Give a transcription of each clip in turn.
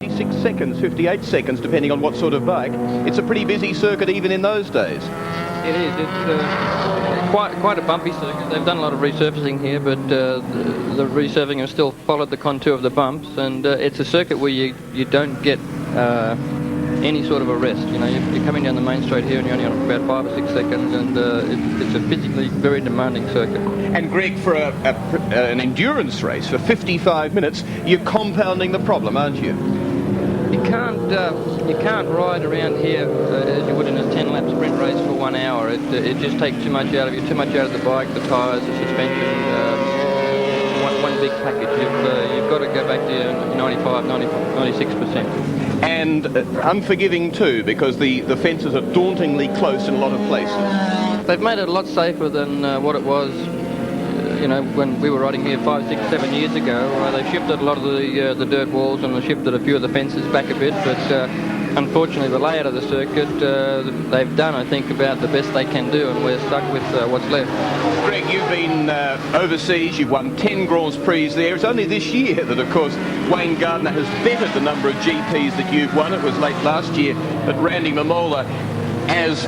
56 seconds, 58 seconds, depending on what sort of bike. It's a pretty busy circuit even in those days. It is. It's quite a bumpy circuit. They've done a lot of resurfacing here, but the resurfacing has still followed the contour of the bumps, and it's a circuit where you don't get any sort of a rest. You know, you're coming down the main straight here and you're only on about 5 or 6 seconds, and it's a physically very demanding circuit. And Greg, for an endurance race for 55 minutes, you're compounding the problem, aren't you? You can't ride around here as you would in a 10-lap sprint race for 1 hour. It just takes too much out of you, too much out of the bike, the tyres, the suspension, one big package. You've got to go back to 95, 96%. And unforgiving too, because the fences are dauntingly close in a lot of places. They've made it a lot safer than what it was, when we were riding here 5, 6, 7 years ago. They've shifted a lot of the dirt walls and they've shifted a few of the fences back a bit, but unfortunately the layout of the circuit, they've done, I think, about the best they can do, and we're stuck with what's left. Greg, you've been overseas, you've won 10 Grands Prix there. It's only this year that, of course, Wayne Gardner has bettered the number of GPs that you've won. It was late last year that Randy Mamola, as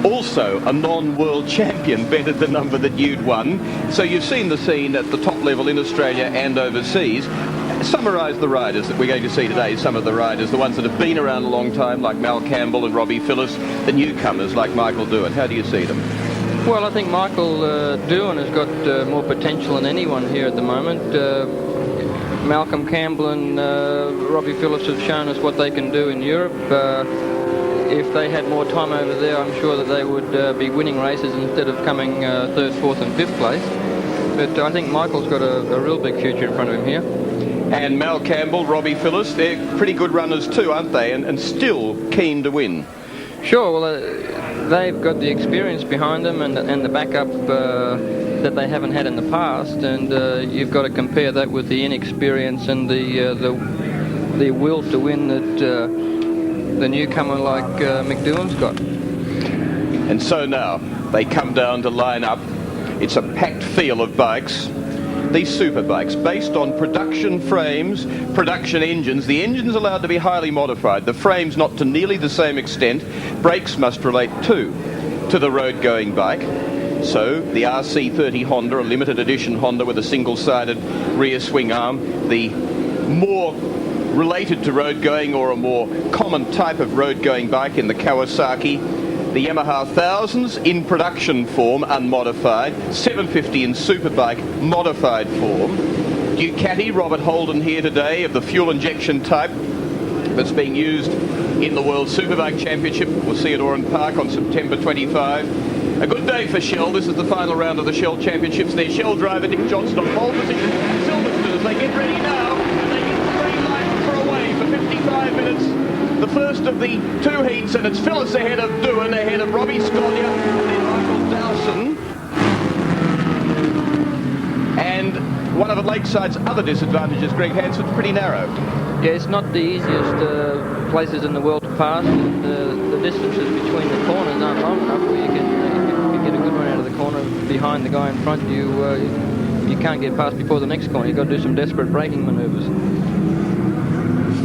also a non-world champion, bettered the number that you'd won. So you've seen the scene at the top level in Australia and overseas. Summarise the riders that we're going to see today, some of the riders, the ones that have been around a long time, like Mal Campbell and Robbie Phillips, the newcomers like Michael Doohan. How do you see them? Well, I think Michael Doohan has got more potential than anyone here at the moment. Malcolm Campbell and Robbie Phillips have shown us what they can do in Europe. If they had more time over there, I'm sure that they would be winning races instead of coming 3rd, 4th and 5th place. But I think Michael's got a real big future in front of him here. And Mal Campbell, Robbie Phillips, they're pretty good runners too, aren't they? And still keen to win. Sure, well, they've got the experience behind them and the backup that they haven't had in the past, and you've got to compare that with the inexperience and the will to win that the newcomer like Mick Doohan's got. And so now they come down to line up. It's a packed field of bikes. These super bikes, based on production frames, production engines. The engine's allowed to be highly modified. The frames not to nearly the same extent. Brakes must relate to the road-going bike. So the RC30 Honda, a limited edition Honda with a single-sided rear swing arm, the more related to road-going or a more common type of road-going bike in the Kawasaki, the Yamaha 1000s in production form, unmodified, 750 in superbike modified form. Ducati, Robert Holden here today, of the fuel injection type that's being used in the World Superbike Championship. We'll see at Oran Park on September 25. A good day for Shell. This is the final round of the Shell Championships. Their Shell driver Nick Johnson on pole position. Silverstone as they get ready now. They get the green light for away for 55 minutes. The first of the 2 heats, and it's Phyllis ahead of Doohan, ahead of Robbie Scollia, and then Michael Dowson. And one of Lakeside's other disadvantages, Greg Hanson's pretty narrow. Yeah, it's not the easiest places in the world to pass. The distances between the corners aren't long enough where you can get a good run out of the corner behind the guy in front. You can't get past before the next corner. You've got to do some desperate braking manoeuvres.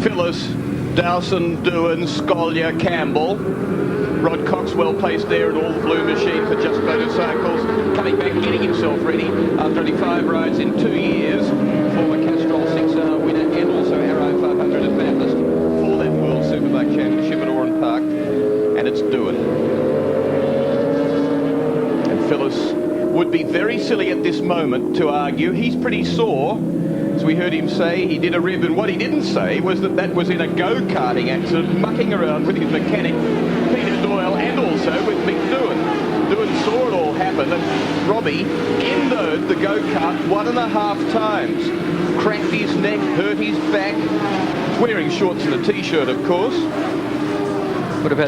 Phyllis, Dowson, Doohan, Scollia, Campbell. Rod Cox well placed there in all the blue machine for Just Motorcycles. Coming back, getting himself ready after only 5 rides in 2 years. Former Castrol 6R winner and also Arrow 500 advantage for that World Superbike Championship at Oran Park. And it's Doohan. And Phyllis would be very silly at this moment to argue. He's pretty sore. As we heard him say, he did a rib, and what he didn't say was that was in a go-karting accident, mucking around with his mechanic, Peter Doyle, and also with Mick Doohan. Doohan saw it all happen, and Robbie endoed the go-kart 1.5 times. Cracked his neck, hurt his back, wearing shorts and a t-shirt, of course.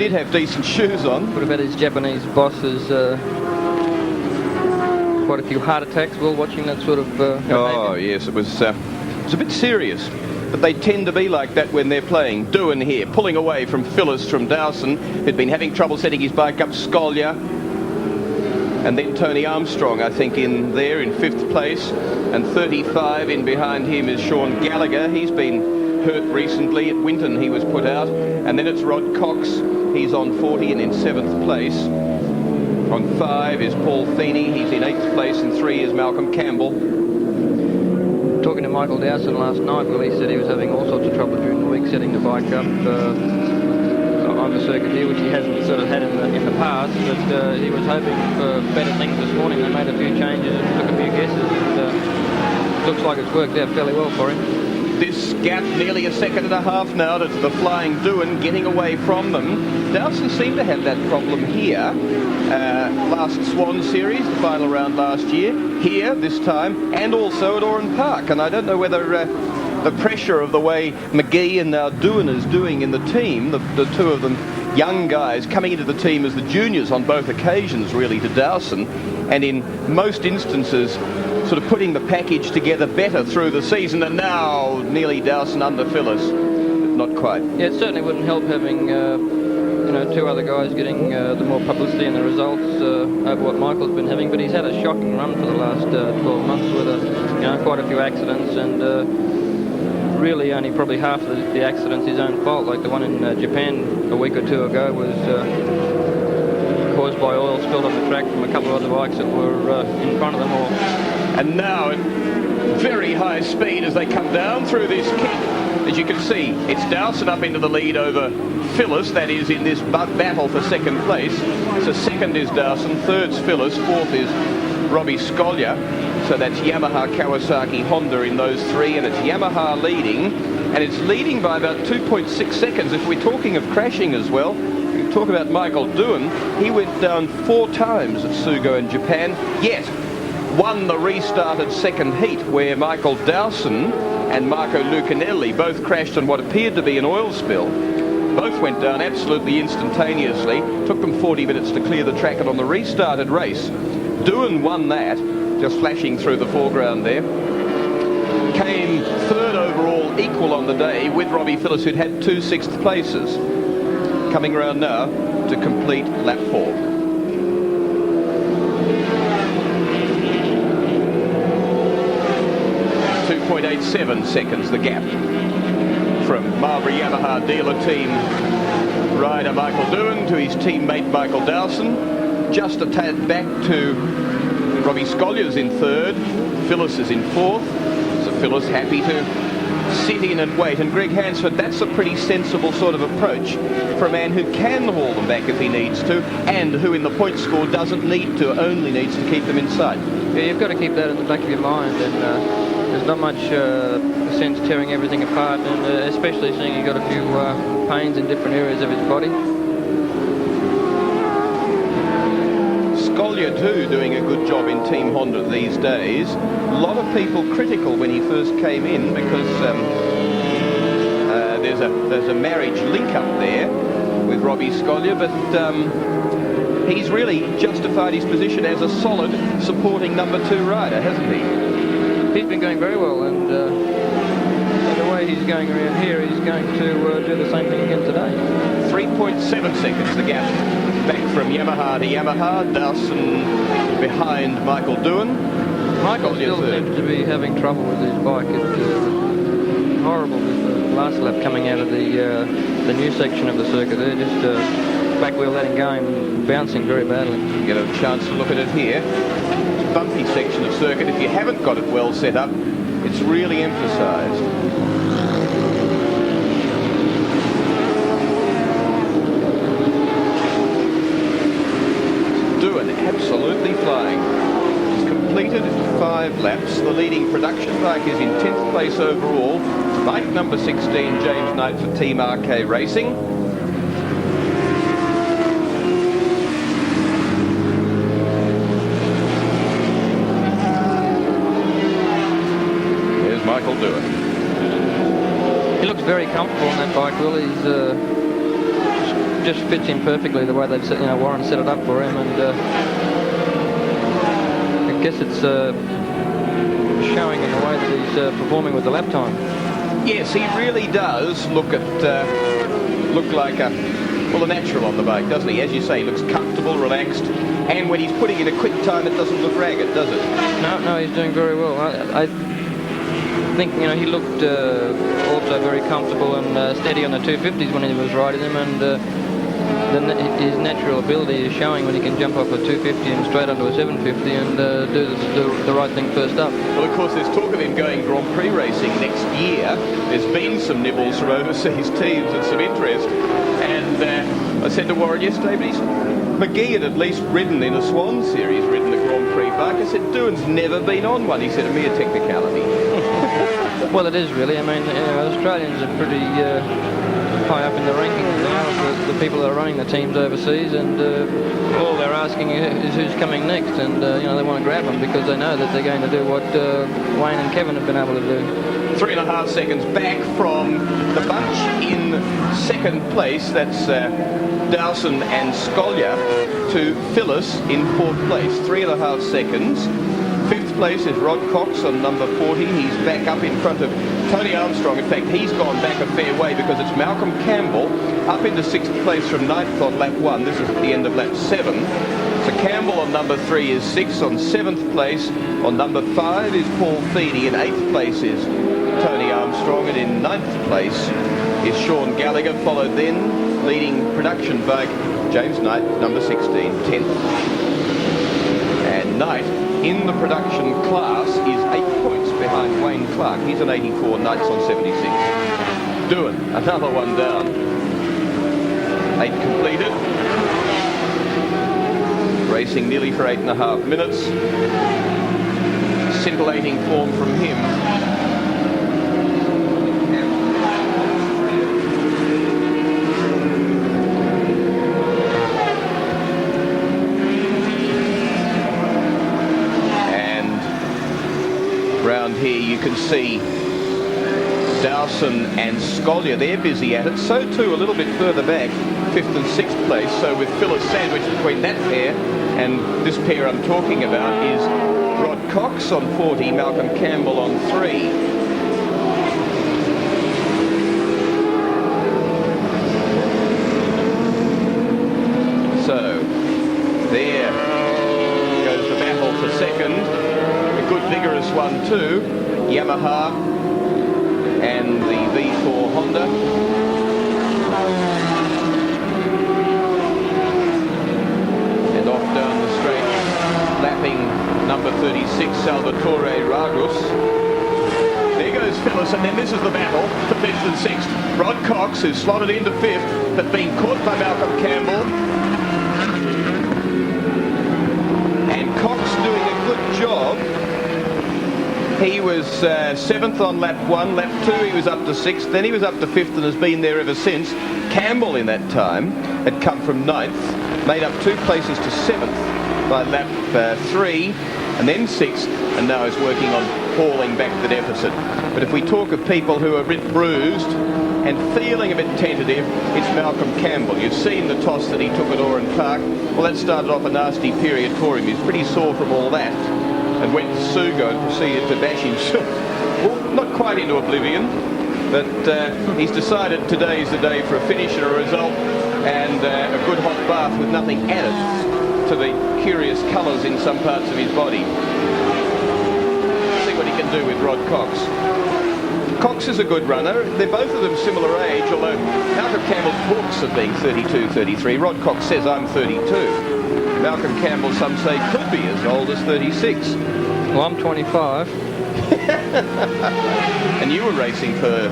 Did have decent shoes on. Would have had his Japanese bosses quite a few heart attacks while watching that sort of behaviour. Oh yes, it was a bit serious, but they tend to be like that when they're playing. Doohan here, pulling away from Phyllis, from Dowson, who'd been having trouble setting his bike up, Scollia, and then Tony Armstrong, I think, in there in 5th place, and 35 in behind him is Sean Gallagher. He's been hurt recently. At Winton he was put out. And then it's Rod Cox. He's on 40 and in 7th place. On 5 is Paul Feeney. He's in 8th place. And 3 is Malcolm Campbell. Talking to Michael Dowson last night, Will, he said he was having all sorts of trouble during the week setting the bike up on the circuit here, which he hasn't sort of had in the past, but he was hoping for better things this morning. They made a few changes and took a few guesses, and looks like it's worked out fairly well for him. This gap, nearly a second and a half now to the Flying Doohan, getting away from them. Dowson seemed to have that problem here. Last Swan Series, the final round last year. Here, this time, and also at Oran Park. And I don't know whether the pressure of the way McGee and now Doohan is doing in the team, the two of them young guys coming into the team as the juniors on both occasions, really, to Dowson. And in most instances, sort of putting the package together better through the season, and now nearly Dowson under Phyllis, but not quite. Yeah, it certainly wouldn't help having two other guys getting the more publicity and the results over what Michael's been having, but he's had a shocking run for the last 12 months with quite a few accidents, and really only probably half of the accidents his own fault, like the one in Japan a week or two ago was caused by oil spilled off the track from a couple of other bikes that were in front of them. And now at very high speed as they come down through this kick, as you can see, it's Dowson up into the lead over Phyllis, that is in this battle for second place. So second is Dowson, third's Phyllis, fourth is Robbie Scolyer. So that's Yamaha, Kawasaki, Honda in those three, and it's Yamaha leading, and it's leading by about 2.6 seconds. If we're talking of crashing as well, we can talk about Michael Doohan. He went down 4 times at Sugo in Japan, yet won the restarted second heat, where Michael Dowson and Marco Lucanelli both crashed on what appeared to be an oil spill. Both went down absolutely instantaneously. Took them 40 minutes to clear the track, and on the restarted race, Doohan won that, just flashing through the foreground there. Came third overall, equal on the day, with Robbie Phyllis, who'd had 2 6th places. Coming around now to complete lap 4. .87 seconds the gap from Marlborough Yamaha dealer team rider Michael Doohan to his teammate Michael Dowson. Just a tad back to Robbie Scolyer's in third, Phyllis is in fourth. So Phyllis happy to sit in and wait. And Greg Hansford, that's a pretty sensible sort of approach for a man who can haul them back if he needs to, and who in the point score doesn't need to, only needs to keep them inside. Yeah, you've got to keep that in the back of your mind, and there's not much sense tearing everything apart, and especially seeing you've got a few pains in different areas of his body. Scolyer too doing a good job in Team Honda these days. A lot of people critical when he first came in because there's a marriage link up there with Robbie Scolyer, but he's really justified his position as a solid supporting number 2 rider, hasn't he? He's been going very well, and the way he's going around here, he's going to do the same thing again today. 3.7 seconds the gap back from Yamaha to Yamaha. Dowson behind Michael Doohan. Michael still seems to be having trouble with his bike. It's horrible with the last lap coming out of the new section of the circuit there, just back wheel letting go and bouncing very badly. You get a chance to look at it here. Bumpy section of circuit. If you haven't got it well set up, it's really emphasized. Doohan absolutely flying. He's completed 5 laps. The leading production bike is in 10th place overall. Bike number 16, James Knight for Team RK Racing. Michael Doohan. He looks very comfortable on that bike, Will. He's just fits in perfectly the way they've set, Warren set it up for him, and I guess it's showing in the way that he's performing with the lap time. Yes, he really does look like a natural on the bike, doesn't he? As you say, he looks comfortable, relaxed, and when he's putting in a quick time, it doesn't look ragged, does it? No, he's doing very well. think, you know, he looked also very comfortable and steady on the 250s when he was riding them, and his natural ability is showing when he can jump off a 250 and straight onto a 750 and do the right thing first up. Well, of course, there's talk of him going Grand Prix racing next year. There's been some nibbles from overseas teams and some interest. And I said to Warren yesterday, but McGee had at least ridden in a Swan Series, ridden the Grand Prix bike. I said, Doohan's never been on one. He said, a mere technicality. Well, it is really. I mean, you know, Australians are pretty high up in the rankings now, the people that are running the teams overseas, and all they're asking is who's coming next, and you know, they want to grab them because they know that they're going to do what Wayne and Kevin have been able to do. 3.5 seconds back from the bunch in second place. That's Dowson and Scolyer to Phyllis in fourth place. 3.5 seconds. Fifth place is Rod Cox on number 40. He's back up in front of Tony Armstrong. In fact, he's gone back a fair way because it's Malcolm Campbell up into sixth place from ninth on lap 1. This is at the end of lap 7. So Campbell on number 3 is 6th. On 7th place on number 5 is Paul Feedy. In 8th place is Tony Armstrong. And in 9th place is Sean Gallagher, followed then, leading production bike, James Knight, number 16, 10th. And Knight in the production class is 8 points behind Wayne Clark. He's on 84, Knight's on 76. Doohan, another one down. 8 completed. Racing nearly for 8.5 minutes. Scintillating form from him. Round here you can see Dowson and Scolyer, they're busy at it. So too a little bit further back, 5th and 6th place. So with Phyllis sandwiched between that pair and this pair I'm talking about is Rod Cox on 40, Malcolm Campbell on 3. So there goes the battle for second. Good vigorous one too, Yamaha and the V4 Honda. And off down the straight, lapping number 36, Salvatore Ragus. There goes Phyllis, and then this is the battle for 5th and 6th. Rod Cox, who's slotted into 5th, but being caught by Malcolm Campbell. And Cox doing a good job. He was 7th on lap 1, lap 2 he was up to 6th, then he was up to 5th and has been there ever since. Campbell in that time had come from 9th, made up 2 places to 7th by lap 3 and then 6th, and now is working on hauling back the deficit. But if we talk of people who are a bit bruised and feeling a bit tentative, it's Malcolm Campbell. You've seen the toss that he took at Oran Park. Well, that started off a nasty period for him. He's pretty sore from all that, and went to Sugo and proceeded to bash himself. Well, not quite into oblivion, but he's decided today's the day for a finish and a result, and a good hot bath with nothing added to the curious colours in some parts of his body. See what he can do with Rod Cox. Cox is a good runner. They're both of them similar age, although Malcolm Campbell talks of being 32, 33. Rod Cox says, I'm 32. Malcolm Campbell, some say, could be as old as 36. Well, I'm 25. And you were racing for...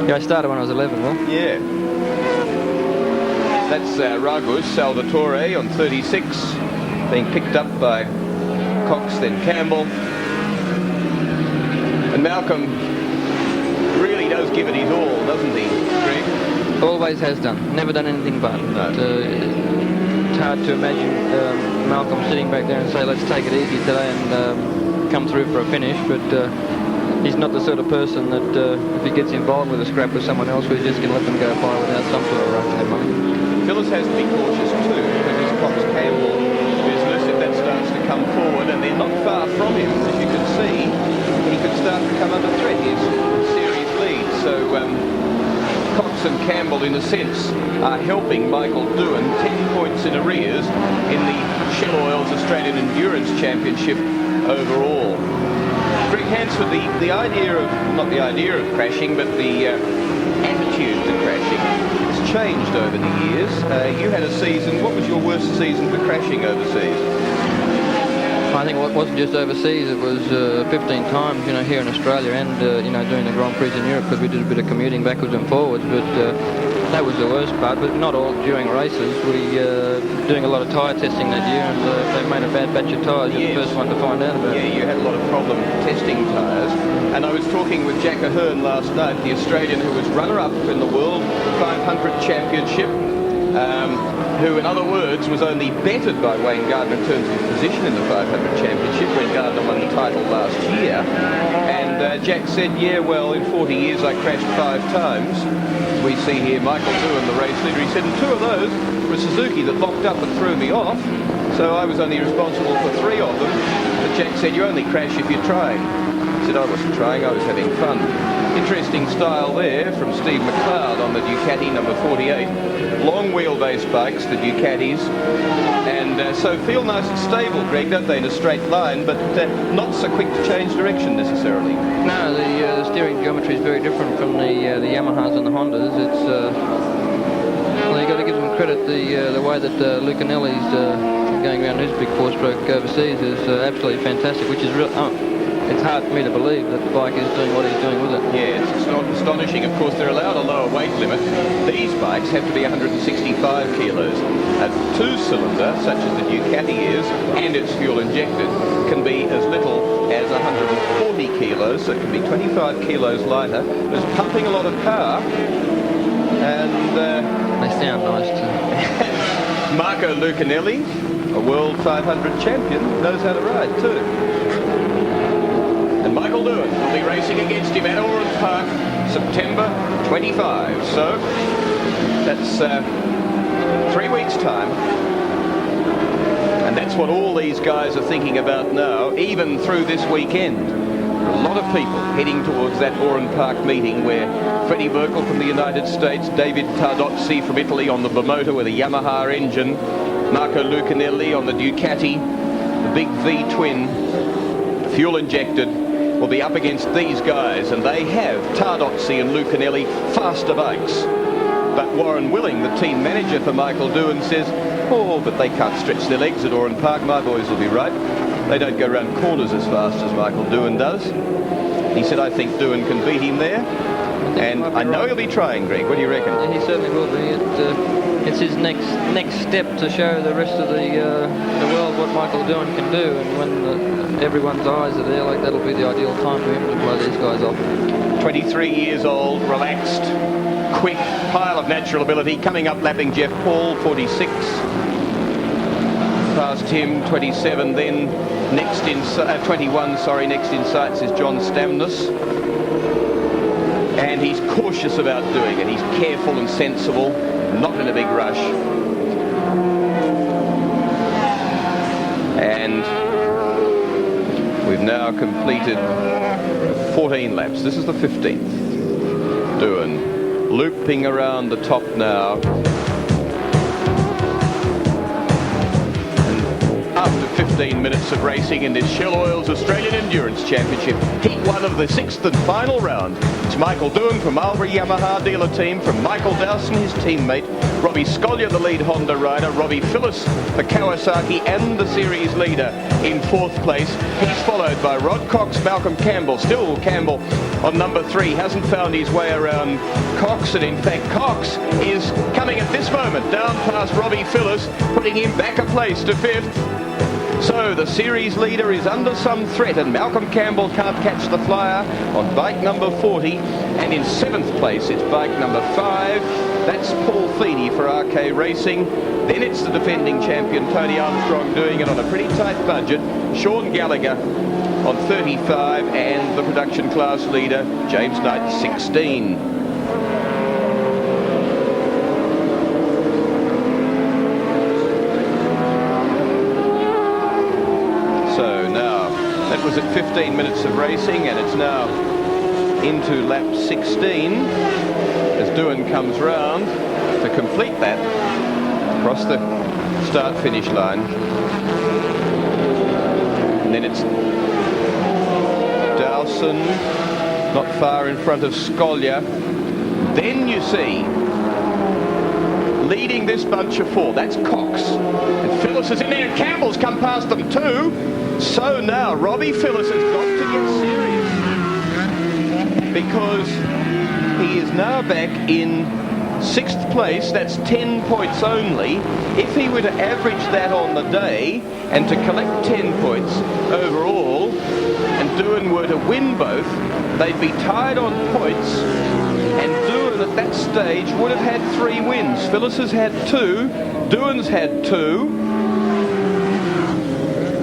Yeah, I started when I was 11, well. Yeah. That's Ragus, Salvatore on 36, being picked up by Cox, then Campbell. And Malcolm really does give it his all, doesn't he, Greg? Always has done. Never done anything but. No. It's hard to imagine Malcolm sitting back there and say, let's take it easy today and come through for a finish, but he's not the sort of person that if he gets involved with a scrap with someone else, we're just going to let them go by without some sort of rough in their money. Phyllis has to be cautious too, because this Cox-Campbell business, if that starts to come forward, and they're not far from him, as you can see, he could start to come under threat. He's series lead, so Cox and Campbell, in a sense, are helping Michael Doohan 10 points in arrears in the Shell Oils Australian Endurance Championship overall. Greg Hansford, the idea of, not the idea of crashing, but the attitude to crashing has changed over the years. You had a season, what was your worst season for crashing overseas? I think it wasn't just overseas, it was 15 times, here in Australia and, doing the Grand Prix in Europe, because we did a bit of commuting backwards and forwards, but that was the worst part, but not all during races. We doing a lot of tyre testing that year, and they made a bad batch of tyres. You're the first one to find out about it. Yeah, you had a lot of problem testing tyres. And I was talking with Jack Ahern last night, the Australian who was runner-up in the World 500 Championship, who, in other words, was only bettered by Wayne Gardner in terms of his position in the 500 Championship when Gardner won the title last year. And Jack said, yeah, well, in 40 years I crashed 5 times. We see here Michael Doohan, the race leader. He said, and 2 of those were Suzuki that locked up and threw me off. So I was only responsible for 3 of them. But Jack said, you only crash if you're trying. I said, I wasn't trying, I was having fun. Interesting style there from Steve McLeod on the Ducati number 48. Long wheelbase bikes, the Ducatis. And so feel nice and stable, Greg, don't they, in a straight line, but not so quick to change direction necessarily. No, the steering geometry is very different from the Yamahas and the Hondas. It's well, you've got to give them credit. The way that Lucanelli's going around his big 4-stroke overseas is absolutely fantastic, which is real. It's hard for me to believe that the bike is doing what he's doing with it. Yeah, it's not astonishing. Of course, they're allowed a lower weight limit. These bikes have to be 165 kilos. A 2-cylinder, such as the Ducati is, and it's fuel injected, can be as little as 140 kilos, so it can be 25 kilos lighter. It's pumping a lot of power, and they sound nice too. Marco Lucanelli, a World 500 champion, knows how to ride too. And Michael Doohan will be racing against him at Oran Park, September 25. So that's 3 weeks' time. And that's what all these guys are thinking about now, even through this weekend. A lot of people heading towards that Oran Park meeting where Freddie Merkel from the United States, David Tardozzi from Italy on the Bimota with a Yamaha engine, Marco Lucanelli on the Ducati, the big V-twin, fuel injected, will be up against these guys, and they have Tardozzi and Lucanelli faster bikes. But Warren Willing, the team manager for Michael Doohan, says, oh, but they can't stretch their legs at Oran Park. My boys will be right. They don't go around corners as fast as Michael Doohan does. He said, I think Doohan can beat him there. And I know he'll be trying, Greg. What do you reckon? Yeah, he certainly will be. It's his next step to show the rest of the world what Michael Doohan can do. And when everyone's eyes are there, like that'll be the ideal time for him to blow these guys off. 23 years old, relaxed, quick, pile of natural ability, coming up lapping Jeff Paul, 46. Past him, 27, then next in 21, sorry, next in sights is John Stamnus. And he's cautious about doing it. He's careful and sensible, not in a big rush. And we've now completed 14 laps. This is the 15th. Doohan looping around the top now. After 15 minutes of racing in this Shell Oil's Australian Endurance Championship, Heat 1 of the 6th and final round. It's Michael Doohan from Marlboro Yamaha dealer team, from Michael Dowson, his teammate, Robbie Scollier, the lead Honda rider, Robbie Phillips for Kawasaki and the series leader in 4th place. He's followed by Rod Cox, Malcolm Campbell. Still Campbell on number 3, hasn't found his way around Cox, and in fact Cox is coming at this moment down past Robbie Phillips, putting him back a place to 5th. So the series leader is under some threat, and Malcolm Campbell can't catch the flyer on bike number 40. And in 7th place, it's bike number 5. That's Paul Feeney for RK Racing. Then it's the defending champion, Tony Armstrong, doing it on a pretty tight budget. Sean Gallagher on 35, and the production class leader, James Knight, 16. That was at 15 minutes of racing, and it's now into lap 16 as Doohan comes round to complete that across the start-finish line. And then it's down Dowson, not far in front of Scolyer. Then you see, leading this bunch of four, that's Cox. And Phyllis is in there, and Campbell's come past them too. So now Robbie Phyllis has got to get serious, because he is now back in 6th place. That's 10 points only. If he were to average that on the day and to collect 10 points overall, and Doohan were to win both, they'd be tied on points, and Doohan at that stage would have had 3 wins. Phyllis has had 2, Doohan's had 2,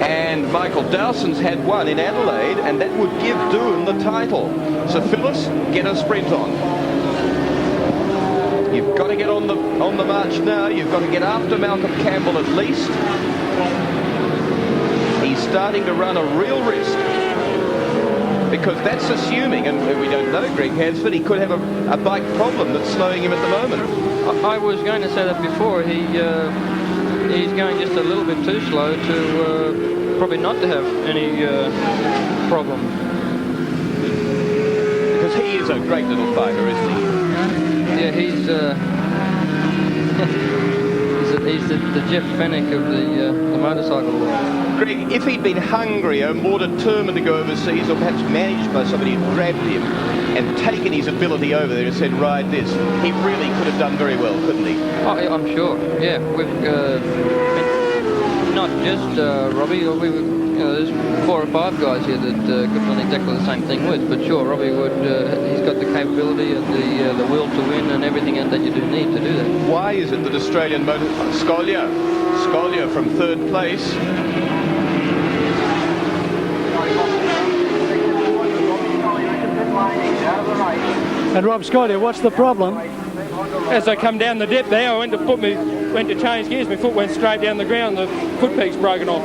and Michael Dowson's had 1 in Adelaide, and that would give Doohan the title. So Phyllis, get a sprint on. You've got to get on the march now. You've got to get after Malcolm Campbell at least. He's starting to run a real risk, because that's assuming, and we don't know Greg Hansford, he could have a bike problem that's slowing him at the moment. I was going to say that before. He's going just a little bit too slow to probably not to have any problem. Because he is a great little fighter, isn't he? Yeah, he's the Jeff Fennick of the motorcycle world. Greg, if he'd been hungrier, more determined to go overseas, or perhaps managed by somebody who'd grabbed him and taken his ability over there and said, ride this, he really could have done very well, couldn't he? Oh, yeah, I'm sure. Yeah, we've not just Robbie. There's 4 or 5 guys here that could have done exactly the same thing with. But sure, Robbie would. He's got the capability and the will to win and everything that you do need to do that. Why is it that Australian motor Scolyer from 3rd place? And Rob Scolyer, what's the problem? As I come down the dip there, I went to change gears. My foot went straight down the ground. The foot peak's broken off.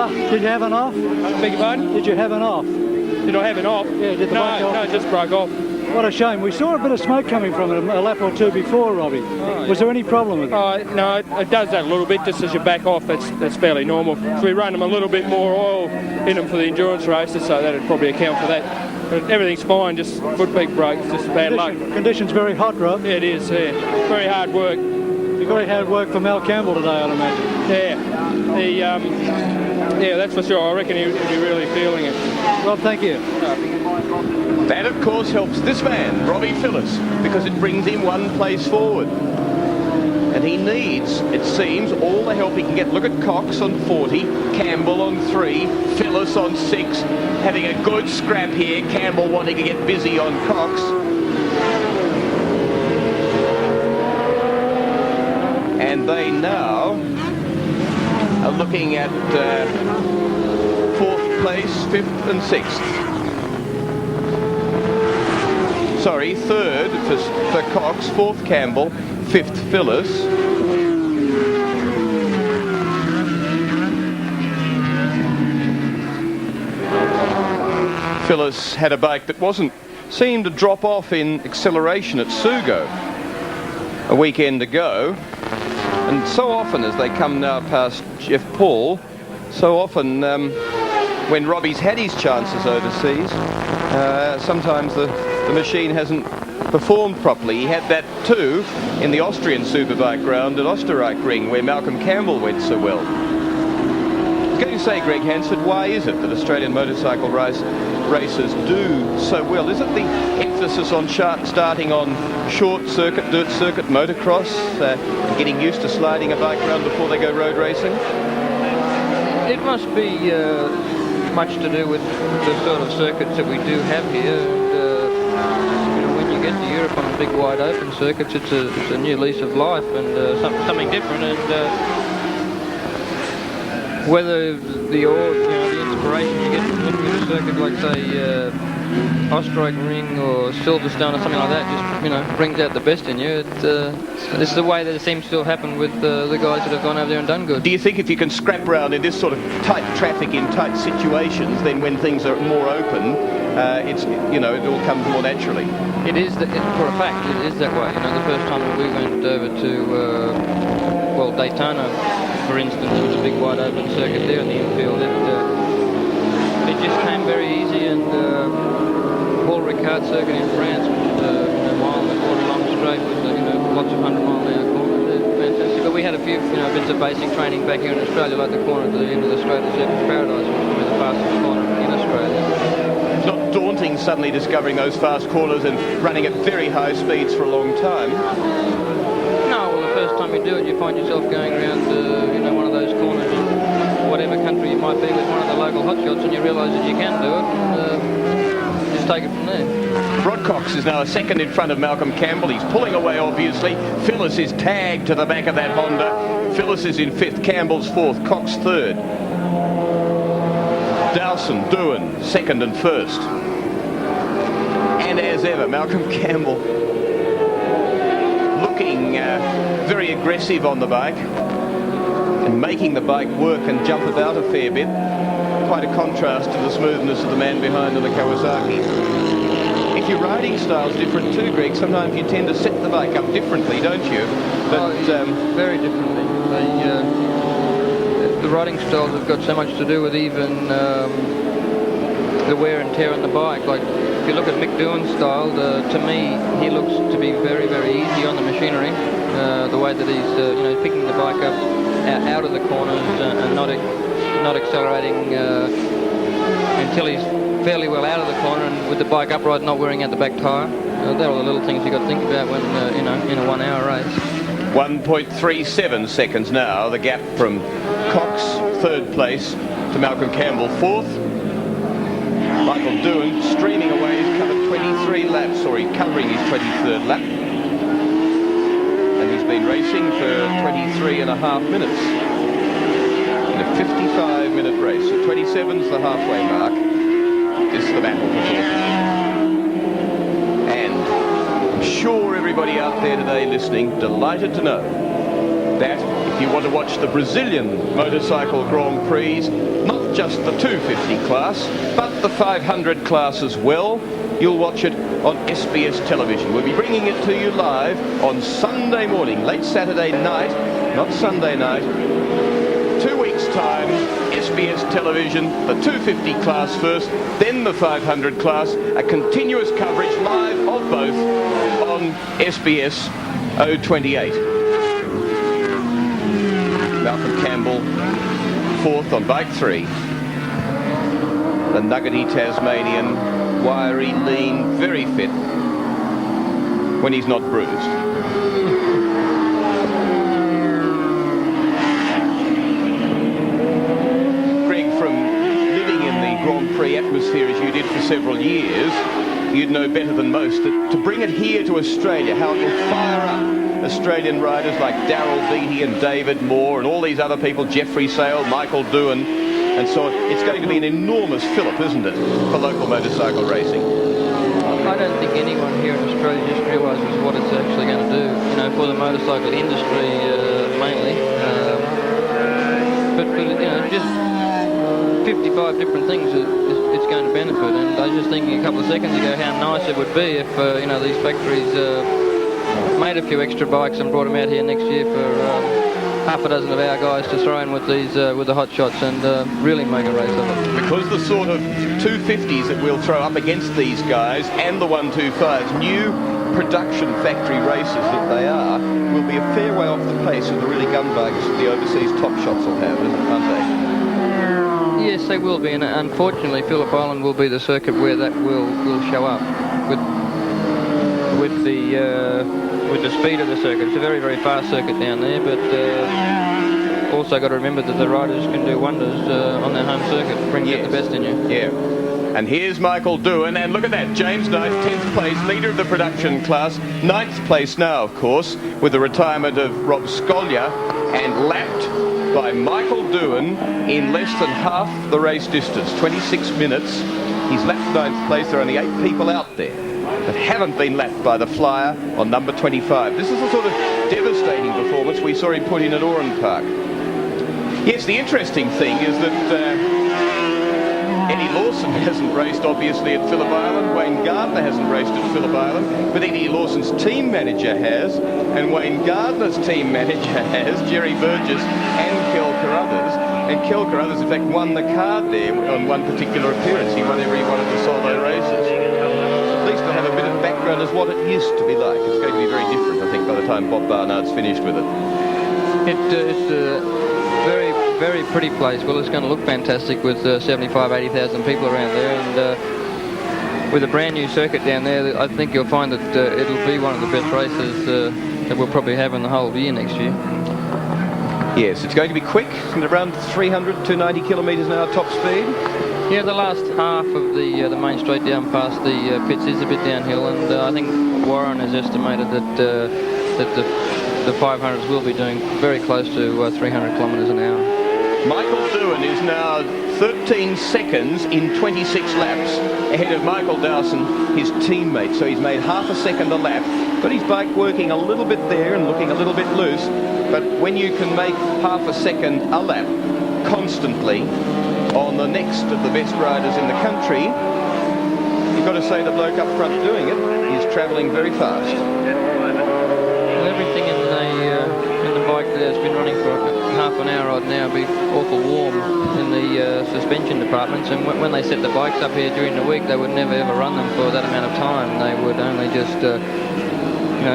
Did you have an off? Beg your pardon? Did you have an off? Did I have an off? Yeah, did the bike off? No, it just broke off. What a shame. We saw a bit of smoke coming from it a lap or 2 before, Robbie. Was there any problem with it? No, it does that a little bit just as you back off. That's fairly normal. So we run them a little bit more oil in them for the endurance races, so that'd probably account for that. But everything's fine, just foot peak broke, it's just bad luck. Conditions very hot, Rob. Yeah, it is, yeah. Very hard work. Very hard work for Mal Campbell today, I'd imagine. Yeah. Yeah, that's for sure. I reckon he'd be really feeling it. Rob, thank you. That, of course, helps this man, Robbie Phyllis, because it brings him 1 place forward. And he needs, it seems, all the help he can get. Look at Cox on 40, Campbell on 3, Phyllis on 6, having a good scrap here. Campbell wanting to get busy on Cox. And they now are looking at 4th place, 5th and 6th. Sorry, 3rd for Cox, 4th Campbell, 5th Phyllis. Phyllis had a bike that seemed to drop off in acceleration at Sugo a weekend ago. And so often as they come now past Jeff Paul, so often when Robbie's had his chances overseas, sometimes the machine hasn't performed properly. He had that too in the Austrian Superbike round at Österreich Ring, where Malcolm Campbell went so well. I was going to say, Greg Hansford, why is it that Australian motorcycle racers do so well? Is it the emphasis on starting on short circuit, dirt circuit motocross, getting used to sliding a bike around before they go road racing? It must be much to do with the sort of circuits that we do have here. And, when you get to Europe on the big wide open circuits, it's a new lease of life and something different. And whether the inspiration you get from looking at a circuit like, say, Österreich Ring or Silverstone or something like that just, brings out the best in you. It's the way that it seems to have happened with the guys that have gone over there and done good. Do you think if you can scrap around in this sort of tight traffic in tight situations, then when things are more open, it all comes more naturally? It is, for a fact, it is that way. The first time that we went over to, Daytona, for instance, it was a big wide open circuit there in the infield. it just came very easy, and Paul Ricard circuit in France, which is a mile and a quarter long straight with lots of 100-mile-an-hour corners. They're fantastic. But we had a few bits of basic training back here in Australia, like the corner at the end of the straight at Shepherd's Paradise, which is the fastest corner in Australia. It's not daunting suddenly discovering those fast corners and running at very high speeds for a long time. No, well, the first time you do it, you find yourself going around, one of those corners in whatever country you might be with one of the local hotshots, and you realise that you can do it, and just take it from there. Rod Cox is now a second in front of Malcolm Campbell. He's pulling away, obviously. Phyllis is tagged to the back of that Honda. Phyllis is in fifth, Campbell's fourth, Cox third. Dowson, Doohan, second and first. And as ever, Malcolm Campbell looking very aggressive on the bike and making the bike work and jump about a fair bit. Quite a contrast to the smoothness of the man behind on the Kawasaki. If your riding style's different too, Greg, sometimes you tend to set the bike up differently, don't you? But very differently. The riding styles have got so much to do with even the wear and tear on the bike. Like, if you look at Mick Doohan's style, to me, he looks to be very, very easy on the machinery. The way that he's, picking the bike up out of the corners and not accelerating until he's fairly well out of the corner, and with the bike upright, not wearing out the back tyre. They're all the little things you've got to think about when in a 1 hour race. 1.37 seconds now, the gap from Cox, third place, to Malcolm Campbell, fourth. Michael Doohan streaming away. He's covered 23 laps, covering his 23rd lap. And he's been racing for 23 and a half minutes. In a 55-minute race. So 27's the halfway mark. This is the battle for fourth. And I'm sure everybody out there today listening, delighted to know that if you want to watch the Brazilian Motorcycle Grand Prix, not just the 250 class, but the 500 class as well, you'll watch it on SBS television. We'll be bringing it to you live on Sunday morning, late Saturday night, not Sunday night. 2 weeks' time, SBS television, the 250 class first, then the 500 class, a continuous coverage live of both on SBS 028. Malcolm Campbell, fourth on bike 3. The nuggety Tasmanian, wiry, lean, very fit when he's not bruised. Greg, from living in the Grand Prix atmosphere as you did for several years, you'd know better than most that to bring it here to Australia, how it will fire up Australian riders like Darryl Beattie and David Moore and all these other people, Jeffrey Sale, Michael Doohan, and so on. It's going to be an enormous fillip, isn't it, for local motorcycle racing? I don't think anyone here in Australia just realises what it's actually going to do, for the motorcycle industry mainly. But just 55 different things it's going to benefit. And I was just thinking a couple of seconds ago how nice it would be if these factories made a few extra bikes and brought them out here next year for half a dozen of our guys to throw in with these with the hot shots and really make a race of it. Because the sort of 250s that we'll throw up against these guys and the 125s, new production factory races that they are, will be a fair way off the pace of the really gun bikes that the overseas top shots will have, aren't they? Yes, they will be, and unfortunately Phillip Island will be the circuit where that will show up with the speed of the circuit. It's a very, very fast circuit down there, but also got to remember that the riders can do wonders on their home circuit, bring out the best in you. Yeah. And here's Michael Doohan, and look at that, James Knight, 10th place, leader of the production class, 9th place now, of course, with the retirement of Rob Scollia, and lapped by Michael Doohan in less than half the race distance, 26 minutes. He's lapped 9th place. There are only 8 people out there that haven't been lapped by the flyer on number 25. This is the sort of devastating performance we saw him put in at Oran Park. Yes, the interesting thing is that Eddie Lawson hasn't raced, obviously, at Phillip Island. Wayne Gardner hasn't raced at Phillip Island, but Eddie Lawson's team manager has, and Wayne Gardner's team manager has, Jerry Burgess and Kel Carruthers. And Kel Carruthers, in fact, won the card there on one particular appearance. He won every one of the solo races. At least to have a bit of background as what it used to be like. It's going to be very different, I think, by the time Bob Barnard's finished with it. It's a very, very pretty place. Well, it's going to look fantastic with 75, 80,000 people around there, and with a brand new circuit down there, I think you'll find that it'll be one of the best races that we'll probably have in the whole year next year. Yes, it's going to be quick, and around 300 to 90 kilometres an hour top speed. Yeah, the last half of the main straight down past the pits is a bit downhill, and I think Warren has estimated that the 500s will be doing very close to 300 kilometres an hour. Michael Doohan is now 13 seconds in 26 laps ahead of Michael Dowson, his teammate. So he's made half a second a lap. Got his bike working a little bit there and looking a little bit loose. But when you can make half a second a lap constantly on the next of the best riders in the country, you've got to say the bloke up front doing it is travelling very fast. Well, everything in the bike there has been running for half an hour odd now, be awful warm in the suspension departments, and when they set the bikes up here during the week, they would never ever run them for that amount of time. They would only just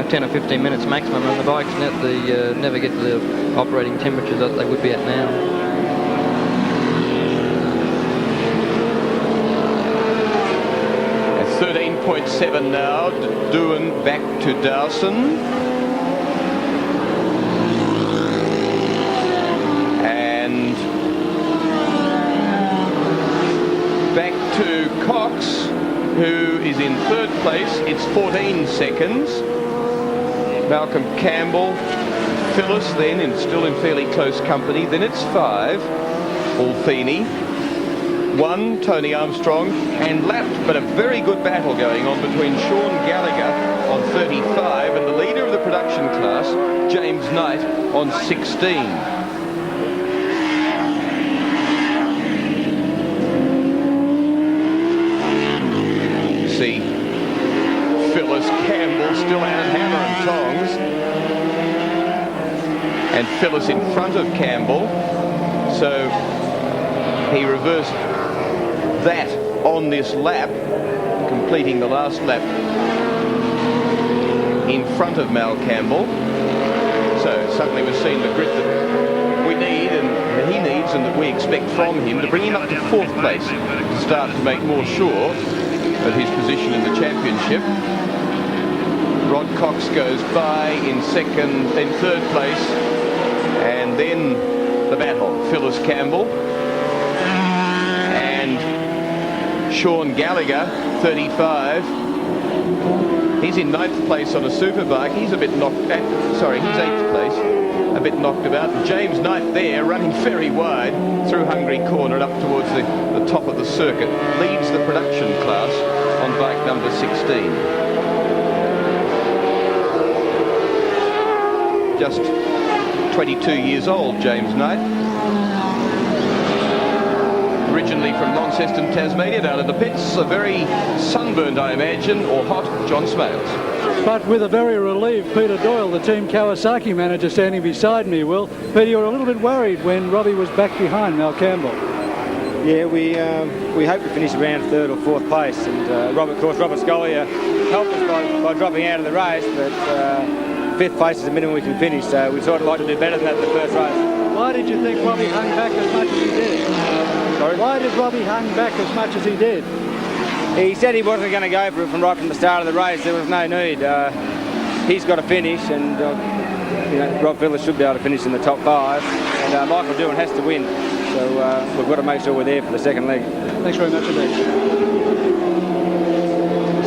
10 or 15 minutes maximum, and the bikes never get to the operating temperatures that they would be at now. At 13.7 now, Doohan back to Dowson. And back to Cox, who is in third place. It's 14 seconds. Malcolm Campbell, Phyllis then, still in fairly close company. Then it's 5, Alfini, 1, Tony Armstrong, and lapped, but a very good battle going on between Sean Gallagher on 35 and the leader of the production class, James Knight, on 16. See Phyllis Campbell still out hammer and tongs, and Phyllis in front of Campbell, so he reversed that on this lap, completing the last lap in front of Mal Campbell. So suddenly we've seen the grit that we need and that he needs and that we expect from him to bring him up to fourth place, to start to make more sure of his position in the championship. Rod Cox goes by in third place, and then the battle, Phyllis Campbell and Sean Gallagher, 35. He's in 9th place on a superbike. He's a bit knocked he's 8th place, a bit knocked about. James Knight there, running very wide through Hungry Corner and up towards the top of the circuit, leads the production class on bike number 16. Just 22 years old, James Knight. Originally from Launceston, Tasmania, down at the pits. A very sunburned, I imagine, or hot, John Smales. But with a very relieved Peter Doyle, the Team Kawasaki manager, standing beside me, Will. Peter, you were a little bit worried when Robbie was back behind Mal Campbell. Yeah, we hope to finish around 3rd or 4th place, and Robert Scollier helped us by dropping out of the race, but 5th place is the minimum we can finish, so we'd sort of like to do better than that in the first race. Why did you think Robbie hung back as much as he did? Sorry? Why did Robbie hung back as much as he did? He said he wasn't going to go for it right from the start of the race. There was no need. He's got to finish, and Rob Phillips should be able to finish in the top 5, and Michael Doohan has to win. So we've got to make sure we're there for the second leg. Thanks very much indeed.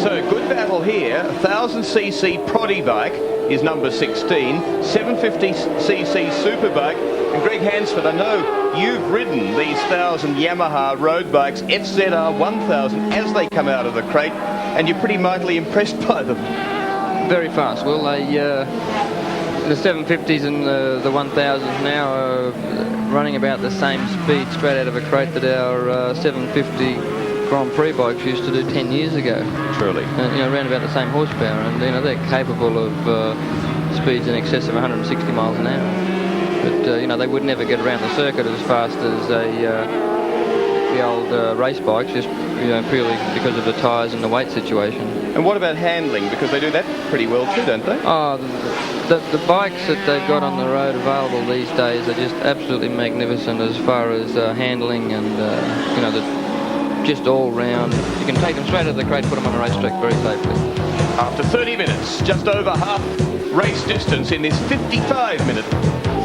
So good battle here. 1000cc Proddy bike is number 16. 750cc Superbike. And Greg Hansford, I know you've ridden these 1000 Yamaha road bikes, FZR 1000, as they come out of the crate, and you're pretty mightily impressed by them. Very fast. Well, the 750s and the 1000s now are running about the same speed straight out of a crate that our 750 Grand Prix bikes used to do 10 years ago. Truly. Around about the same horsepower, and they're capable of speeds in excess of 160 miles an hour. But, you know, they would never get around the circuit as fast as the old race bikes, just, you know, purely because of the tyres and the weight situation. And what about handling? Because they do that pretty well too, don't they? Oh, the bikes that they've got on the road available these days are just absolutely magnificent as far as handling and, you know, just all round. You can take them straight out of the crate, put them on a racetrack very safely. After 30 minutes, just over half race distance in this 55-minute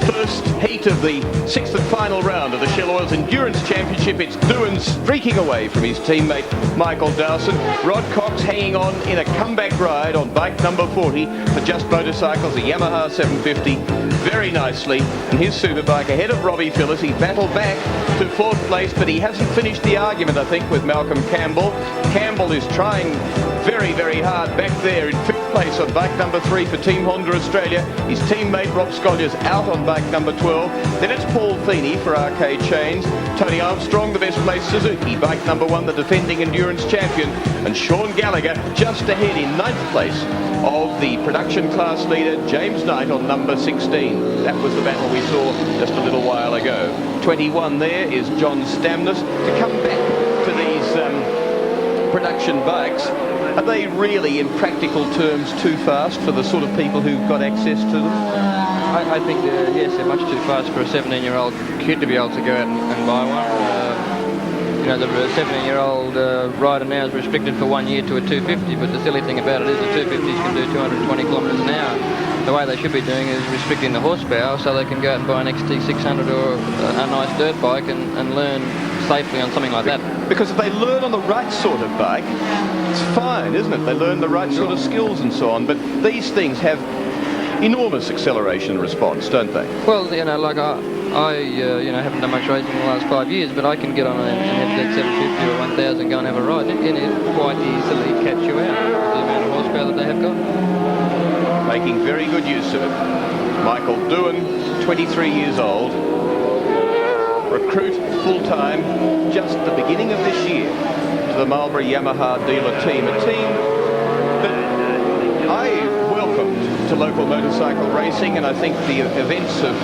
first heat of the sixth and final round of the Shell Oils Endurance Championship, it's Doohan streaking away from his teammate Michael Dowson. Rod Cox hanging on in a comeback ride on bike number 40 for Just Motorcycles, a Yamaha 750, very nicely. And his superbike ahead of Robbie Phillips. He battled back to fourth place, but he hasn't finished the argument, I think, with Malcolm Campbell. Campbell is trying very, very hard back there in fifth place on bike number 3 for Team Honda Australia. His teammate Rob Scollier's out on bike number 12. Then it's Paul Feeney for Arcade Chains. Tony Armstrong, the best placed Suzuki, bike number 1, the defending endurance champion. And Sean Gallagher just ahead in 9th place of the production class leader James Knight on number 16. That was the battle we saw just a little while ago. 21 there is John Stamnus. To come back to these production bikes, are they really, in practical terms, too fast for the sort of people who've got access to them? I think, yes, they're much too fast for a 17-year-old kid to be able to go out and buy one. You know, the 17-year-old rider now is restricted for 1 year to a 250, but the silly thing about it is the 250s can do 220 kilometres an hour. The way they should be doing is restricting the horsepower so they can go out and buy an XT600 or a nice dirt bike and learn safely on something like that. Because if they learn on the right sort of bike, it's fine, isn't it? They learn the right sort of skills and so on. But these things have enormous acceleration response, don't they? Well, you know, like I you know, haven't done much racing in the last 5 years, but I can get on an MZ 750 or 1000 and go and have a ride, and it quite easily catch you out with the amount of horsepower that they have got. Making very good use of it. Michael Doohan, 23 years old, recruit full-time just at the beginning of this year to the Marlborough Yamaha dealer team, a team that I welcomed to local motorcycle racing, and I think the events have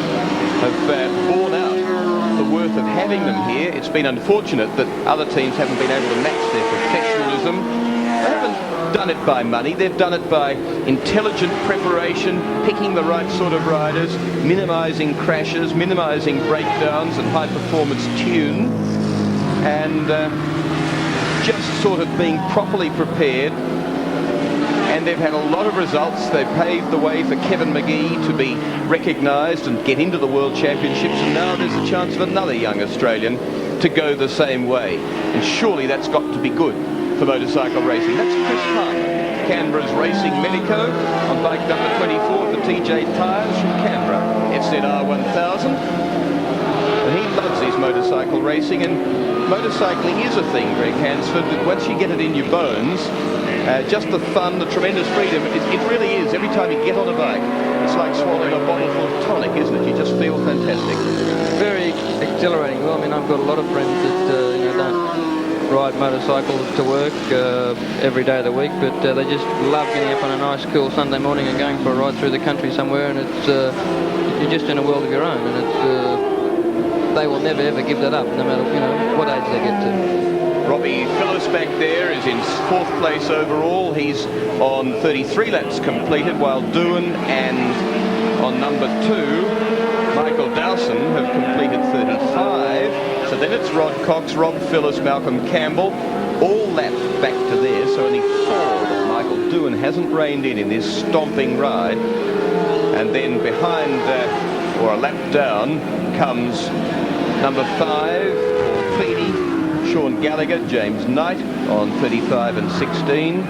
borne out the worth of having them here. It's been unfortunate that other teams haven't been able to match their professionalism. They haven't done it by money, they've done it by intelligent preparation, picking the right sort of riders, minimising crashes, minimising breakdowns and high performance tune, and just sort of being properly prepared. And they've had a lot of results. They've paved the way for Kevin McGee to be recognised and get into the World Championships, and now there's a chance of another young Australian to go the same way. And surely that's got to be good for motorcycle racing. That's Chris Hunt, Canberra's Racing Medico, on bike number 24 for TJ Tyres from Canberra, FZR 1000. And he loves his motorcycle racing, and motorcycling is a thing, Greg Hansford, that once you get it in your bones, just the fun, the tremendous freedom, it really is. Every time you get on a bike, it's like swallowing a bottle full of tonic, isn't it? You just feel fantastic. Very exhilarating. Well, I mean, I've got a lot of friends that you know, don't ride motorcycles to work every day of the week, but they just love getting up on a nice cool Sunday morning and going for a ride through the country somewhere, and it's you're just in a world of your own, and it's they will never ever give that up, no matter, you know, what age they get to. Robbie Phillips back there is in fourth place overall. He's on 33 laps completed, while Doohan and on number 2 Michael Dowson have completed 35. So then it's Rod Cox, Rob Phillips, Malcolm Campbell, all lapped back to there. So only 4 that Michael Doohan hasn't reined in this stomping ride. And then behind, or a lap down, comes number 5, Paul Feeney, Sean Gallagher, James Knight on 35 and 16.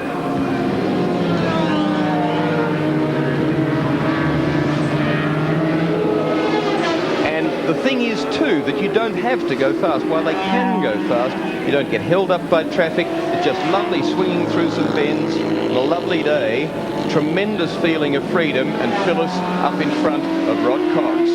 And the thing is too that you don't have to go fast. While they can go fast, you don't get held up by traffic. It's just lovely swinging through some bends on a lovely day. Tremendous feeling of freedom, and Phyllis up in front of Rod Cox.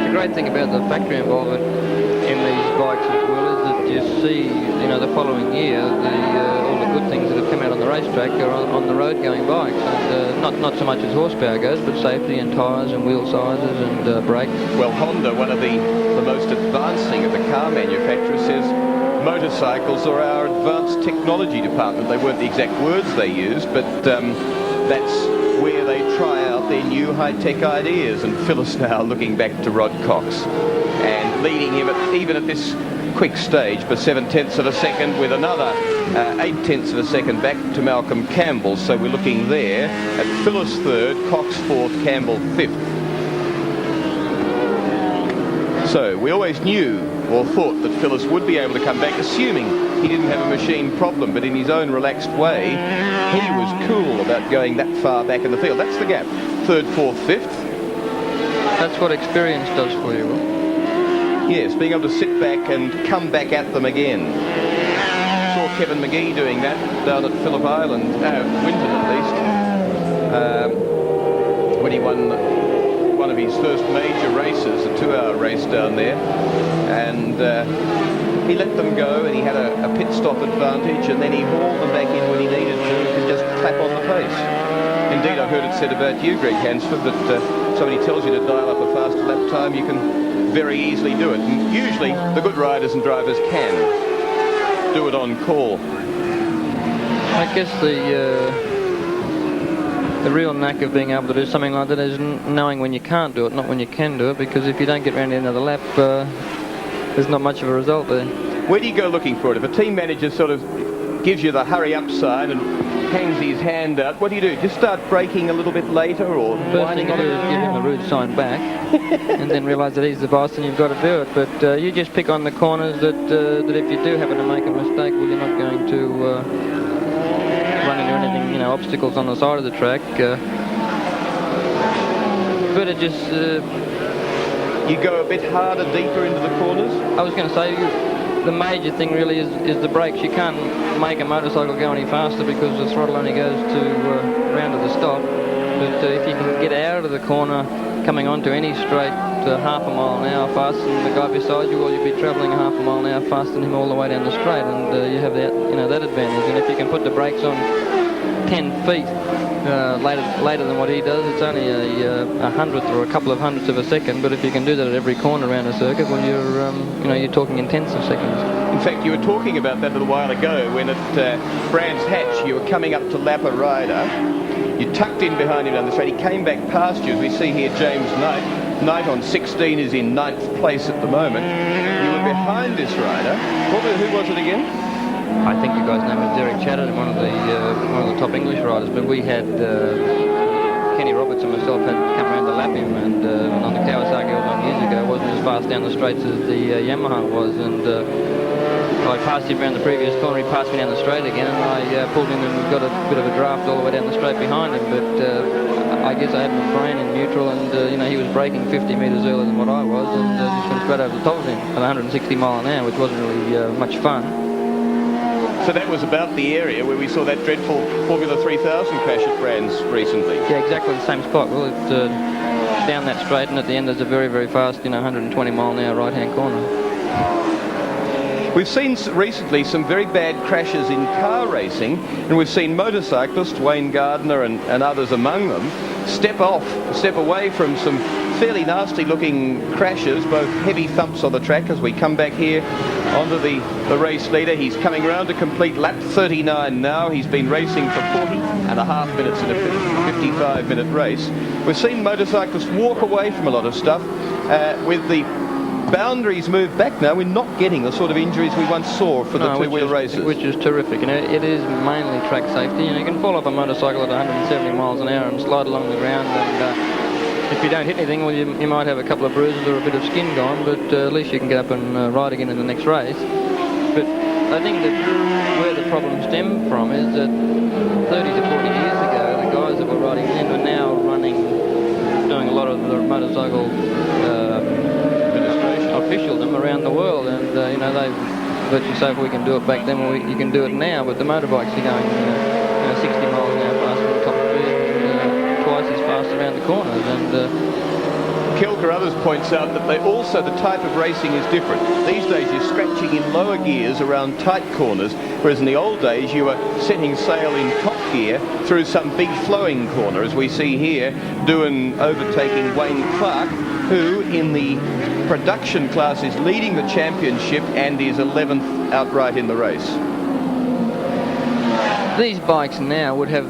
The great thing about the factory involvement in these bikes as well is that you see, you know, the following year, all the good things that have come out on the racetrack are on the road going bikes, and not so much as horsepower goes, but safety and tyres and wheel sizes and brakes. Well, Honda, one of the most advancing of the car manufacturers, says motorcycles are our advanced technology department. They weren't the exact words they used, but that's where they try out their new high-tech ideas. And Phyllis now looking back to Rod Cox and leading him even at this quick stage for 7/10 of a second, with another 8/10 of a second back to Malcolm Campbell. So we're looking there at Phyllis third, Cox fourth, Campbell fifth. So we always knew or thought that Phyllis would be able to come back, assuming he didn't have a machine problem, but in his own relaxed way, he was cool about going that far back in the field. That's the gap. Third, fourth, fifth. That's what experience does for you, Will. Yes, being able to sit back and come back at them again. Saw Kevin McGee doing that down at Phillip Island, Winton at least, when he won one of his first major races, a 2-hour race down there, and he let them go, and he had a pit stop advantage, and then he hauled them back in when he needed to and just clap on the pace. Indeed, I've heard it said about you, Greg Hansford, that somebody tells you to dial up a faster lap time, you can very easily do it. And usually the good riders and drivers can do it on call. I guess the real knack of being able to do something like that is knowing when you can't do it, not when you can do it, because if you don't get round to another lap, there's not much of a result there. Where do you go looking for it? If a team manager sort of gives you the hurry up sign and hangs his hand out, what do you do? Just start braking a little bit later, or first thing you do is give him the route sign back and then realise that he's the boss and you've got to do it. But you just pick on the corners that if you do happen to make a mistake, well, you're not going to run into anything, obstacles on the side of the track. But it just... you go a bit harder, deeper into the corners? I was going to say, the major thing really is the brakes. You can't make a motorcycle go any faster because the throttle only goes to round to the stop. But if you can get out of the corner, coming onto any straight half a mile an hour faster than the guy beside you, well, you'll be travelling half a mile an hour faster than him all the way down the straight, and you have that, that advantage. And if you can put the brakes on 10 feet later than what he does, it's only a hundredth or a couple of hundredths of a second. But if you can do that at every corner around a circuit, well, you're talking in tenths of seconds. In fact, you were talking about that a little while ago when at Brands Hatch you were coming up to lap a rider. You tucked in behind him down the straight. He came back past you, as we see here. James Knight on 16 is in 9th place at the moment. You were behind this rider. Who was it again? I think you guys' name was Derek Chatterton, one of the top English riders. But we had Kenny Roberts and myself had come around to lap him, and on the Kawasaki I was on years ago, it wasn't as fast down the straights as the Yamaha was, and I passed him around the previous corner. He passed me down the straight again, and I pulled him and got a bit of a draft all the way down the straight behind him. But I guess I had my brain in neutral, and he was braking 50 metres earlier than what I was, and just went straight over the top of him at 160 mile an hour, which wasn't really much fun. So that was about the area where we saw that dreadful Formula 3000 crash at Brands recently. Yeah, exactly the same spot. Well, it's down that straight, and at the end there's a very, very fast, 120 mile an hour right-hand corner. We've seen recently some very bad crashes in car racing, and we've seen motorcyclists, Wayne Gardner and others among them, step away from some fairly nasty looking crashes, both heavy thumps on the track. As we come back here onto the race leader, he's coming round to complete lap 39 now. He's been racing for 40.5 minutes in a 55-minute race. We've seen motorcyclists walk away from a lot of stuff. With the boundaries moved back now, we're not getting the sort of injuries we once saw for the two-wheel races. Which is terrific. It is mainly track safety. You can fall off a motorcycle at 170 miles an hour and slide along the ground, and if you don't hit anything, well, you might have a couple of bruises or a bit of skin gone, but at least you can get up and ride again in the next race. But I think that where the problem stemmed from is that 30 to 40 years ago, the guys that were riding then were now doing a lot of the motorcycle officialdom around the world, and they virtually say if we can do it back then, well, you can do it now. But the motorbikes are going 60 miles an hour faster than the top of it, twice as fast around the corners. And Kill Carruthers points out that the type of racing is different. These days you're scratching in lower gears around tight corners. whereas in the old days you were setting sail in top gear through some big flowing corner, as we see here, Doohan overtaking Wayne Clark, who in the production class is leading the championship and is 11th outright in the race. These bikes now would have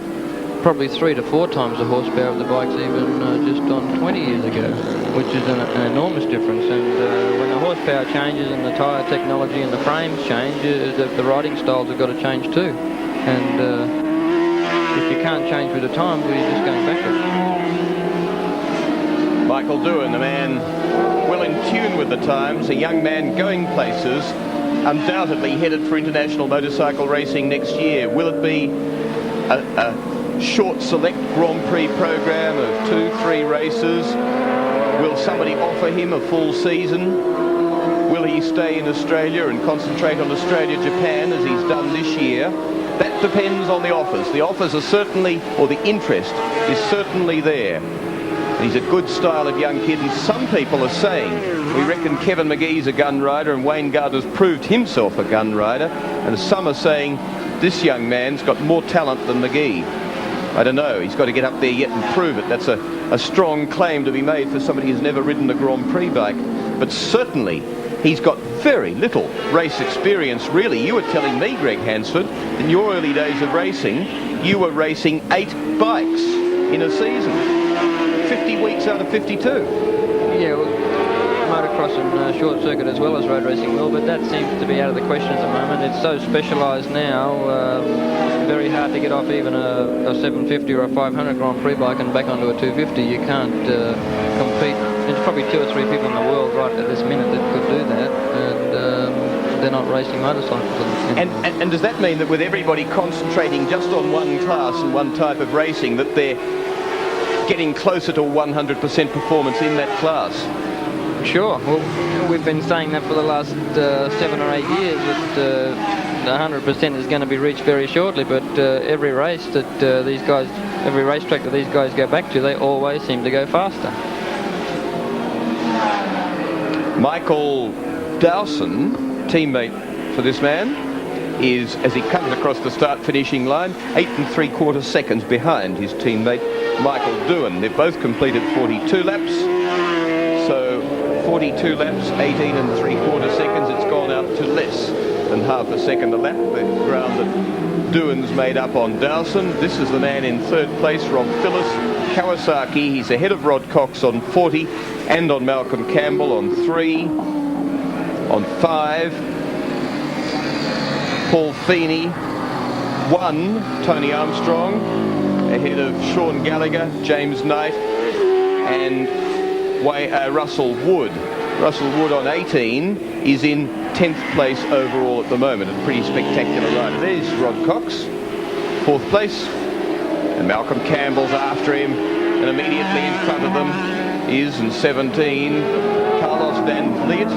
probably 3 to 4 times the horsepower of the bikes even just on 20 years ago, which is an enormous difference. And when the horsepower changes and the tyre technology and the frames change, the riding styles have got to change too. And if you can't change with the times, you're just going backwards. Michael Doohan, the man well in tune with the times, a young man going places, undoubtedly headed for international motorcycle racing next year. Will it be a short select Grand Prix program of 2-3 races? Will somebody offer him a full season? Will he stay in Australia and concentrate on Australia-Japan as he's done this year? That depends on the offers. The offers are certainly, or the interest is certainly there. He's a good style of young kid, and some people are saying, we reckon Kevin McGee's a gun rider and Wayne Gardner's proved himself a gun rider, and some are saying this young man's got more talent than McGee. I don't know, he's got to get up there yet and prove it. That's a strong claim to be made for somebody who's never ridden a Grand Prix bike, but certainly he's got very little race experience, really. You were telling me, Greg Hansford, in your early days of racing, you were racing 8 bikes in a season. 50 weeks out of 52. Yeah, well, motocross and short circuit as well as road racing will, but that seems to be out of the question at the moment. It's so specialised now, very hard to get off even a 750 or a 500 Grand Prix bike and back onto a 250. You can't compete. There's probably 2 or 3 people in the world right at this minute that could do that, and they're not racing motorcycles. And does that mean that with everybody concentrating just on one class and one type of racing, that they're getting closer to 100% performance in that class? Sure. Well, we've been saying that for the last 7 or 8 years, that 100% is going to be reached very shortly, but every race that these guys, every racetrack that these guys go back to, they always seem to go faster. Michael Dowson, teammate for this man, is, as he comes across the start-finishing line, 8 3/4 seconds behind his teammate Michael Doohan. They've both completed 42 laps, so 42 laps, 18 3/4 seconds. It's gone out to less than half a second a lap, the ground that Doohan's made up on Dowson. This is the man in 3rd place, Rob Phillips, Kawasaki. He's ahead of Rod Cox on 40 and on Malcolm Campbell on 3, on 5. Paul Feeney, 1, Tony Armstrong, ahead of Sean Gallagher, James Knight, and Russell Wood. Russell Wood on 18 is in 10th place overall at the moment. A pretty spectacular rider. There's Rod Cox, 4th place, and Malcolm Campbell's after him, and immediately in front of them is, in 17, Carlos Van Vliet.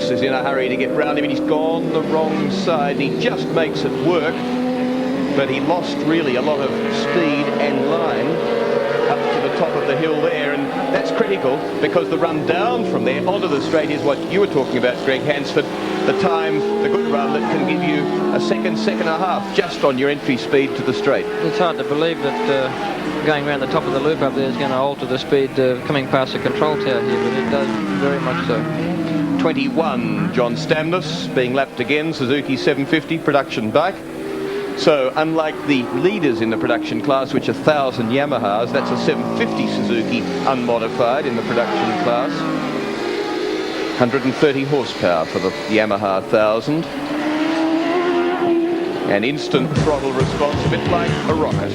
Is in a hurry to get round him, and he's gone the wrong side. He just makes it work, but he lost really a lot of speed and line up to the top of the hill there, and that's critical because the run down from there onto the straight is what you were talking about, Greg Hansford. The time, the good run that can give you a second and a half just on your entry speed to the straight. It's hard to believe that going around the top of the loop up there is going to alter the speed coming past the control tower here, but it does very much so. 21, John Stamnus, being lapped again, Suzuki 750 production bike. So unlike the leaders in the production class, which are 1,000 Yamahas, that's a 750 Suzuki unmodified in the production class. 130 horsepower for the Yamaha 1000. And instant throttle response, a bit like a rocket.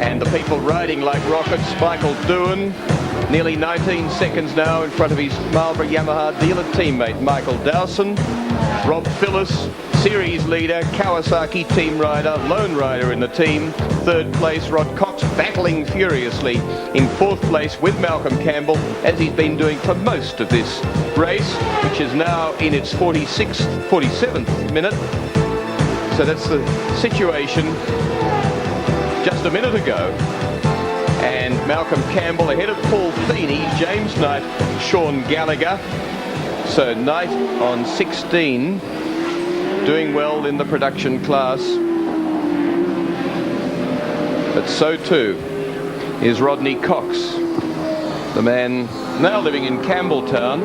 And the people riding like rockets, Michael Doohan, nearly 19 seconds now in front of his Marlboro Yamaha dealer teammate Michael Dowson. Rob Phillips, series leader, Kawasaki team rider, lone rider in the team. 3rd place, Rod Cox, battling furiously in 4th place with Malcolm Campbell, as he's been doing for most of this race, which is now in its 47th minute. So that's the situation just a minute ago. And Malcolm Campbell ahead of Paul Feeney, James Knight, Sean Gallagher. So Knight on 16, doing well in the production class. But so too is Rodney Cox, the man now living in Campbelltown.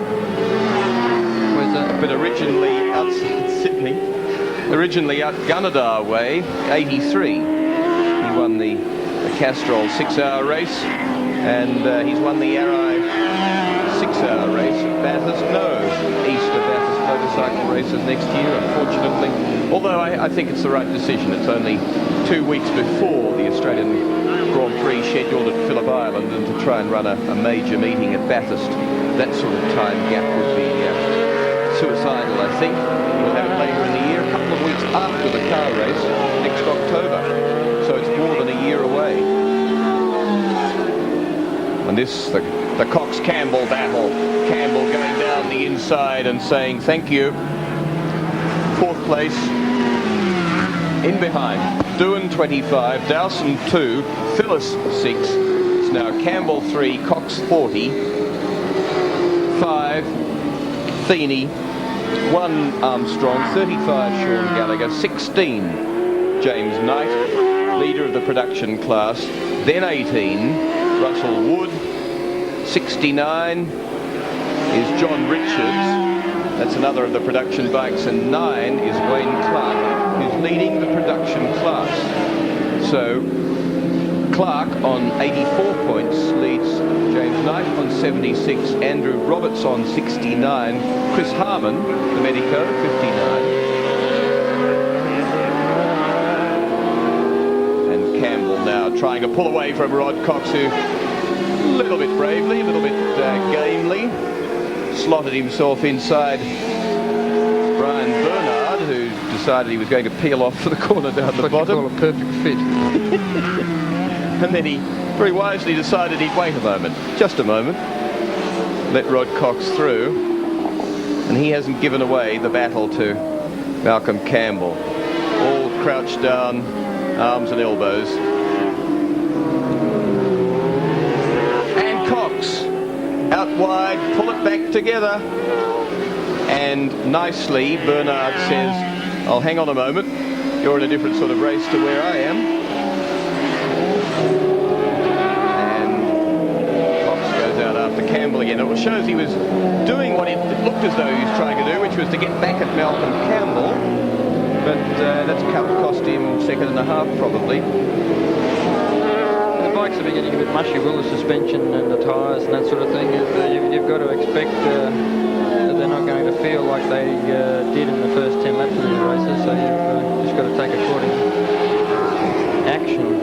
Where's that? But originally outside Sydney, originally out Gunnedah way, 83. He won the Castrol 6-hour race, and he's won the ARRC 6-hour race at Bathurst. No Easter Bathurst motorcycle races next year, unfortunately. Although I think it's the right decision. It's only 2 weeks before the Australian Grand Prix scheduled at Phillip Island, and to try and run a major meeting at Bathurst, that sort of time gap would be suicidal, I think. We'll have it later in the year, a couple of weeks after the car race, next October. So it's more than a year away. And this, the Cox-Campbell battle. Campbell going down the inside and saying thank you. 4th place. In behind, Doohan 25, Dowson 2, Phyllis 6. It's now Campbell 3, Cox 40, 5, Theeney, 1 Armstrong, 35 Sean Gallagher, 16 James Knight, leader of the production class, then 18 Russell Wood, 69 is John Richards, that's another of the production bikes, and 9 is Wayne Clark, who's leading the production class. So Clark on 84 points leads James Knight on 76, Andrew Roberts on 69, Chris Harmon, the Medico, 59. And Campbell now trying to pull away from Rod Cox, who a little bit bravely, a little bit gamely, slotted himself inside Brian Bernard, who decided he was going to peel off for the corner down the bottom. What you call a perfect fit. And then he very wisely decided he'd wait a moment, just a moment, let Rod Cox through, and he hasn't given away the battle to Malcolm Campbell. All crouched down, arms and elbows. And Cox, out wide, pull it back together. And nicely, Bernard says, I'll hang on a moment. You're in a different sort of race to where I am. And Cox goes out after Campbell again. It shows he was doing what it looked as though he was trying to do, which was to get back at Malcolm Campbell. But that's cost him 2.5 seconds, probably. The bikes are getting a bit mushy, well, the suspension and the tyres and that sort of thing. You've got to expect that they're not going to feel like they did in the first 10 laps of these races, so you've just got to take according action.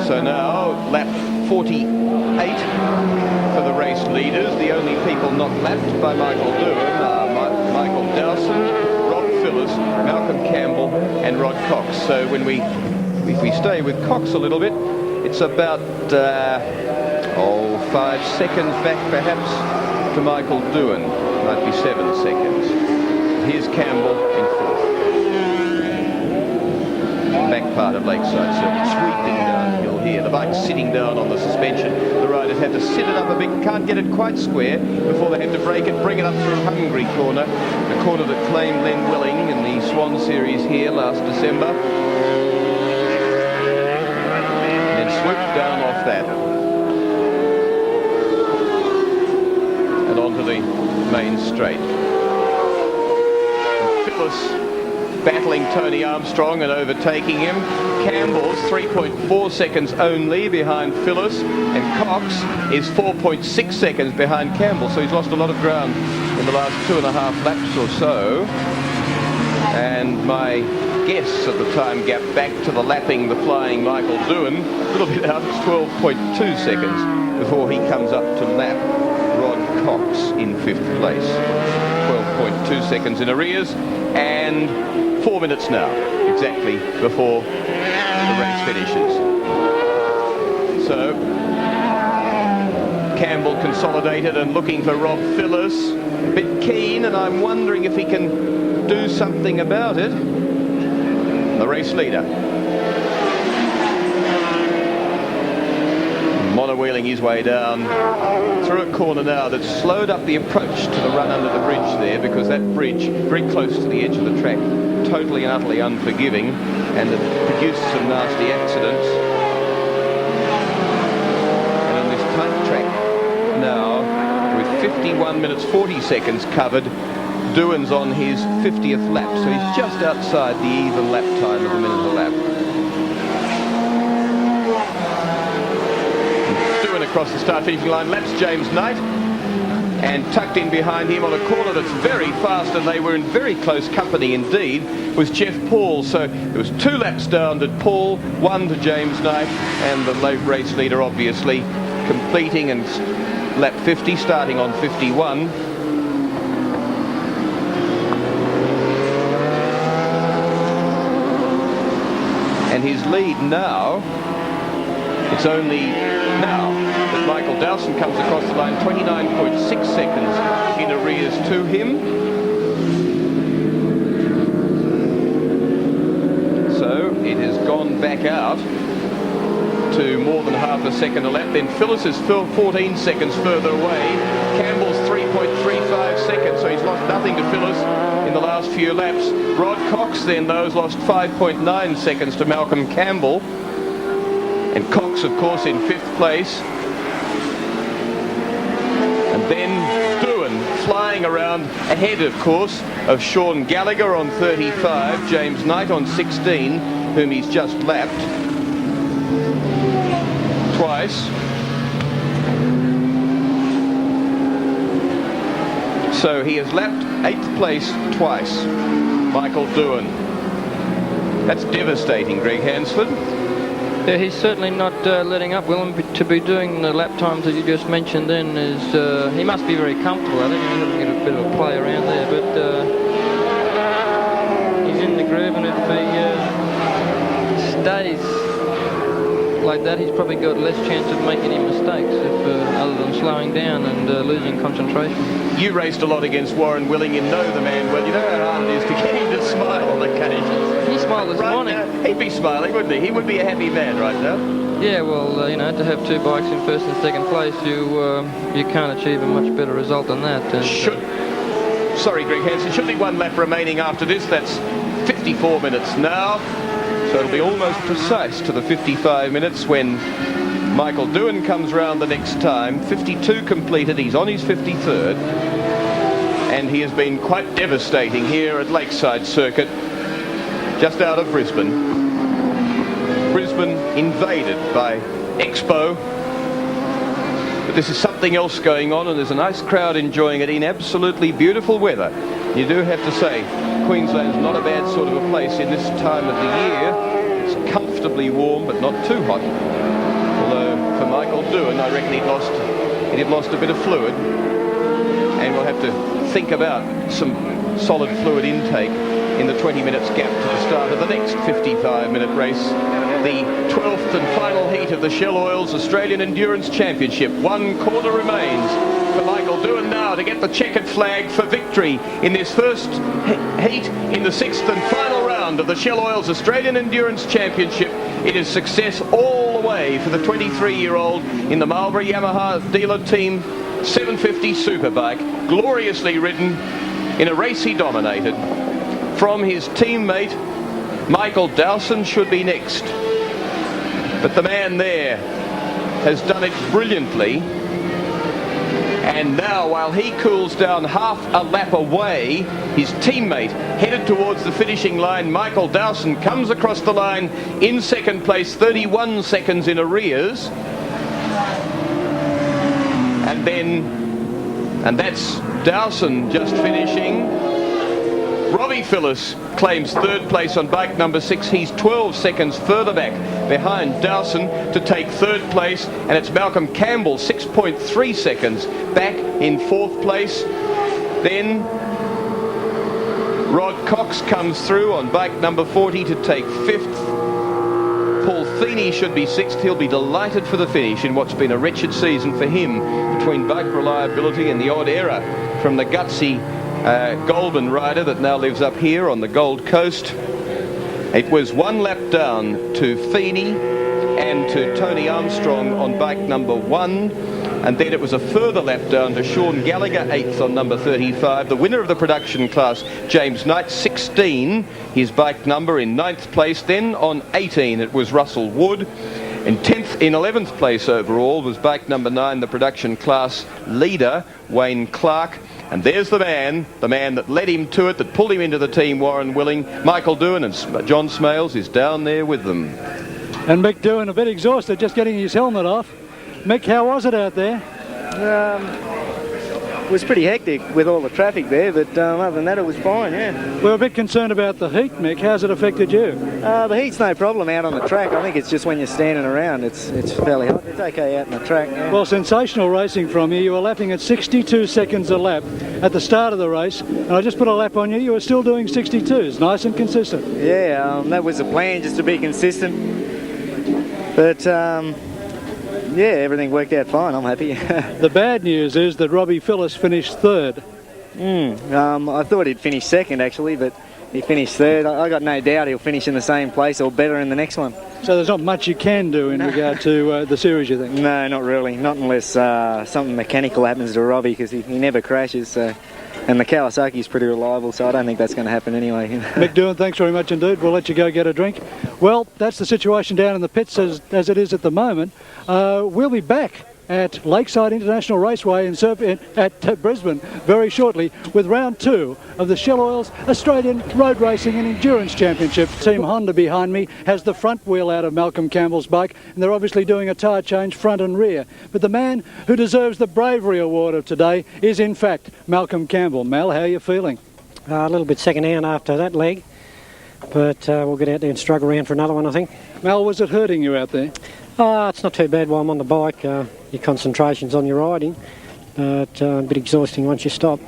So now, lap 48 for the race leaders. The only people not lapped by Michael Doohan are Michael Dowson, Rob Phillips, Malcolm Campbell and Rod Cox. So if we stay with Cox a little bit, it's about 5 seconds back perhaps to Michael Doohan. Might be 7 seconds. Here's Campbell in 4th. Back part of Lakeside Circuit, sweeping downhill here. The bike's sitting down on the suspension. The riders had to sit it up a bit, can't get it quite square before they had to break it, bring it up through Hungry Corner, the corner that claimed Len Welling in the Swan Series here last December. And then swooped down off that and onto the main straight. And Phyllis battling Tony Armstrong and overtaking him. Campbell's 3.4 seconds only behind Phyllis, and Cox is 4.6 seconds behind Campbell, so he's lost a lot of ground in the last 2.5 laps or so. And my guess at the time gap back to the lapping, the flying Michael Doohan, a little bit out, it's 12.2 seconds before he comes up to lap Rod Cox in 5th place. 12.2 seconds in arrears, and 4 minutes now, exactly before the race finishes. So, Campbell consolidated and looking for Rob Phillips. A bit keen, and I'm wondering if he can do something about it. The race leader. monowheeling his way down through a corner now that's slowed up the approach to the run under the bridge there, because that bridge, very close to the edge of the track, totally and utterly unforgiving, and it produced some nasty accidents. And on this tight track now, with 51 minutes 40 seconds covered, Doohan's on his 50th lap, so he's just outside the even lap time of a minute a lap. Doohan across the start finishing line laps James Knight, and tucked in behind him on a corner that's very fast, and they were in very close company indeed, was Jeff Paul. So it was 2 laps down to Paul, 1 to James Knight, and the late race leader obviously completing and lap 50, starting on 51. And his lead now, it's only now that Michael Dowson comes across the line, 29.6 seconds in arrears to him. So it has gone back out to more than half a second a lap. Then Phyllis is 14 seconds further away. Campbell's 3.35 seconds, so he's lost nothing to Phyllis in the last few laps. Rod Cox then, though, has lost 5.9 seconds to Malcolm Campbell. And Cox, of course, in 5th place. And then Doohan flying around ahead, of course, of Sean Gallagher on 35, James Knight on 16, whom he's just lapped twice. So he has lapped 8th place twice, Michael Doohan. That's devastating, Greg Hansford. Yeah, he's certainly not letting up. Willem, to be doing the lap times that you just mentioned then is, he must be very comfortable at it. He's going to get a bit of a play around there, but he's in the groove, and if he stays like that, he's probably got less chance of making any mistakes, other than slowing down and losing concentration. You raced a lot against Warren Willing. You know the man well. You know how hard it is to get him to smile on occasion. He smiled this morning. Now, he'd be smiling, wouldn't he? He would be a happy man right now. Yeah, well, you know, to have 2 bikes in 1st and 2nd place, you can't achieve a much better result than that. And, sorry, Greg Hansen, should be 1 lap remaining after this. That's 54 minutes now. So it'll be almost precise to the 55 minutes when Michael Doohan comes round the next time. 52 completed. He's on his 53rd. And he has been quite devastating here at Lakeside Circuit, just out of Brisbane. Brisbane invaded by Expo. But this is something else going on, and there's a nice crowd enjoying it in absolutely beautiful weather. You do have to say, Queensland's not a bad sort of a place in this time of the year. It's comfortably warm, but not too hot. Although for Michael Doohan, I reckon he'd lost a bit of fluid, and we'll have to think about some solid fluid intake in the 20 minutes gap to the start of the next 55-minute race. The 12th and final heat of the Shell Oils Australian Endurance Championship. 1 corner remains for Michael Doohan now to get the checkered flag for victory in this first heat in the 6th and final round of the Shell Oils Australian Endurance Championship. It is success all the way for the 23-year-old in the Marlboro Yamaha dealer team 750 Superbike, gloriously ridden in a race he dominated. From his teammate, Michael Dowson should be next. But the man there has done it brilliantly. And now, while he cools down half a lap away, his teammate headed towards the finishing line, Michael Dowson, comes across the line in 2nd place, 31 seconds in arrears. And that's Dowson just finishing. Robbie Phillips claims 3rd place on bike number 6. He's 12 seconds further back behind Dowson to take 3rd place, and it's Malcolm Campbell 6.3 seconds back in 4th place. Then Rod Cox comes through on bike number 40 to take 5th. Paul Feeney should be 6th. He'll be delighted for the finish in what's been a wretched season for him, between bike reliability and the odd error from the gutsy Goulburn rider that now lives up here on the Gold Coast. It was 1 lap down to Feeney, and to Tony Armstrong on bike number 1. And then it was a further lap down to Sean Gallagher, 8th on number 35. The winner of the production class, James Knight, 16, his bike number in 9th place. Then on 18 it was Russell Wood. In 11th place overall was bike number 9, the production class leader, Wayne Clark. And there's the man that led him to it, that pulled him into the team, Warren Willing. Michael Doohan and John Smales is down there with them. And Mick Doohan a bit exhausted, just getting his helmet off. Mick, how was it out there? It was pretty hectic with all the traffic there, but other than that it was fine, yeah. We're a bit concerned about the heat, Mick. How's it affected you? The heat's no problem out on the track. I think it's just when you're standing around, it's fairly hot. It's okay out on the track. Yeah. Well, sensational racing from you. You were lapping at 62 seconds a lap at the start of the race, and I just put a lap on you. You were still doing 62s, nice and consistent. Yeah, that was the plan, just to be consistent. But yeah, everything worked out fine. I'm happy. The bad news is that Robbie Phillips finished third. I thought he'd finish second, actually, but he finished third. I got no doubt he'll finish in the same place or better in the next one. So there's not much you can do in regard to the series, you think? No, not really. Not unless something mechanical happens to Robbie, because he never crashes. So. And the Kawasaki's pretty reliable, so I don't think that's going to happen anyway. Mick Doohan, thanks very much indeed. We'll let you go get a drink. Well, that's the situation down in the pits as it is at the moment. We'll be back at Lakeside International Raceway at Brisbane very shortly with round 2 of the Shell Oils Australian Road Racing and Endurance Championship. Team Honda behind me has the front wheel out of Malcolm Campbell's bike, and they're obviously doing a tyre change front and rear. But the man who deserves the bravery award of today is in fact Malcolm Campbell. Mal, how are you feeling? A little bit second hand after that leg, but we'll get out there and struggle around for another one, I think. Mal, was it hurting you out there? It's not too bad while I'm on the bike. Your concentration's on your riding, but a bit exhausting once you stop.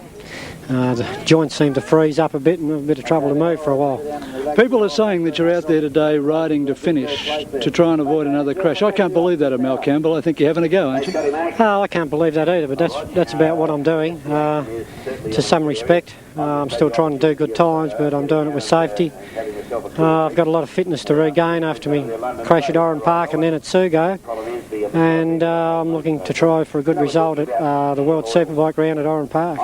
The joints seem to freeze up a bit and a bit of trouble to move for a while. People are saying that you're out there today riding to finish to try and avoid another crash. I can't believe that of Mal Campbell. I think you're having a go, aren't you? I can't believe that either, but that's about what I'm doing. To some respect, I'm still trying to do good times, but I'm doing it with safety. I've got a lot of fitness to regain after me crash at Oran Park and then at Sugo, and I'm looking to try for a good result at the World Superbike round at Oran Park.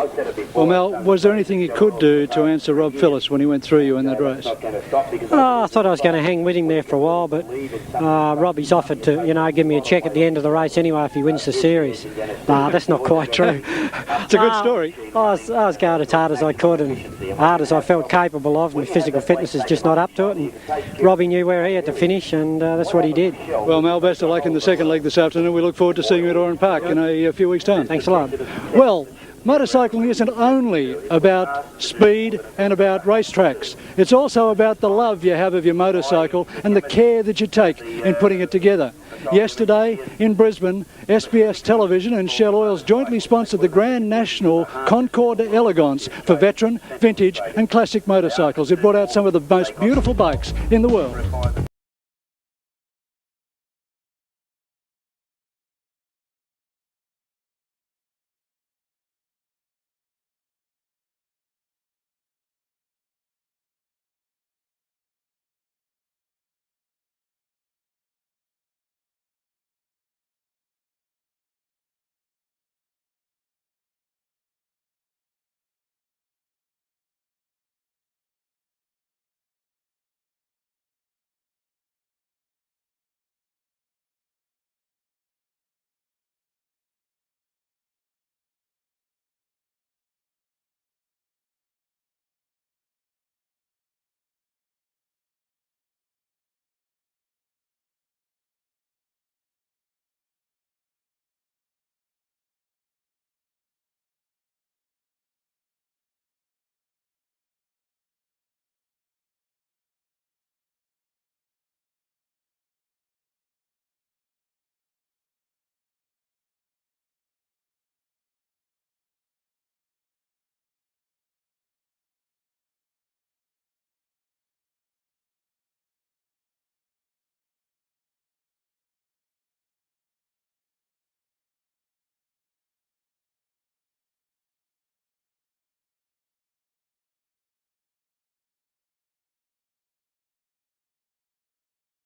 Well, Mel, was there anything you could do to answer Rob Phillips when he went through you in that race? I thought I was going to hang with him there for a while, but Robbie's offered to, give me a check at the end of the race anyway if he wins the series. That's not quite true. It's a good story. I was going as hard as I could and hard as I felt capable of. My physical fitness is just not up to it, and Robbie knew where he had to finish, and that's what he did. Well, Mel, best of luck in the second leg this afternoon. We look forward to seeing you at Oran Park in a few weeks' time. Thanks a lot. Well, motorcycling isn't only about speed and about racetracks. It's also about the love you have of your motorcycle and the care that you take in putting it together. Yesterday in Brisbane, SBS Television and Shell Oils jointly sponsored the Grand National Concours d'Elegance for veteran, vintage and classic motorcycles. It brought out some of the most beautiful bikes in the world.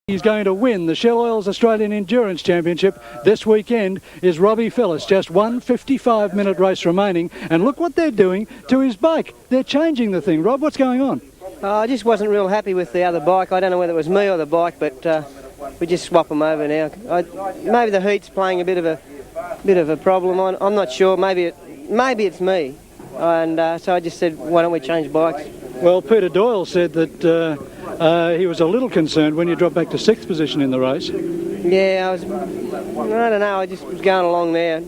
He's going to win the Shell Oils Australian Endurance Championship this weekend is Robbie Phillips. Just 1 55-minute race remaining, and look what they're doing to his bike. They're changing the thing. Rob, what's going on? I just wasn't real happy with the other bike. I don't know whether it was me or the bike, but we just swap them over now. Maybe the heat's playing a bit of a problem. I'm not sure. Maybe it's me, and so I just said, why don't we change bikes? Well, Peter Doyle said that he was a little concerned when you dropped back to 6th position in the race. Yeah, I don't know, I just was going along there.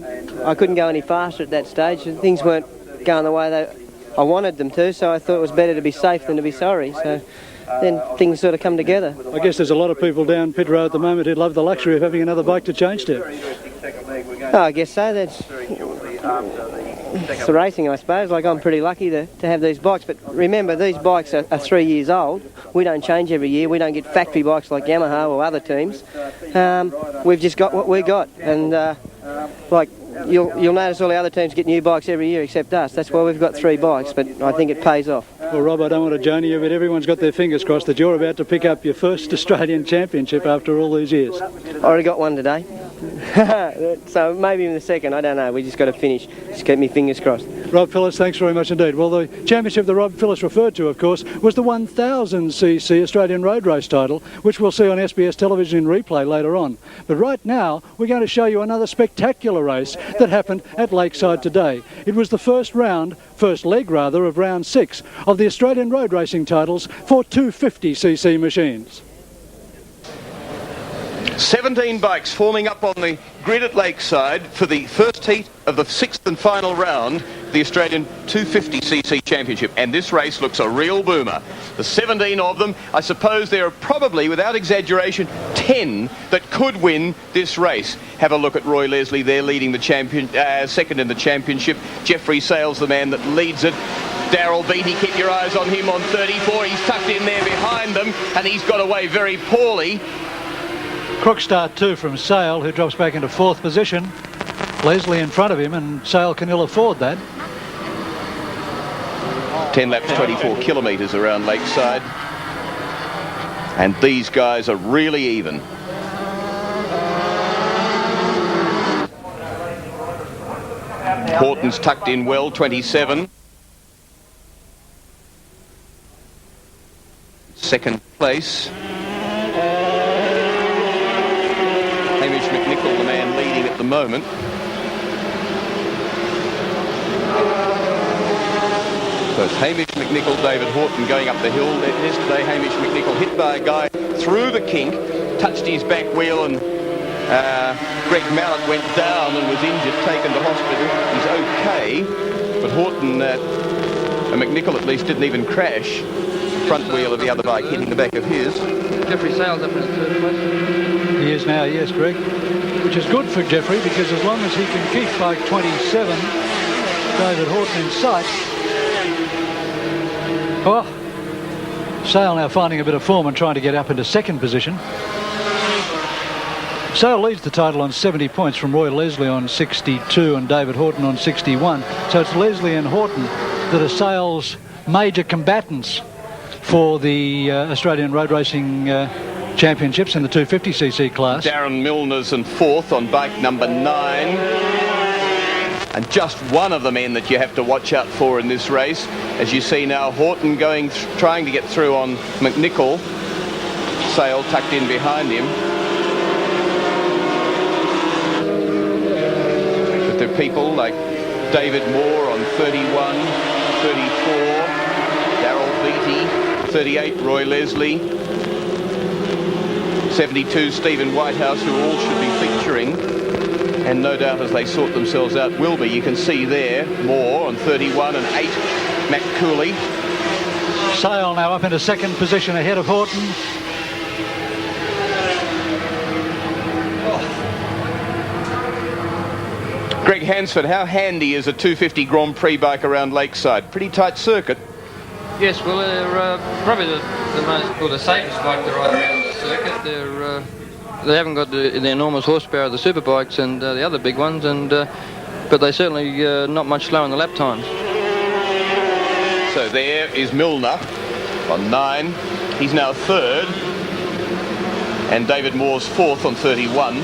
I couldn't go any faster at that stage. Things weren't going the way that I wanted them to, so I thought it was better to be safe than to be sorry. So then things sort of come together. I guess there's a lot of people down pit road at the moment who'd love the luxury of having another bike to change to. Oh, I guess so. It's the racing, I suppose. Like, I'm pretty lucky to have these bikes, but remember, these bikes are 3 years old. We don't change every year. We don't get factory bikes like Yamaha or other teams. We've just got what we got, and like you'll notice all the other teams get new bikes every year except us. That's why we've got 3 bikes, but I think it pays off. Well, Rob, I don't want to join you, but everyone's got their fingers crossed that you're about to pick up your first Australian Championship after all these years. I already got one today. So maybe in the second, I don't know. We just got to finish. Just keep me fingers crossed. Rob Phillips, thanks very much indeed. Well, the championship that Rob Phillips referred to, of course, was the 1000cc Australian Road Race title, which we'll see on SBS television in replay later on. But right now, we're going to show you another spectacular race that happened at Lakeside today. It was the first leg of round 6 of the Australian road racing titles for 250cc machines. 17 bikes forming up on the grid at Lakeside for the first heat of the 6th and final round, the Australian 250cc Championship. And this race looks a real boomer. The 17 of them, I suppose there are probably, without exaggeration, 10 that could win this race. Have a look at Roy Leslie there leading the second in the championship. Jeffrey Sales, the man that leads it. Darryl Beattie, keep your eyes on him on 34. He's tucked in there behind them, and he's got away very poorly. Crook start 2 from Sale, who drops back into 4th position. Leslie in front of him, and Sale can ill afford that. 10 laps, 24 kilometres around Lakeside. And these guys are really even. Horton's tucked in well, 27. Second place. The man leading at the moment. So it's Hamish McNichol, David Horton going up the hill. Yesterday, Hamish McNichol hit by a guy through the kink, touched his back wheel, and Greg Mallet went down and was injured, taken to hospital. He's okay, but Horton and McNichol at least didn't even crash. The front wheel of the other bike hitting the back of his. Jeffrey Sales up in the 3rd place. He is now, yes, Greg. Which is good for Jeffrey, because as long as he can keep bike 27, David Horton in sight. Oh, Sale now finding a bit of form and trying to get up into 2nd position. Sale leads the title on 70 points from Roy Leslie on 62 and David Horton on 61. So it's Leslie and Horton that are Sale's major combatants for the Australian Road Racing Championships in the 250cc class. Darren Milner's in 4th on bike number 9. And just one of the men that you have to watch out for in this race. As you see now, Horton trying to get through on McNichol. Sale tucked in behind him. But there are people like David Moore on 31, 34, Darryl Beattie, 38, Roy Leslie, 72, Stephen Whitehouse, who all should be featuring, and no doubt as they sort themselves out will be. You can see there Moore on 31 and 8, Matt Cooley. Sale now up into 2nd position ahead of Horton. Greg Hansford, how handy is a 250 Grand Prix bike around Lakeside? Pretty tight circuit. Yes, well, they're probably the safest bike to ride around the circuit. They haven't got the enormous horsepower of the super bikes and the other big ones, but they certainly not much slower in the lap times. So there is Milner on 9. He's now 3rd. and David Moore's fourth on 31.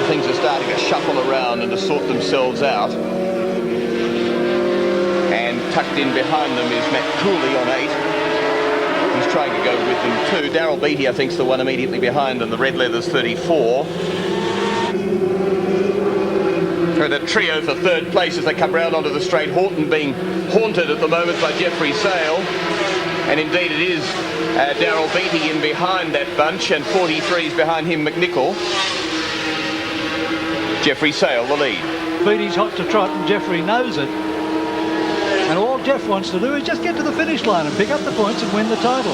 Things are starting to shuffle around and to sort themselves out. And tucked in behind them is Matt Cooley on 8. He's trying to go with them too. Daryl Beattie, I think, is the one immediately behind, and the red leather's 34. And a trio for third place as they come round onto the straight. Horton being haunted at the moment by Jeffrey Sale. And indeed it is Daryl Beattie in behind that bunch, and 43's behind him, McNichol. Jeffrey Sale, the lead. Beattie's hot to trot, and Jeffrey knows it. And all Jeff wants to do is just get to the finish line and pick up the points and win the title.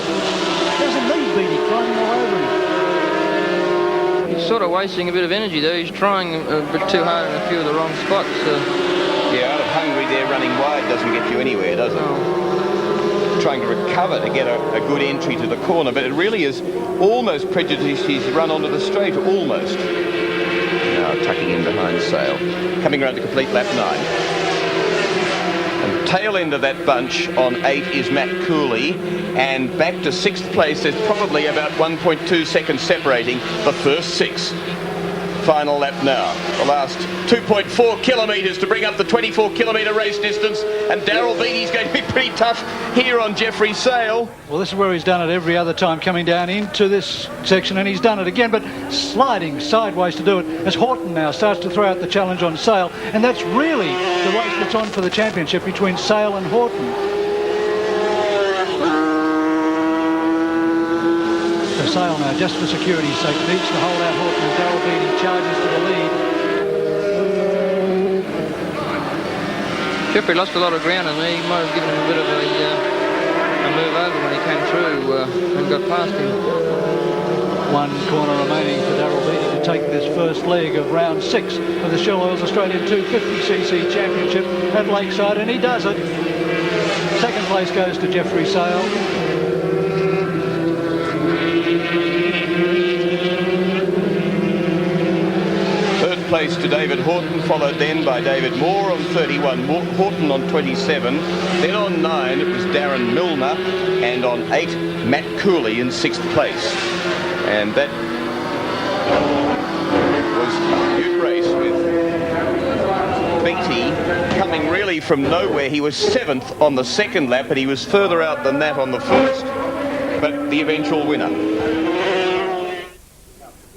Doesn't need Beattie climbing all over him. He's sort of wasting a bit of energy though. He's trying a bit too hard in a few of the wrong spots. Yeah, out of hungry there, running wide doesn't get you anywhere, does it? No. Trying to recover to get a good entry to the corner, but it really is almost prejudiced he's run onto the straight, almost. Now tucking in behind Sale. Coming around to complete lap 9. And tail end of that bunch on 8 is Matt Cooley, and back to 6th place. There's probably about 1.2 seconds separating the first 6. Final lap now. The last 2.4 kilometres to bring up the 24 kilometre race distance, and Daryl Beattie's going to be pretty tough here on Jeffrey Sale. Well, this is where he's done it every other time, coming down into this section, and he's done it again, but sliding sideways to do it as Horton now starts to throw out the challenge on Sale, and that's really the race that's on for the championship between Sale and Horton. So Sale now, just for security's sake, needs to hold out Horton, and Daryl Beattie charges to the lead. Jeffrey lost a lot of ground, and he might have given him a bit of a move over when he came through and got past him. One corner remaining for Daryl Beattie to take this first leg of round 6 of the Shell Oils Australian 250cc Championship at Lakeside, and he does it. Second place goes to Jeffrey Sale. Place to David Horton, followed then by David Moore on 31, Horton on 27, then on 9 it was Darren Milner, and on 8 Matt Cooley in 6th place. And that was a huge race with Beattie coming really from nowhere. He was 7th on the second lap, and he was further out than that on the first, but the eventual winner.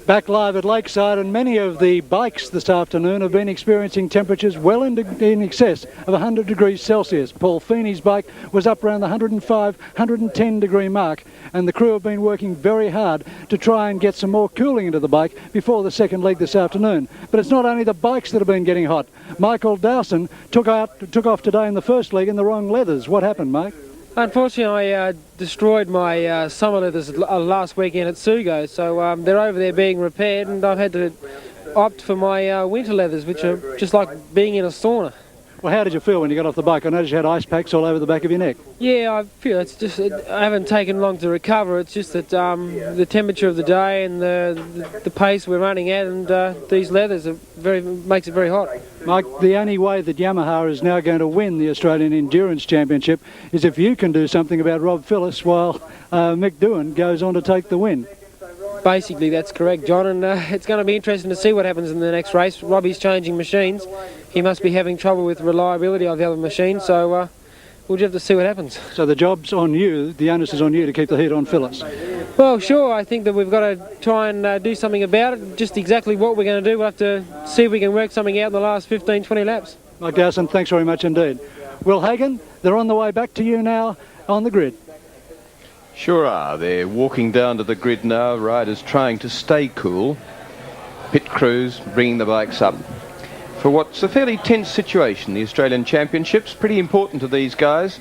Back live at Lakeside, and many of the bikes this afternoon have been experiencing temperatures well in excess of 100 degrees Celsius. Paul Feeney's bike was up around the 105, 110 degree mark, and the crew have been working very hard to try and get some more cooling into the bike before the second leg this afternoon. But it's not only the bikes that have been getting hot. Michael Dowson took off today in the first leg in the wrong leathers. What happened, Mike? Unfortunately, I destroyed my summer leathers last weekend at Sugo, so they're over there being repaired, and I've had to opt for my winter leathers, which are just like being in a sauna. Well, how did you feel when you got off the bike? I noticed you had ice packs all over the back of your neck. Yeah, I feel I haven't taken long to recover. It's just that the temperature of the day and the pace we're running at, and these leathers makes it very hot. Mike, the only way that Yamaha is now going to win the Australian Endurance Championship is if you can do something about Rob Phillips while Mick Doohan goes on to take the win. Basically, that's correct, John, and it's going to be interesting to see what happens in the next race. Robbie's changing machines. He must be having trouble with reliability of the other machine, so we'll just have to see what happens. So the job's on you, the onus is on you to keep the heat on Phillips. Well, sure, I think that we've got to try and do something about it. Just exactly what we're going to do, we'll have to see if we can work something out in the last 15, 20 laps. Mike Dowson, thanks very much indeed. Will Hagan, they're on the way back to you now on the grid. Sure are. They're walking down to the grid now, riders trying to stay cool. Pit crews bringing the bikes up for what's a fairly tense situation. The Australian Championships, pretty important to these guys,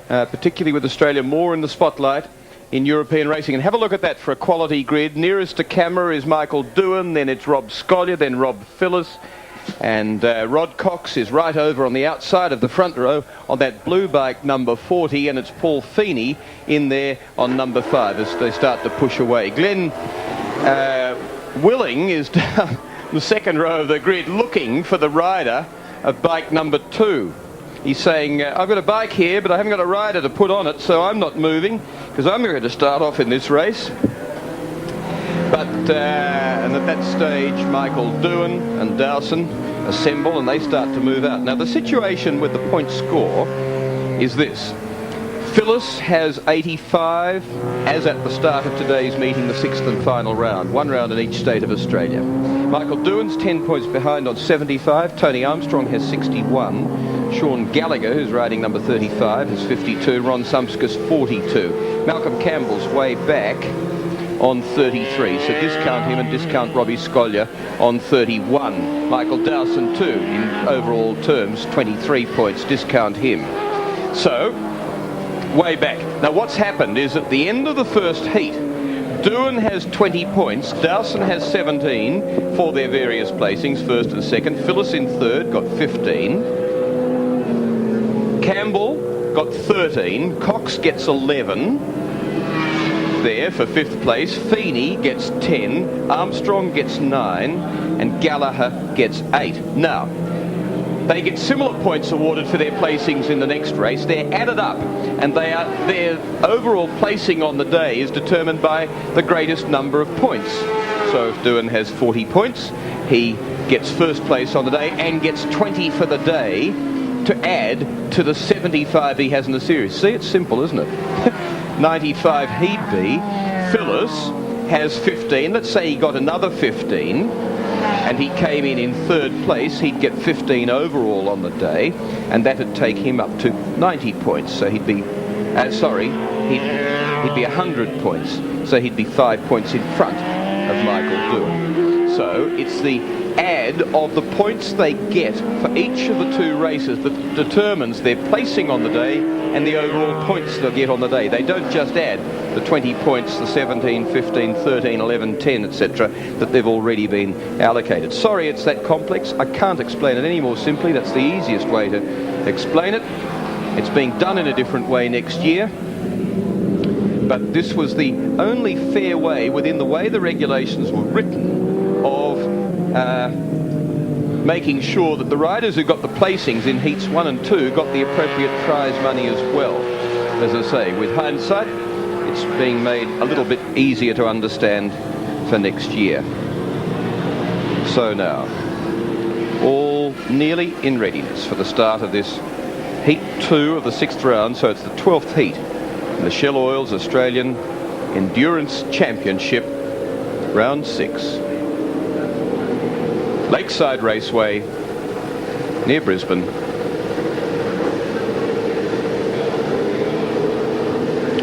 particularly with Australia more in the spotlight in European racing. And have a look at that for a quality grid. Nearest to camera is Michael Doohan, then it's Rob Scolyer, then Rob Phillips, and Rod Cox is right over on the outside of the front row on that blue bike number 40, and it's Paul Feeney in there on number 5 as they start to push away. Glenn Willing is down the second row of the grid looking for the rider of bike number 2. He's saying, I've got a bike here, but I haven't got a rider to put on it, so I'm not moving. because I'm going to start off in this race. But and at that stage, Michael Doohan and Dowson assemble and they start to move out. Now the situation with the point score is this. Phyllis has 85, as at the start of today's meeting, the 6th and final round. 1 round in each state of Australia. Michael Doohan's 10 points behind on 75. Tony Armstrong has 61. Sean Gallagher, who's riding number 35, has 52. Ron Sumskus, 42. Malcolm Campbell's way back on 33. So discount him and discount Robbie Scolyer on 31. Michael Dowson, too, in overall terms, 23 points. Discount him. So, way back. Now what's happened is at the end of the first heat, Doohan has 20 points, Dowson has 17 for their various placings, first and second. Phyllis in third got 15. Campbell got 13. Cox gets 11 there for 5th place. Feeney gets 10. Armstrong gets 9. And Gallagher gets 8. Now, they get similar points awarded for their placings in the next race. They're added up, and their overall placing on the day is determined by the greatest number of points. So if Doohan has 40 points, he gets first place on the day and gets 20 for the day to add to the 75 he has in the series. See, it's simple, isn't it? 95 he'd be. Phyllis has 15. Let's say he got another 15. And he came in 3rd place, he'd get 15 overall on the day, and that'd take him up to 90 points. So he'd be, he'd be 100 points. So he'd be 5 points in front of Michael Doohan. So it's the add of the points they get for each of the 2 races that determines their placing on the day and the overall points they'll get on the day. They don't just add the 20 points, the 17, 15, 13, 11, 10, etc. that they've already been allocated. Sorry it's that complex. I can't explain it any more simply. That's the easiest way to explain it. It's being done in a different way next year. But this was the only fair way, within the way the regulations were written, of making sure that the riders who got the placings in heats 1 and 2 got the appropriate prize money as well. As I say, with hindsight, it's being made a little bit easier to understand for next year. So now, all nearly in readiness for the start of this heat 2 of the 6th round, so it's the 12th heat in the Shell Oils Australian Endurance Championship, round 6. Lakeside Raceway, near Brisbane.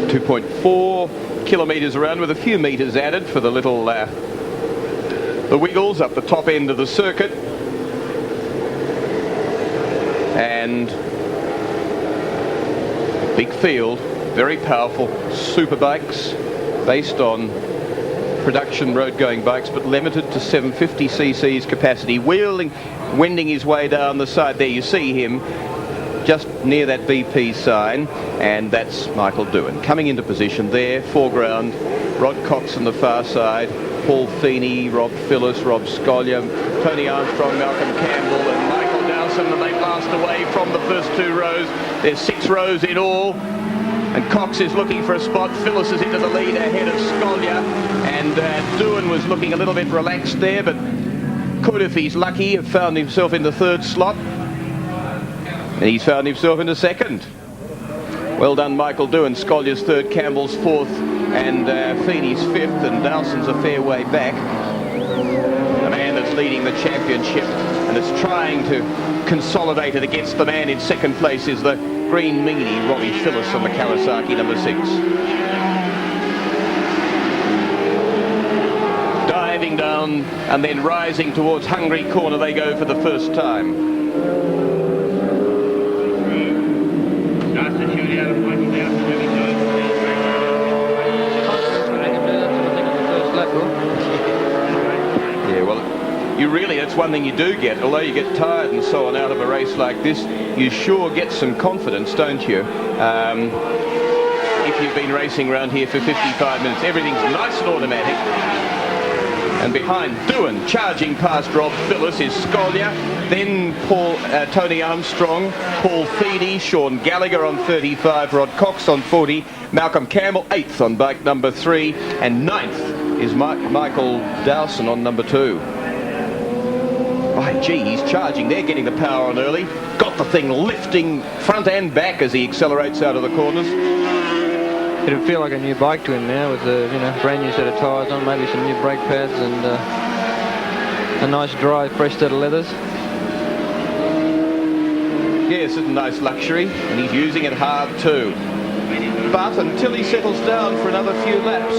2.4 kilometres around, with a few metres added for the little the wiggles up the top end of the circuit. And big field, very powerful super bikes based on production road-going bikes, but limited to 750cc's capacity. Wending his way down the side there, you see him just near that BP sign, and that's Michael Doohan coming into position there. Foreground, Rod Cox on the far side, Paul Feeney, Rob Phyllis, Rob Scolyer, Tony Armstrong, Malcolm Campbell and Michael Dowson, and they blast away from the first 2 rows. There's 6 rows in all. And Cox is looking for a spot. Phyllis is into the lead ahead of Scolyer. And Doohan was looking a little bit relaxed there, but could, if he's lucky, have found himself in the 3rd slot. And he's found himself in the 2nd. Well done, Michael Doohan. Scolyer's 3rd, Campbell's 4th, and Feeney's 5th, and Dowson's a fair way back. The man that's leading the championship and is trying to consolidate it against the man in 2nd place is the green meanie, Robbie Phyllis on the Kawasaki number 6. Diving down and then rising towards Hungry Corner they go for the first time. Yeah, well, that's one thing you do get. Although you get tired and so on out of a race like this, you sure get some confidence, don't you? If you've been racing around here for 55 minutes, everything's nice and automatic. And behind Doohan, charging past Rob Phillips, is Scolia, then Tony Armstrong, Paul Feeney, Sean Gallagher on 35, Rod Cox on 40, Malcolm Campbell 8th on bike number 3, and 9th is Michael Dowson on number 2. Right, gee, he's charging there, getting the power on early. Got the thing lifting front and back as he accelerates out of the corners. It'll feel like a new bike to him now with a brand new set of tyres on, maybe some new brake pads and a nice dry, fresh set of leathers. Yes, it's a nice luxury, and he's using it hard too. But until he settles down for another few laps,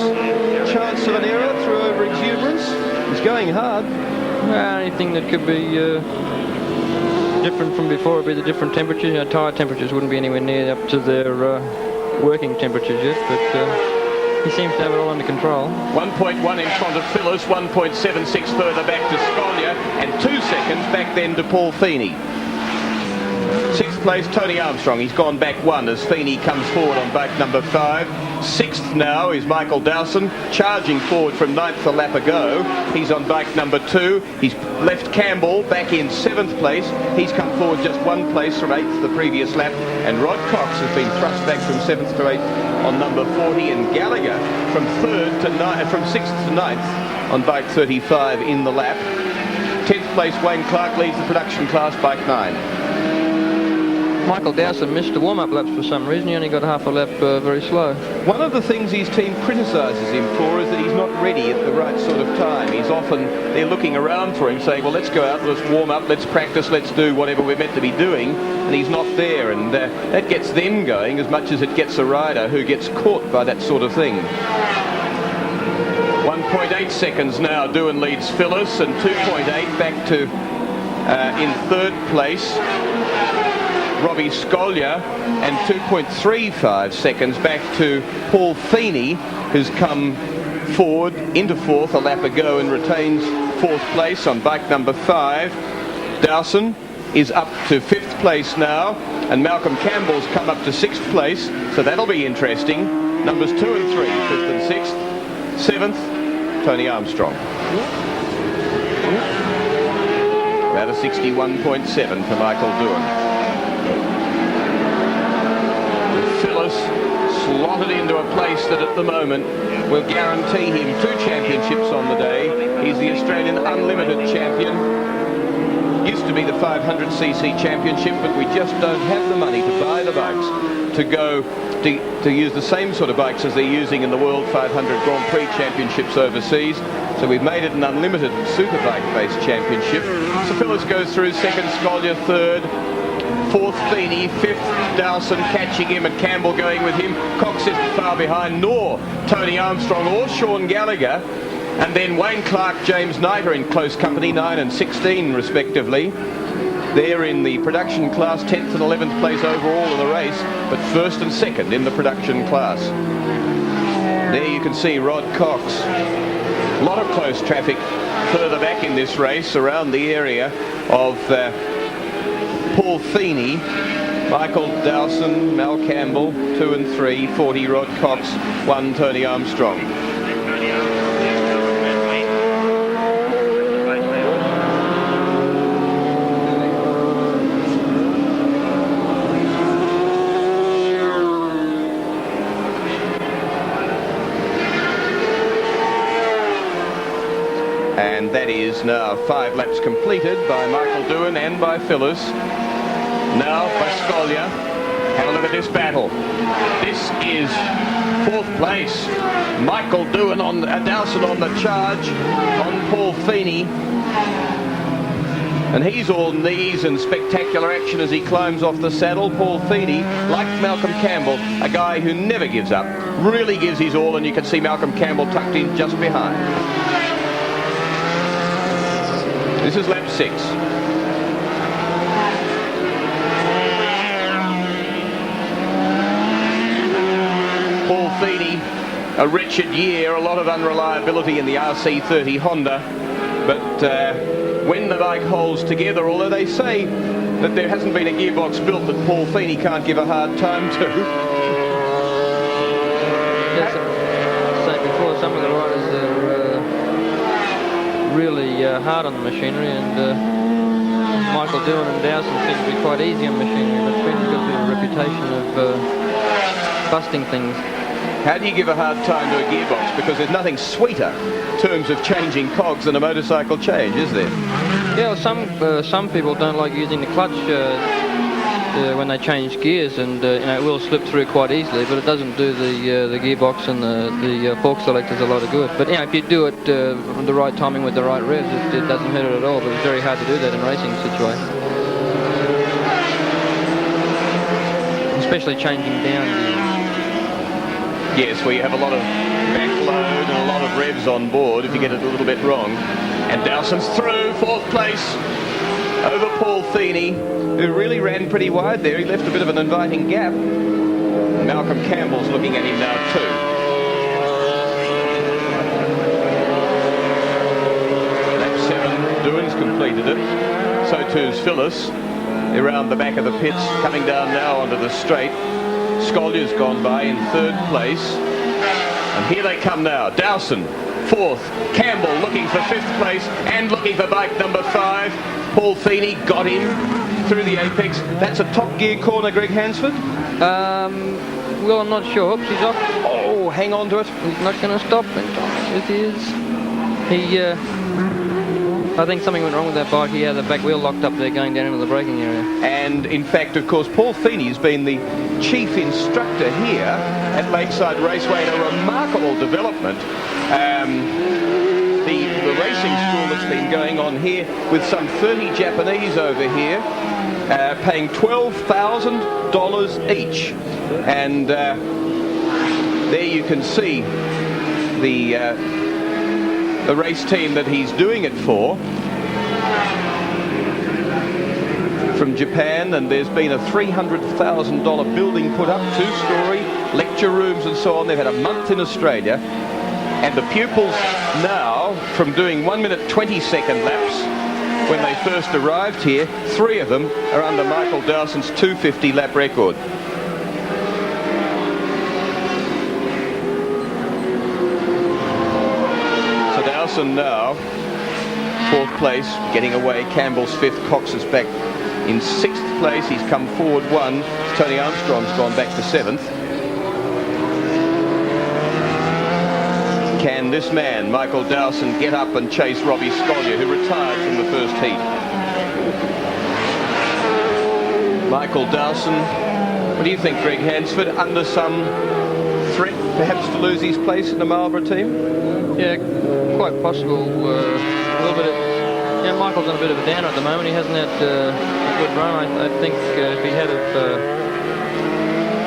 chance of an error through over-exuberance. He's going hard. Well, anything that could be different from before would be the different temperatures. Tyre temperatures wouldn't be anywhere near up to their working temperatures yet, but he seems to have it all under control. 1.1 in front of Phyllis, 1.76 further back to Scolia, and 2 seconds back then to Paul Feeney. 6th place, Tony Armstrong. He's gone back 1 as Feeney comes forward on bike number 5. 6th now is Michael Dowson, charging forward from 9th a lap ago. He's on bike number 2. He's left Campbell back in 7th place. He's come forward just 1 place from 8th the previous lap. And Rod Cox has been thrust back from 7th to 8th on number 40. And Gallagher from 6th to 9th on bike 35 in the lap. 10th place, Wayne Clark leads the production class, bike 9. Michael Dowson missed the warm-up laps for some reason. He only got half a lap very slow. One of the things his team criticises him for is that he's not ready at the right sort of time. He's often, they're looking around for him saying, well, let's go out, let's warm up, let's practice, let's do whatever we're meant to be doing, and he's not there, and that gets them going as much as it gets a rider who gets caught by that sort of thing. 1.8 seconds now, Doohan leads Phyllis, and 2.8 back to, in 3rd place, Robbie Scolia, and 2.35 seconds back to Paul Feeney, who's come forward into 4th a lap ago and retains 4th place on bike number 5. Dowson is up to 5th place now, and Malcolm Campbell's come up to 6th place, so that'll be interesting. Numbers 2 and 3, 5th and 6th. 7th, Tony Armstrong. About a 61.7 for Michael Doohan. Phyllis slotted into a place that at the moment will guarantee him 2 championships on the day. He's the Australian Unlimited champion. Used to be the 500cc championship, but we just don't have the money to buy the bikes to go to use the same sort of bikes as they're using in the World 500 Grand Prix championships overseas. So we've made it an unlimited superbike-based championship. So Phyllis goes through 2nd, Scolia 3rd, 4th Feeney, 5th Dowson catching him, and Campbell going with him. Cox isn't far behind, nor Tony Armstrong or Sean Gallagher. And then Wayne Clark, James Knight are in close company, 9 and 16 respectively. They're in the production class, 10th and 11th place overall in the race, but 1st and 2nd in the production class. There you can see Rod Cox. A lot of close traffic further back in this race around the area of Paul Feeney, Michael Dowson, Mal Campbell, 2 and 3, 40 Rod Cox, 1 Tony Armstrong. And that is now 5 laps completed by Michael Doohan and by Phyllis. Now by Scolia. Have a look at this battle. This is 4th place. Michael Doohan on Dowson on the charge on Paul Feeney. And he's all knees and spectacular action as he climbs off the saddle. Paul Feeney, like Malcolm Campbell, a guy who never gives up, really gives his all, and you can see Malcolm Campbell tucked in just behind. This is lap 6. Paul Feeney, a wretched year, a lot of unreliability in the RC30 Honda, but when the bike holds together, although they say that there hasn't been a gearbox built that Paul Feeney can't give a hard time to. Yes, I said before, some of the riders hard on the machinery, and Michael Doohan and Dowson seem to be quite easy on machinery, but Fenton's got a bit of a reputation of busting things. How do you give a hard time to a gearbox? Because there's nothing sweeter in terms of changing cogs than a motorcycle change, is there? Yeah, well, some people don't like using the clutch when they change gears, and it will slip through quite easily, but it doesn't do the gearbox and the fork selectors a lot of good. But if you do it the right timing with the right revs, it doesn't hurt it at all. But it's very hard to do that in racing situations, especially changing down gears. Yes, where you have a lot of backload and a lot of revs on board if you get it a little bit wrong. And Dowson's through, 4th place over Paul Feeney, who really ran pretty wide there. He left a bit of an inviting gap. Malcolm Campbell's looking at him now too. Lap 7, Doohan's completed it. So too's Phyllis. Around the back of the pits, coming down now onto the straight. Scoglia's gone by in 3rd place. And here they come now. Dowson, 4th. Campbell looking for 5th place and looking for bike number 5. Paul Feeney got him through the apex. That's a top gear corner, Greg Hansford? Well, I'm not sure. Oops, he's off. Oh, hang on to it. He's not going to stop. It is. I think something went wrong with that bike. He had the back wheel locked up there going down into the braking area. And in fact, of course, Paul Feeney's been the chief instructor here at Lakeside Raceway, and a remarkable development. The racing school that's been going on here with some 30 Japanese over here, paying $12,000 each. And there you can see the race team that he's doing it for from Japan, and there's been a $300,000 building put up, 2-story, lecture rooms and so on. They've had a month in Australia, and the pupils now, from doing 1 minute 20-second laps when they first arrived here, 3 of them are under Michael Dowson's 250 lap record. Dowson now, 4th place, getting away. Campbell's 5th, Cox is back in 6th place. He's come forward 1. Tony Armstrong's gone back to 7th. Can this man, Michael Dowson, get up and chase Robbie Scollier, who retired from the first heat? Michael Dowson, what do you think, Greg Hansford? Under some threat, perhaps, to lose his place in the Marlborough team? Yeah, quite possible. A little bit of, Michael's on a bit of a downer at the moment. He hasn't had a good run. I think if he had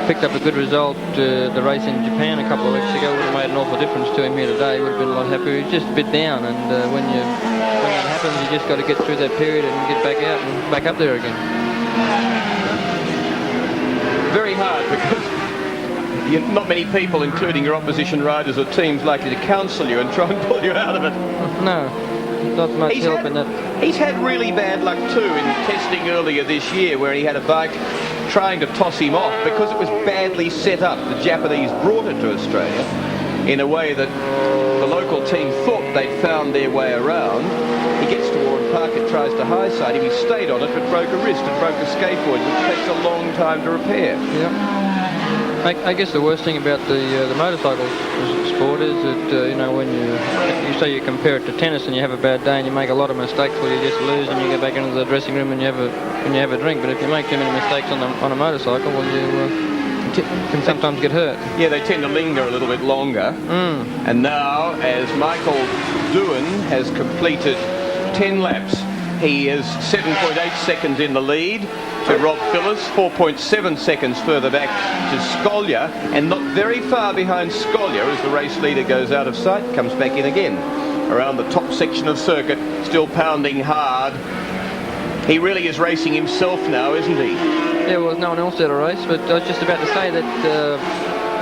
picked up a good result, the race in Japan a couple of weeks ago would have made an awful difference to him here today. He would have been a lot happier. He's just a bit down, and when that happens, you just got to get through that period and get back out and back up there again. Very hard, because not many people, including your opposition riders or teams, likely to counsel you and try and pull you out of it. No, not much help in that. He's had really bad luck too in testing earlier this year, where he had a bike trying to toss him off because it was badly set up. The Japanese brought it to Australia in a way that the local team thought they'd found their way around. He gets to Warren Park, it tries to high side him. He stayed on it but broke a wrist and broke a skateboard, which takes a long time to repair. Yeah. I guess the worst thing about the motorcycle sport is that when you say you compare it to tennis and you have a bad day and you make a lot of mistakes, well, you just lose and you go back into the dressing room and you have a drink. But if you make too many mistakes on a motorcycle, well, you can sometimes get hurt. Yeah, they tend to linger a little bit longer. And now, as Michael Doohan has completed 10 laps, he is 7.8 seconds in the lead to Rob Phillips, 4.7 seconds further back to Scollier, and not very far behind Scollier as the race leader goes out of sight, comes back in again around the top section of circuit, still pounding hard. He really is racing himself now, isn't he? Yeah, well, no one else did a race, but I was just about to say that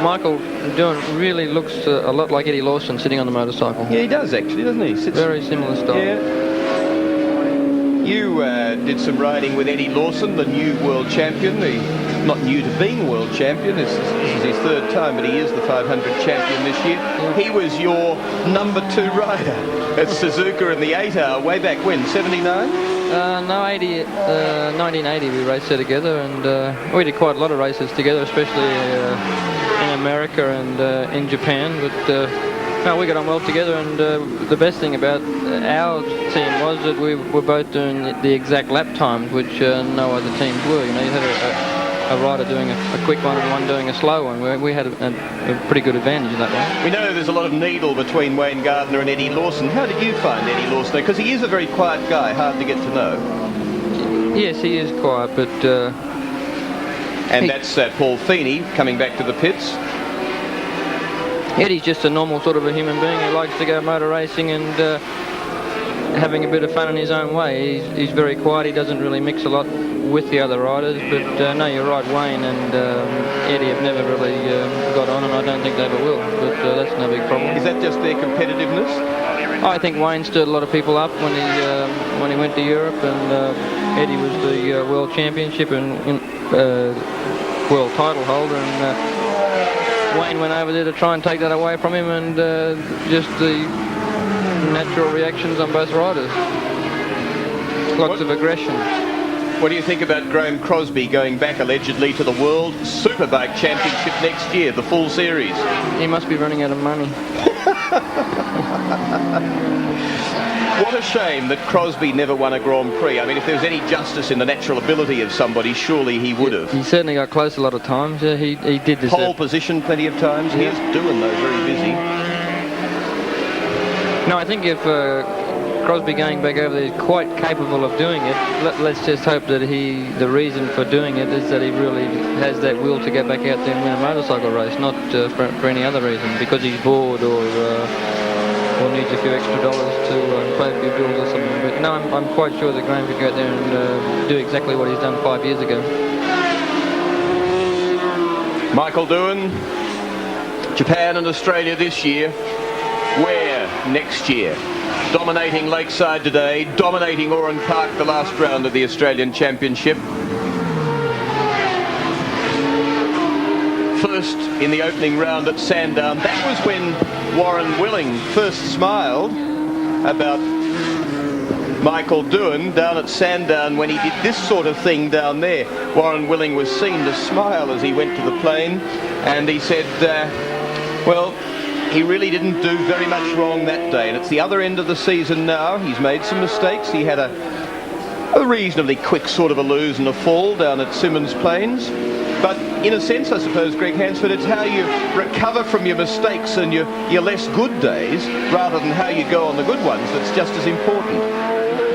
Michael Doohan really looks a lot like Eddie Lawson sitting on the motorcycle. Yeah, he does actually, doesn't he? Very similar style. Yeah. You did some riding with Eddie Lawson, the new world champion, the not new to being world champion. This is his third time, but he is the 500 champion this year. He was your number 2 rider at Suzuka in the 8-hour way back when, 79? No, 1980 we raced there together, and we did quite a lot of races together, especially in America and in Japan. But no, we got on well together, and the best thing about our team was that we were both doing the exact lap times, which no other teams were. You know, you had a rider doing a quick one and one doing a slow one. We had a pretty good advantage in that way. We know there's a lot of needle between Wayne Gardner and Eddie Lawson. How did you find Eddie Lawson? Because he is a very quiet guy, hard to get to know. Yes, he is quiet, but... and that's Paul Feeney coming back to the pits. Eddie's just a normal sort of a human being who likes to go motor racing and having a bit of fun in his own way. He's very quiet. He doesn't really mix a lot with the other riders. But no, you're right, Wayne and Eddie have never really got on, and I don't think they ever will. But that's no big problem. Is that just their competitiveness? I think Wayne stirred a lot of people up when he went to Europe, and Eddie was the world championship and world title holder, and Wayne went over there to try and take that away from him, and just the natural reactions on both riders. Lots of aggression. What do you think about Graham Crosby going back allegedly to the World Superbike Championship next year, the full series? He must be running out of money. What a shame that Crosby never won a Grand Prix. I mean, if there was any justice in the natural ability of somebody, surely he would have. He certainly got close a lot of times. Yeah, he did this. Pole position plenty of times. He is doing though, very busy. No, I think if Crosby going back over there is quite capable of doing it, let's just hope that the reason for doing it is that he really has that will to get back out there and win a motorcycle race, not for any other reason, because he's bored or needs a few extra dollars to pay a few bills or something. But no, I'm quite sure that Graham could go out there and do exactly what he's done 5 years ago. Michael Doohan, Japan and Australia this year. Where next year? Dominating Lakeside today, dominating Oran Park the last round of the Australian Championship. First in the opening round at Sandown. That was when Warren Willing first smiled about Michael Doohan down at Sandown when he did this sort of thing down there. Warren Willing was seen to smile as he went to the plane, and he said, well, he really didn't do very much wrong that day, and it's the other end of the season now. He's made some mistakes. He had a reasonably quick sort of a lose and a fall down at Symonds Plains. But in a sense, I suppose, Greg Hansford, it's how you recover from your mistakes and your less good days rather than how you go on the good ones that's just as important.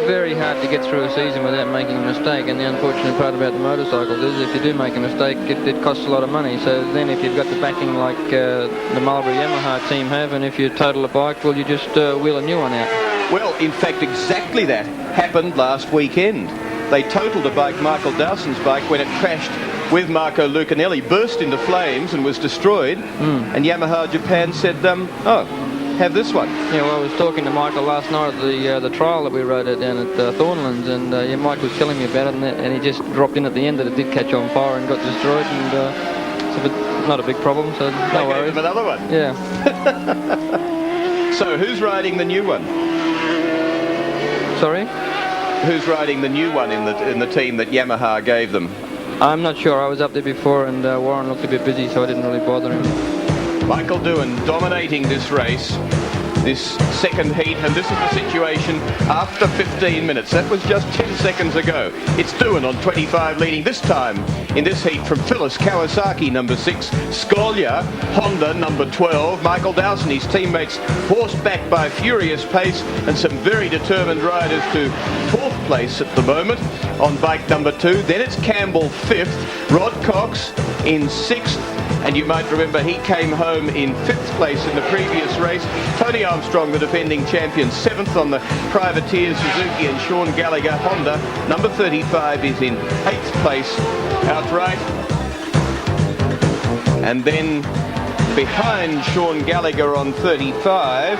Very hard to get through a season without making a mistake, and the unfortunate part about the motorcycles is if you do make a mistake, it costs a lot of money. So then if you've got the backing like the Marlboro Yamaha team have, and if you total a bike, well, you just wheel a new one out. Well, in fact, exactly that happened last weekend. They totaled a bike, Michael Dowson's bike, when it crashed with Marco Lucanelli, burst into flames and was destroyed. And Yamaha Japan said, oh, have this one. Yeah, well, I was talking to Michael last night at the trial that we rode at down at Thornlands, and Mike was telling me about it, and he just dropped in at the end that it did catch on fire and got destroyed, and so not a big problem, so no worries. Another one. Yeah. So who's riding the new one? Sorry? Who's riding the new one in the team that Yamaha gave them? I'm not sure. I was up there before, and Warren looked a bit busy, so I didn't really bother him. Michael Doohan dominating this race, this second heat, and this is the situation after 15 minutes. That was just 10 seconds ago. It's Doohan on 25 leading, this time in this heat from Phyllis Kawasaki, number 6, Scolia, Honda, number 12, Michael Dowson, his teammates forced back by a furious pace, and some very determined riders to 4th place at the moment on bike number 2. Then it's Campbell 5th, Rod Cox in 6th, and you might remember he came home in 5th place in the previous race. Tony Armstrong, the defending champion, 7th on the Privateer Suzuki, and Sean Gallagher, Honda, number 35, is in 8th place outright. And then behind Sean Gallagher on 35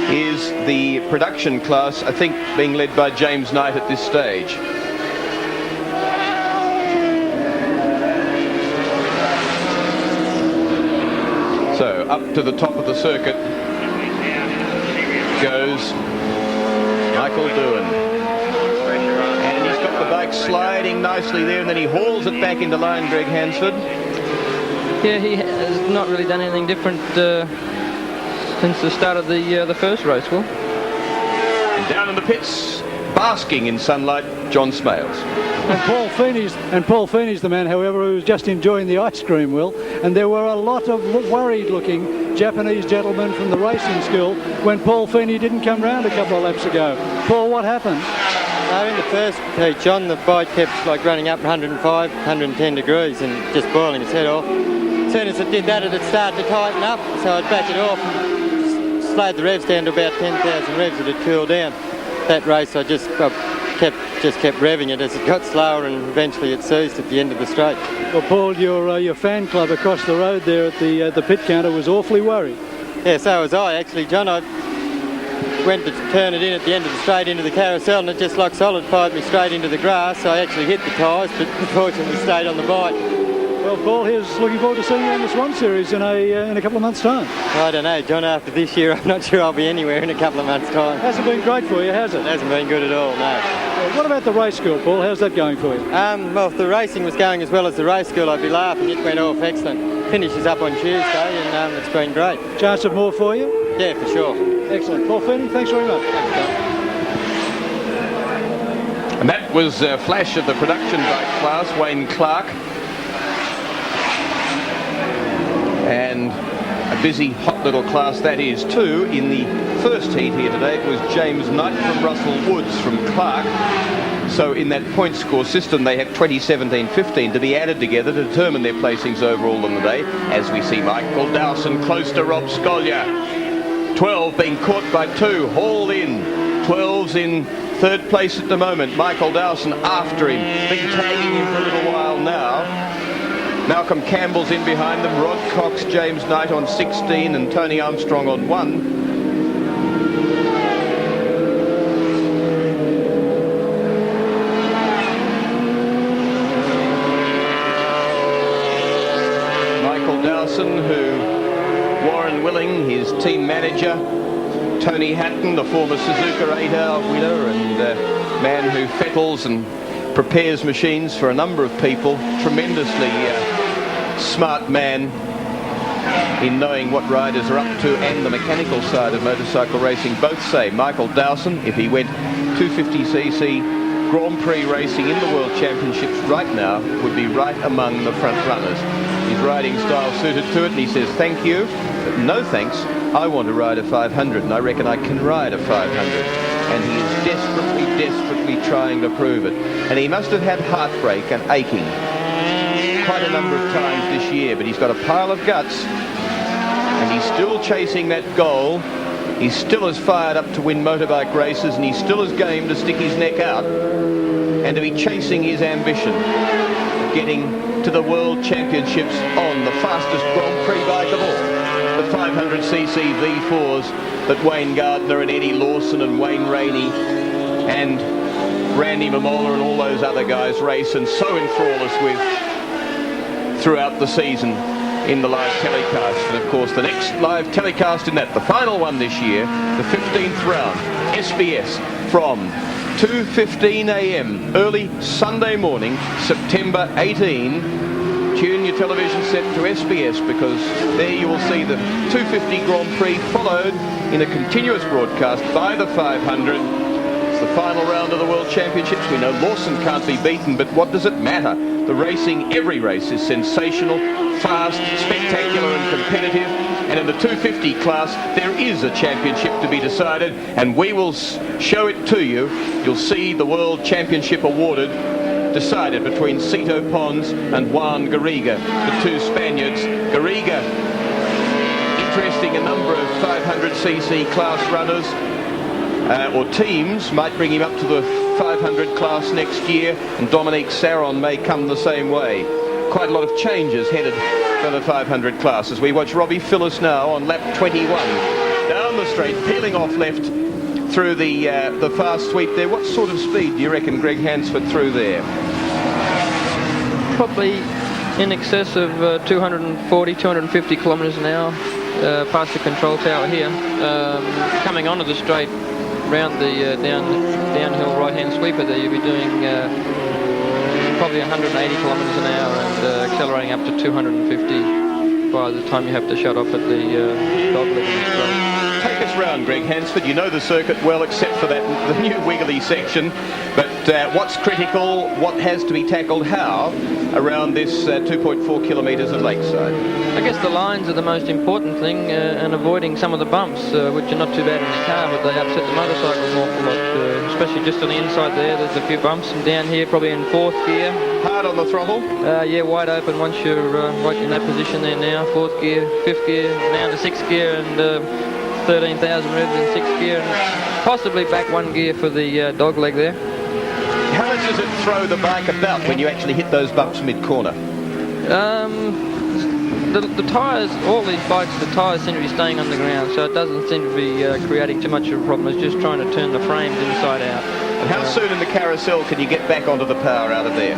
is the production class, I think being led by James Knight at this stage. So up to the top of the circuit goes Michael Doohan. And he's got the bike sliding nicely there, and then he hauls it back into line, Greg Hansford. Yeah, he has not really done anything different since the start of the first race, Will. And down in the pits, basking in sunlight, John Smales. And Paul Feeney's the man, however, who was just enjoying the ice cream, Will. And there were a lot of worried-looking Japanese gentlemen from the racing school when Paul Feeney didn't come round a couple of laps ago. Paul, what happened? In the first heat, John, the bike kept running up 105, 110 degrees and just boiling its head off. As soon as it did that, it'd start to tighten up, so I'd back it off and slowed the revs down to about 10,000 revs. It had cooled down. That race, I just kept revving it as it got slower, and eventually it ceased at the end of the straight. Well, Paul, your fan club across the road there at the pit counter was awfully worried. Yeah, so was I actually, John. I went to turn it in at the end of the straight into the carousel, and it just like solid fired me straight into the grass. I actually hit the tyres, but unfortunately stayed on the bike. Well, Paul, here's looking forward to seeing you in the Swan Series in a couple of months' time. I don't know, John, after this year, I'm not sure I'll be anywhere in a couple of months' time. Hasn't been great for you, has it? It hasn't been good at all, no. What about the race school, Paul? How's that going for you? Well, if the racing was going as well as the race school, I'd be laughing. It went off excellent. Finishes up on Tuesday, and it's been great. Chance of more for you? Yeah, for sure. Excellent. Paul Feeney, thanks very much. And that was a flash of the production bike class, Wayne Clark. And a busy, hot little class that is too. In the first heat here today, it was James Knight from Russell Woods from Clark. So in that point score system, they have 2017-15 to be added together to determine their placings overall in the day, as we see Michael Dowson close to Rob Scolyer. 12 being caught by 2, hauled in. 12's in third place at the moment. Michael Dowson after him, been tagging him for a little while now. Malcolm Campbell's in behind them. Rod Cox, James Knight on 16 and Tony Armstrong on 1. Michael Dowson, who Warren Willing, his team manager, Tony Hatton, the former Suzuka 8-hour winner and man who fettles and prepares machines for a number of people, tremendously smart man in knowing what riders are up to, and the mechanical side of motorcycle racing. Both say Michael Dowson, if he went 250cc Grand Prix racing in the World Championships right now, would be right among the front runners. His riding style suited to it, and he says thank you, but no thanks. I want to ride a 500, and I reckon I can ride a 500. And he is desperately trying to prove it. And he must have had heartbreak and aching quite a number of times this year, but he's got a pile of guts, and he's still chasing that goal. He's still as fired up to win motorbike races, and he's still as game to stick his neck out and to be chasing his ambition of getting to the World Championships on the fastest Grand Prix bike of all, the 500cc V4s that Wayne Gardner and Eddie Lawson and Wayne Rainey and Randy Mamola and all those other guys race and so enthrall us with throughout the season in the live telecast. And of course the next live telecast in that, the final one this year, the 15th round, SBS from 2:15 a.m. early Sunday morning, September 18. Tune your television set to SBS, because there you will see the 250 Grand Prix followed in a continuous broadcast by the 500. It's the final round of the World Championships. We know Lawson can't be beaten, but what does it matter? The racing, every race is sensational, fast, spectacular and competitive. And in the 250 class, there is a championship to be decided, and we will show it to you. You'll see the World Championship awarded, decided between Cito Pons and Juan Garriga, the two Spaniards. Garriga, interesting, a number of 500cc class runners or teams might bring him up to the 500 class next year, and Dominique Saron may come the same way. Quite a lot of changes headed for the 500 class as we watch Robbie Phillips now on lap 21. Down the straight, peeling off left through the fast sweep there. What sort of speed do you reckon Greg Hansford through there? Probably in excess of 240, 250 kilometres an hour. past the control tower here, coming onto the straight round the downhill right-hand sweeper there, you'll be doing probably 180 kilometres an hour and accelerating up to 250 by the time you have to shut off at the dog leg in the straight. Take us round, Greg Hansford. You know the circuit well, except for the new wiggly section. But what's critical, what has to be tackled, how, around this 2.4 kilometres of Lakeside? I guess the lines are the most important thing, and avoiding some of the bumps, which are not too bad in the car, but they upset the motorcycle an awful lot, especially just on the inside there. There's a few bumps, and down here probably in 4th gear. Hard on the throttle? Yeah, wide open once you're right in that position there now. 4th gear, 5th gear, down to 6th gear, and 13,000 revs in 6th gear, and possibly back 1 gear for the dog leg there. How much does it throw the bike about when you actually hit those bumps mid-corner? The tyres, all these bikes, the tyres seem to be staying on the ground, so it doesn't seem to be creating too much of a problem. It's just trying to turn the frames inside out. And how soon in the carousel can you get back onto the power out of there?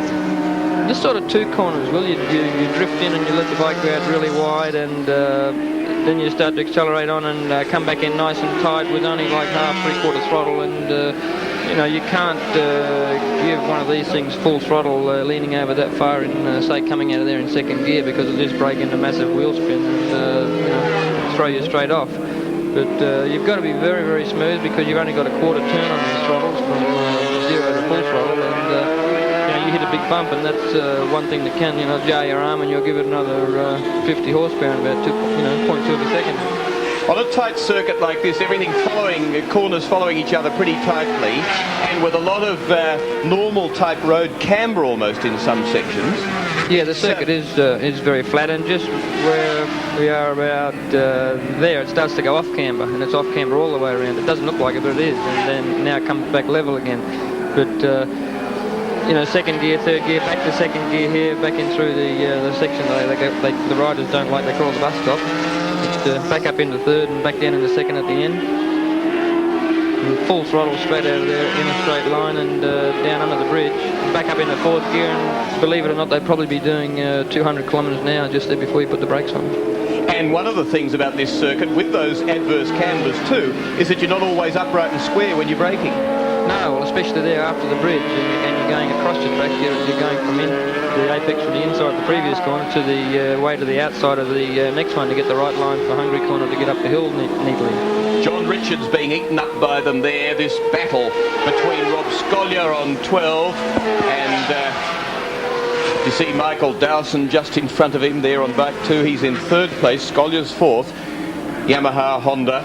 Just sort of 2 corners, Will. You drift in and you let the bike go out really wide, and then you start to accelerate on and come back in nice and tight with only like half, 3/4 throttle, and you know, you can't give one of these things full throttle leaning over that far in, say, coming out of there in 2nd gear, because it'll just break into massive wheel spin and you know, throw you straight off. But you've got to be very, very smooth, because you've only got a 1/4 turn on these throttles from 0 to full throttle, and you know, you hit a big bump, and that's one thing that can, you know, jar your arm, and you'll give it another 50 horsepower in about 0.2 of a second. On a tight circuit like this, everything corners following each other pretty tightly, and with a lot of normal type road camber almost in some sections. Yeah, the circuit is very flat, and just where we are about there, it starts to go off camber, and it's off camber all the way around. It doesn't look like it, but it is, and then now it comes back level again. But you know, 2nd gear, 3rd gear, back to 2nd gear here, back in through the section the riders don't like. They call the bus stop. Back up into 3rd and back down into 2nd at the end. And full throttle straight out of there in a straight line, and down under the bridge. Back up into 4th gear, and believe it or not, they'd probably be doing 200 kilometres an hour just there before you put the brakes on. And one of the things about this circuit, with those adverse cambers too, is that you're not always upright and square when you're braking. No, well, especially there after the bridge, and you're going across your track, you're going from the apex from the inside of the previous corner to the way to the outside of the next one to get the right line for Hungary corner to get up the hill neatly. John Richards being eaten up by them there. This battle between Rob Scolyer on 12 and you see Michael Dowson just in front of him there on bike 2. He's in 3rd place. Scolyer's 4th. Yamaha, Honda.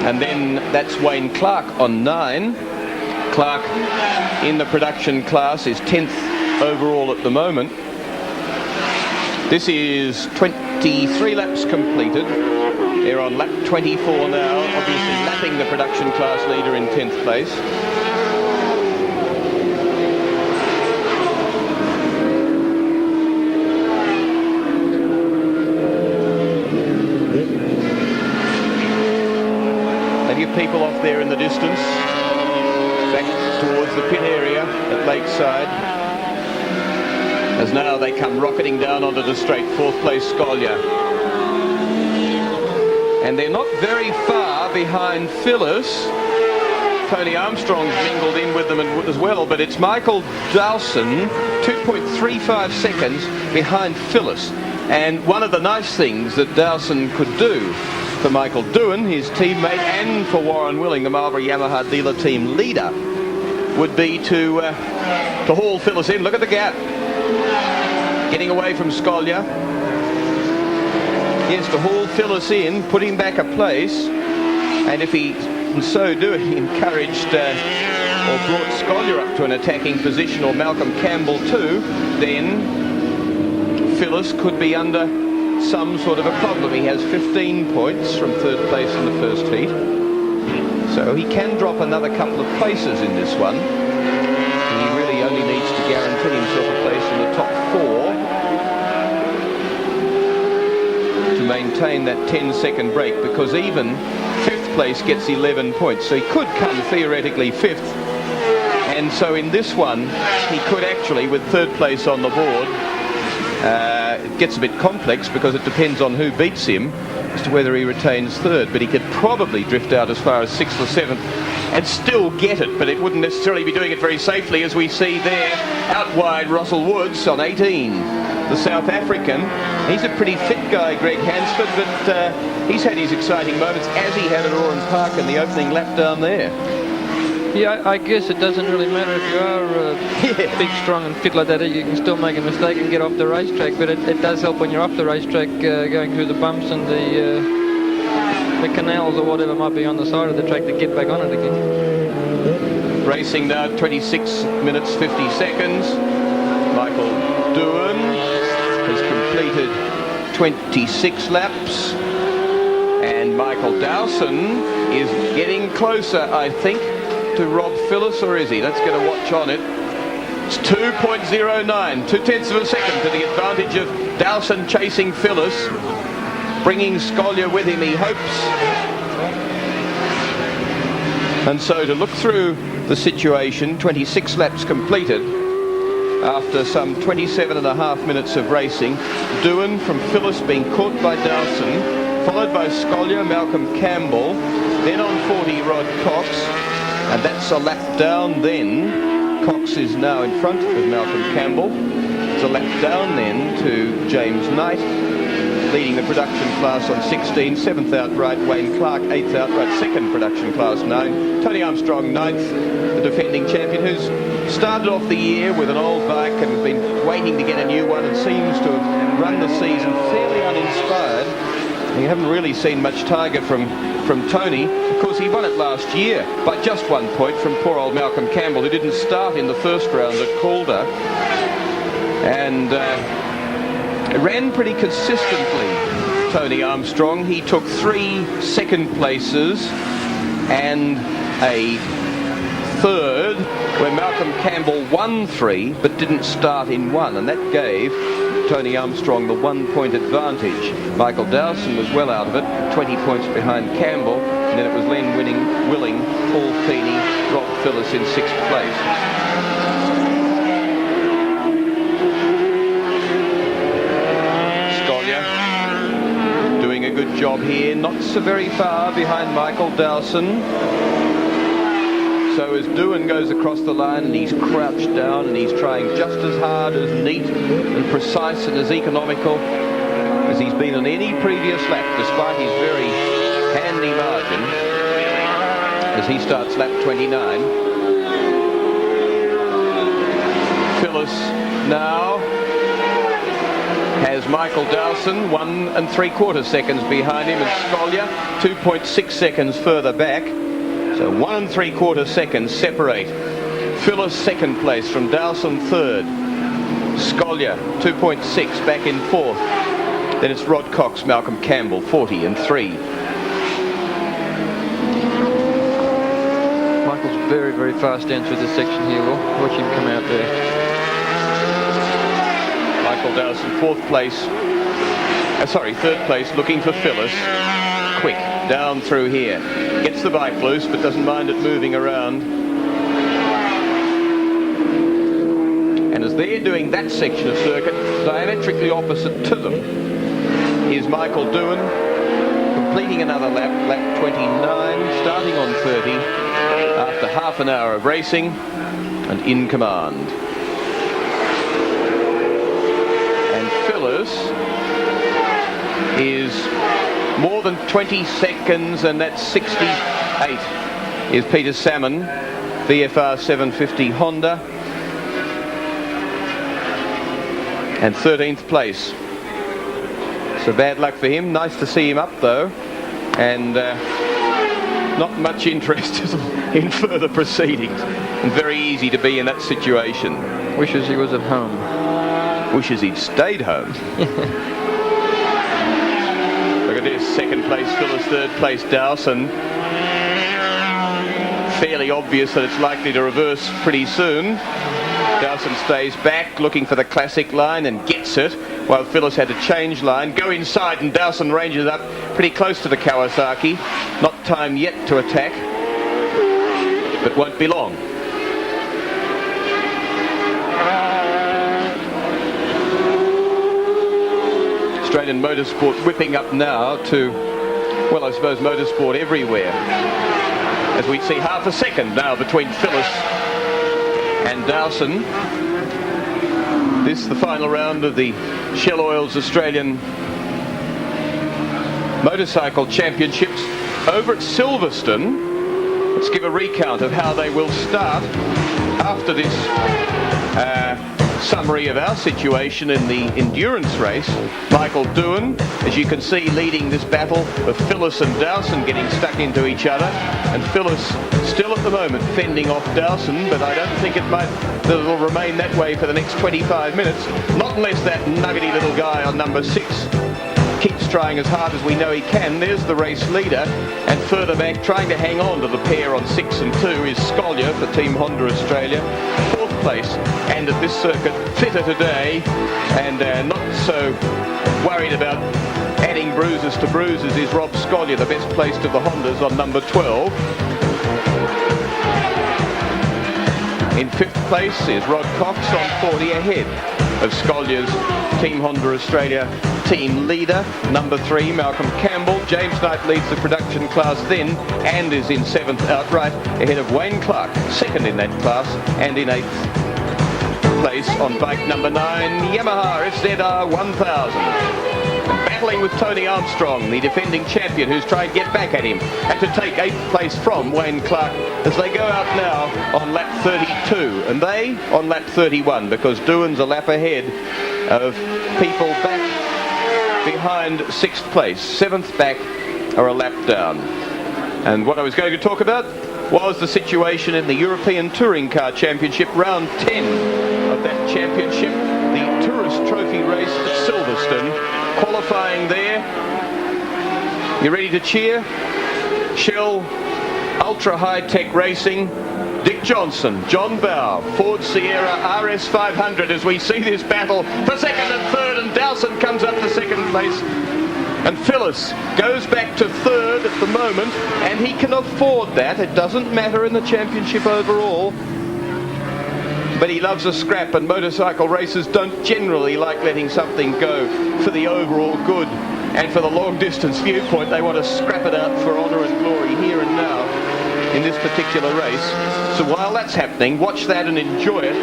And then that's Wayne Clark on 9. Clark in the production class is 10th overall at the moment. This is 23 laps completed. They're on lap 24 now, obviously lapping the production class leader in 10th place. People off there in the distance, back towards the pit area at Lakeside, as now they come rocketing down onto the straight. 4th place Scolyer, and they're not very far behind Phyllis. Tony Armstrong's mingled in with them as well, but it's Michael Dowson, 2.35 seconds behind Phyllis. And one of the nice things that Dowson could do for Michael Doohan, his teammate, and for Warren Willing, the Marlboro Yamaha dealer team leader, would be to haul Phyllis in. Look at the gap. Getting away from Scolyer. Yes, to haul Phyllis in, put him back a place, and if he, in so doing, encouraged or brought Scolyer up to an attacking position, or Malcolm Campbell too, then Phyllis could be under some sort of a problem. He has 15 points from 3rd place in the first heat, so he can drop another couple of places in this one. He really only needs to guarantee himself a place in the top 4 to maintain that 10-second break, because even 5th place gets 11 points, so he could come theoretically 5th And so in this one, he could actually, with third place on the board, it gets a bit complex because it depends on who beats him as to whether he retains third, but he could probably drift out as far as 6th or 7th and still get it, but it wouldn't necessarily be doing it very safely, as we see there out wide Russell Woods on 18, the South African. He's a pretty fit guy, Greg Hansford, but he's had his exciting moments, as he had at Oran Park in the opening lap down there. Yeah, I guess it doesn't really matter if you are big, strong and fit like that. You can still make a mistake and get off the racetrack, but it does help when you're off the racetrack, going through the bumps and the canals or whatever might be on the side of the track, to get back on it again. Racing now 26 minutes 50 seconds. Michael Doohan has completed 26 laps, and Michael Dowson is getting closer, I think, to Rob Phillips, or is he? Let's get a watch on it. It's 2.09, 0.2 of a second to the advantage of Dowson chasing Phillips, bringing Scolyer with him, he hopes. And so to look through the situation, 26 laps completed after some 27.5 minutes of racing. Doohan from Phillips being caught by Dowson, followed by Scolyer, Malcolm Campbell, then on 40 Rod Cox. And that's a lap down then. Cox is now in front of Malcolm Campbell. It's a lap down then to James Knight, leading the production class on 16, 7th outright Wayne Clark, 8th outright, 2nd production class 9. Tony Armstrong 9th, the defending champion, who's started off the year with an old bike and been waiting to get a new one and seems to have run the season fairly uninspired. You haven't really seen much Tiger from Tony. Of course, he won it last year by just 1 point from poor old Malcolm Campbell, who didn't start in the first round at Calder. And ran pretty consistently, Tony Armstrong. He took 3 second places and a third, where Malcolm Campbell won 3 but didn't start in 1, and that gave Tony Armstrong the 1 point advantage. Michael Dowson was well out of it, 20 points behind Campbell, and then it was Len Willing, Paul Feeney, Rob Phillips in 6th place. Scolyer doing a good job here, not so very far behind Michael Dowson. So as Doohan goes across the line, and he's crouched down and he's trying just as hard, as neat and precise and as economical as he's been on any previous lap, despite his very handy margin, as he starts lap 29. Phillips now has Michael Dowson 1 3/4 seconds behind him, and Scolyer 2.6 seconds further back. So 1 3/4 seconds separate. Phillips 2nd place from Dowson 3rd. Scolyer 2.6 back in 4th. Then it's Rod Cox, Malcolm Campbell 40 and 3. Michael's very, very fast down through this section here. We'll watch him come out there. Michael Dowson 4th place. 3rd place, looking for Phillips. Quick down through here. Gets the bike loose, but doesn't mind it moving around. And as they're doing that section of circuit, diametrically opposite to them is Michael Doohan, completing another lap, lap 29, starting on 30, after half an hour of racing, and in command. And Phillips is more than 20 seconds, and that's 68 is Peter Salmon, VFR 750 Honda, and 13th place. So bad luck for him. Nice to see him up though, and not much interest in further proceedings, and very easy to be in that situation. Wishes he was at home. Wishes he'd stayed home. Look at this, 2nd place Phillips, 3rd place Dowson. Fairly obvious that it's likely to reverse pretty soon. Dowson stays back, looking for the classic line, and gets it, while Phillips had to change line, go inside, and Dowson ranges up pretty close to the Kawasaki. Not time yet to attack, but won't be long. Australian motorsport whipping up now to, well, I suppose motorsport everywhere. As we see half a second now between Phyllis and Dowson. This is the final round of the Shell Oil's Australian Motorcycle Championships over at Silverstone. Let's give a recount of how they will start after this summary of our situation in the endurance race. Michael Doohan, as you can see, leading this battle of Phyllis and Dowson getting stuck into each other, and Phyllis still at the moment fending off Dowson, but I don't think it'll remain that way for the next 25 minutes, not unless that nuggety little guy on number 6 keeps trying as hard as we know he can. There's the race leader, and further back trying to hang on to the pair on 6 and 2 is Scollier for Team Honda Australia, 4th place, and at this circuit fitter today and not so worried about adding bruises to bruises is Rob Scollier, the best placed of the Hondas on number 12. In 5th place is Rod Cox on 40, ahead of Scollier's Team Honda Australia team leader, number 3, Malcolm Campbell. James Knight leads the production class then and is in 7th outright, ahead of Wayne Clark, 2nd in that class, and in 8th place on bike number 9, Yamaha FZR 1000. And battling with Tony Armstrong, the defending champion, who's trying to get back at him and to take 8th place from Wayne Clark as they go out now on lap 32, and they on lap 31, because Doohan's a lap ahead of people back behind 6th place. 7th back are a lap down. And what I was going to talk about was the situation in the European Touring Car Championship, round 10 of that championship, the Tourist Trophy race at Silverstone. Qualifying there. You ready to cheer? Shell Ultra High Tech Racing, Dick Johnson, John Bowe, Ford Sierra RS 500, as we see this battle for 2nd and 3rd, and Dowson comes up to 2nd place. And Phyllis goes back to 3rd at the moment, and he can afford that. It doesn't matter in the championship overall. But he loves a scrap, and motorcycle racers don't generally like letting something go for the overall good. And for the long distance viewpoint, they want to scrap it out for honour and glory here and now in this particular race. So while that's happening, watch that and enjoy it.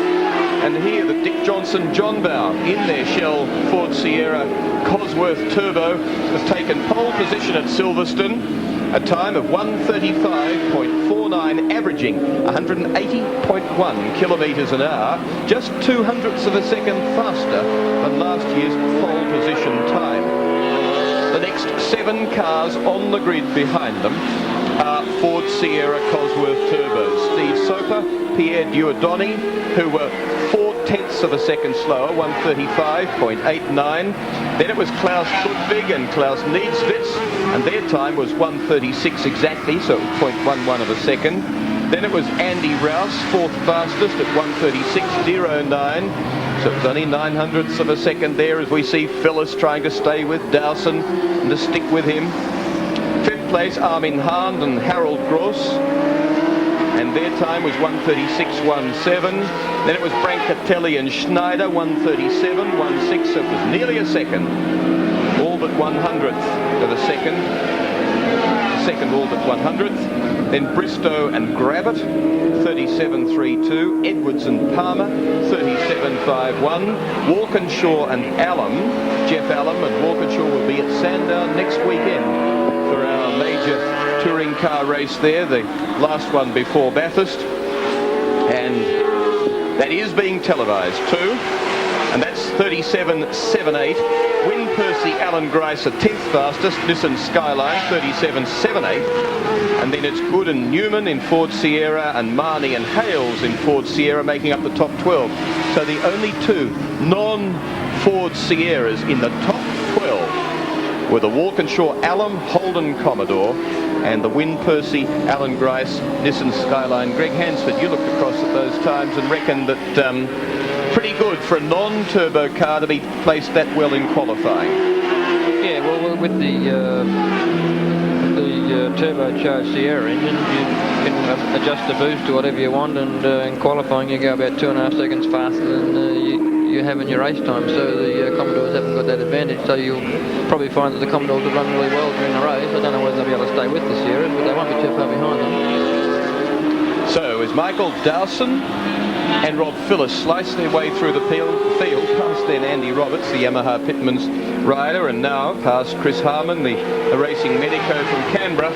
And here the Dick Johnson, John Bowe in their Shell Ford Sierra Cosworth Turbo have taken pole position at Silverstone, a time of 1:35.49, averaging 180.1 kilometres an hour, just 0.02 of a second faster than last year's pole position time. The next 7 cars on the grid behind them are Ford Sierra Cosworth Turbos. Steve Soper, Pierre Duodoni, who were 0.4 of a second slower, 1:35.89. Then it was Klaus Ludwig and Klaus Niedzwitz, and their time was 1:36 exactly, so 0.11 of a second. Then it was Andy Rouse, 4th fastest at 1:36.09. So it was only 0.09 of a second there, as we see Phyllis trying to stay with Dowson and to stick with him. 5th place, Armin Hahn and Harold Gross, and their time was 1:36.17. Then it was Brancatelli and Schneider, 1:37.16. So it was nearly a second, all but 100th of a second. Second all but 100th. Then Bristow and Gravitt, 37.32. Edwards and Palmer, 37.51. Walkinshaw and Allen, Jeff Allen and Walkinshaw will be at Sandown next weekend for our major touring car race there, the last one before Bathurst. And that is being televised too. And that's 37.78. Wynne Percy, Alan Grice, 10th fastest. Nissan Skyline, 37.78. And then it's Good and Newman in Ford Sierra, and Marnie and Hales in Ford Sierra making up the top 12. So the only 2 non-Ford Sierras in the top 12 were the Walkinshaw Allen Holden Commodore and the Wynne Percy Alan Grice Nissan Skyline. Greg Hansford, you looked across at those times and reckoned that pretty good for a non-turbo car to be placed that well in qualifying. Yeah, well, with the turbocharged Sierra engine, you can adjust the boost to whatever you want, and in qualifying you go about 2.5 seconds faster than you have in your race time, so the Commodores haven't got that advantage, so you'll probably find that the Commodores will run really well during the race. I don't know whether they'll be able to stay with the series, but they won't be too far behind them. So as Michael Dowson and Rob Phillips slice their way through the field past then Andy Roberts, the Yamaha Pitman's rider, and now past Chris Harmon, the racing medico from Canberra.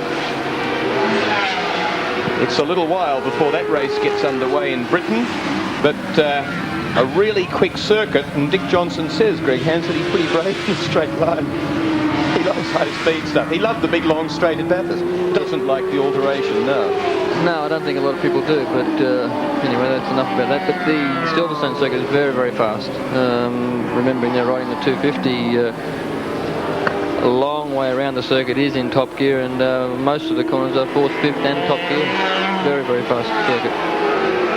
It's a little while before that race gets underway in Britain, but a really quick circuit, and Dick Johnson says, Greg Hansford, he's pretty brave in a straight line. He loves high-speed stuff. He loved the big, long straight at Bathurst. Doesn't like the alteration now. No, I don't think a lot of people do, but anyway, that's enough about that. But the Silverstone circuit is very, very fast. Remembering they're riding the 250, a long way around the circuit is in top gear, and most of the corners are 4th, 5th and top gear. Very, very fast circuit.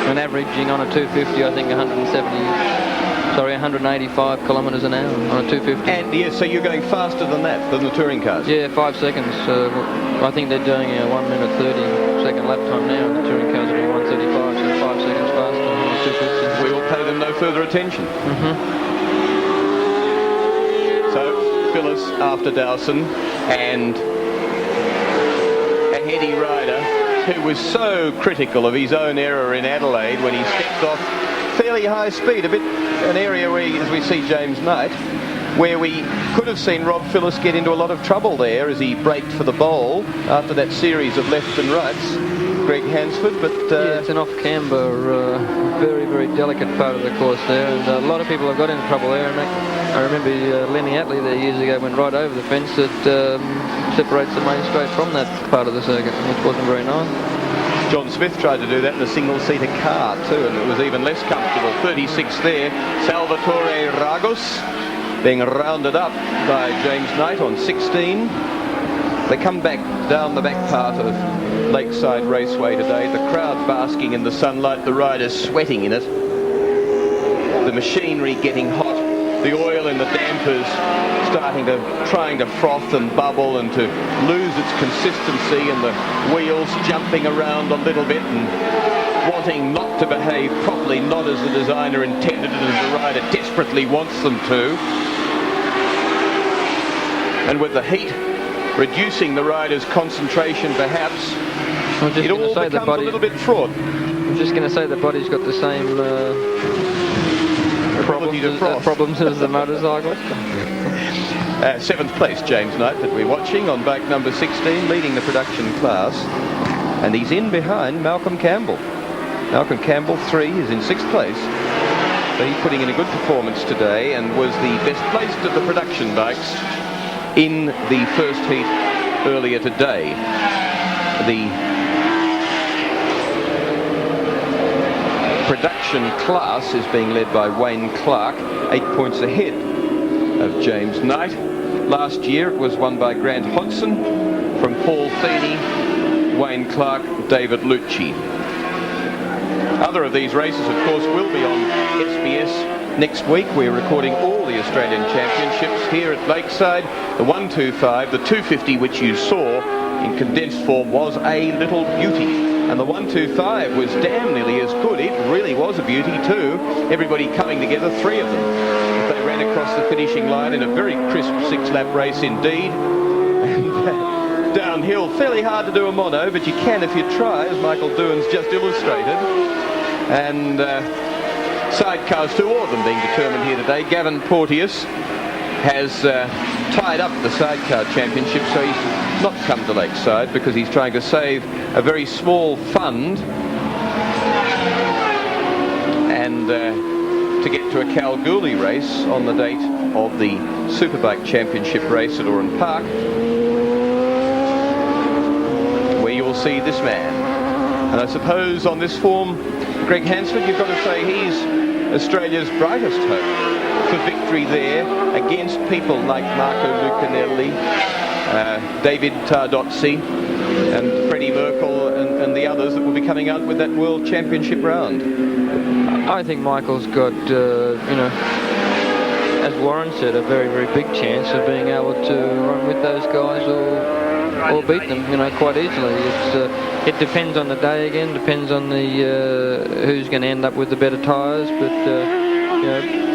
And averaging on a 250, I think 185 kilometres an hour on a 250. And yes, so you're going faster than that, than the touring cars? Yeah, 5 seconds. I think they're doing a 1 minute 30 second lap time now, and the touring cars are doing 1:35, so 5 seconds faster on a 250. We will pay them no further attention. So Phyllis after Dowson, and a heady rider who was so critical of his own error in Adelaide when he stepped off fairly high speed, a bit an area where, as we see James Knight, where we could have seen Rob Phillips get into a lot of trouble there as he braked for the bowl after that series of left and rights, Greg Hansford. But yeah, it's an off-camber, very, very delicate part of the course there, and a lot of people have got into trouble there. And I remember Lenny Attlee there years ago went right over the fence that separates the main straight from that part of the circuit, which wasn't very nice. John Smith tried to do that in a single-seater car too, and it was even less comfortable. 36 there, Salvatore Ragos being rounded up by James Knight on 16. They come back down the back part of Lakeside Raceway today, the crowd basking in the sunlight, the riders sweating in it, the machinery getting hot, the oil in the dampers trying to froth and bubble and to lose its consistency, and the wheels jumping around a little bit and wanting not to behave properly, not as the designer intended and as the rider desperately wants them to. And with the heat reducing the rider's concentration perhaps, it all becomes a little bit fraught. I'm just going to say the body's got the same problems as the motorcyclist. 7th place, James Knight, that we're watching on bike number 16, leading the production class. And he's in behind Malcolm Campbell. Malcolm Campbell, 3, is in 6th place. So he's putting in a good performance today and was the best placed of the production bikes in the first heat earlier today. The production class is being led by Wayne Clark, 8 points ahead of James Knight. Last year it was won by Grant Hodson from Paul Feeney, Wayne Clark, David Lucci. Other of these races, of course, will be on SBS next week. We're recording all the Australian Championships here at Lakeside. The 125, the 250, which you saw in condensed form, was a little beauty. And the 125 was damn nearly as good. It really was a beauty too. Everybody coming together, 3 of them. They ran across the finishing line in a very crisp 6-lap race indeed. And downhill, fairly hard to do a mono, but you can if you try, as Michael Doohan's just illustrated. And sidecars, 2 of them being determined here today. Gavin Porteous has tied up the sidecar championship, so he's not come to Lakeside because he's trying to save a very small fund and to get to a Kalgoorlie race on the date of the Superbike Championship race at Oran Park, where you will see this man. And I suppose on this form, Greg Hansford, you've got to say he's Australia's brightest hope for victory there against people like Marco Lucanelli, David Tardozzi and Freddie Merkel and the others that will be coming out with that World Championship round. I think Michael's got, as Warren said, a very, very big chance of being able to run with those guys or beat them, quite easily. It depends on the day again, depends on the who's going to end up with the better tyres, but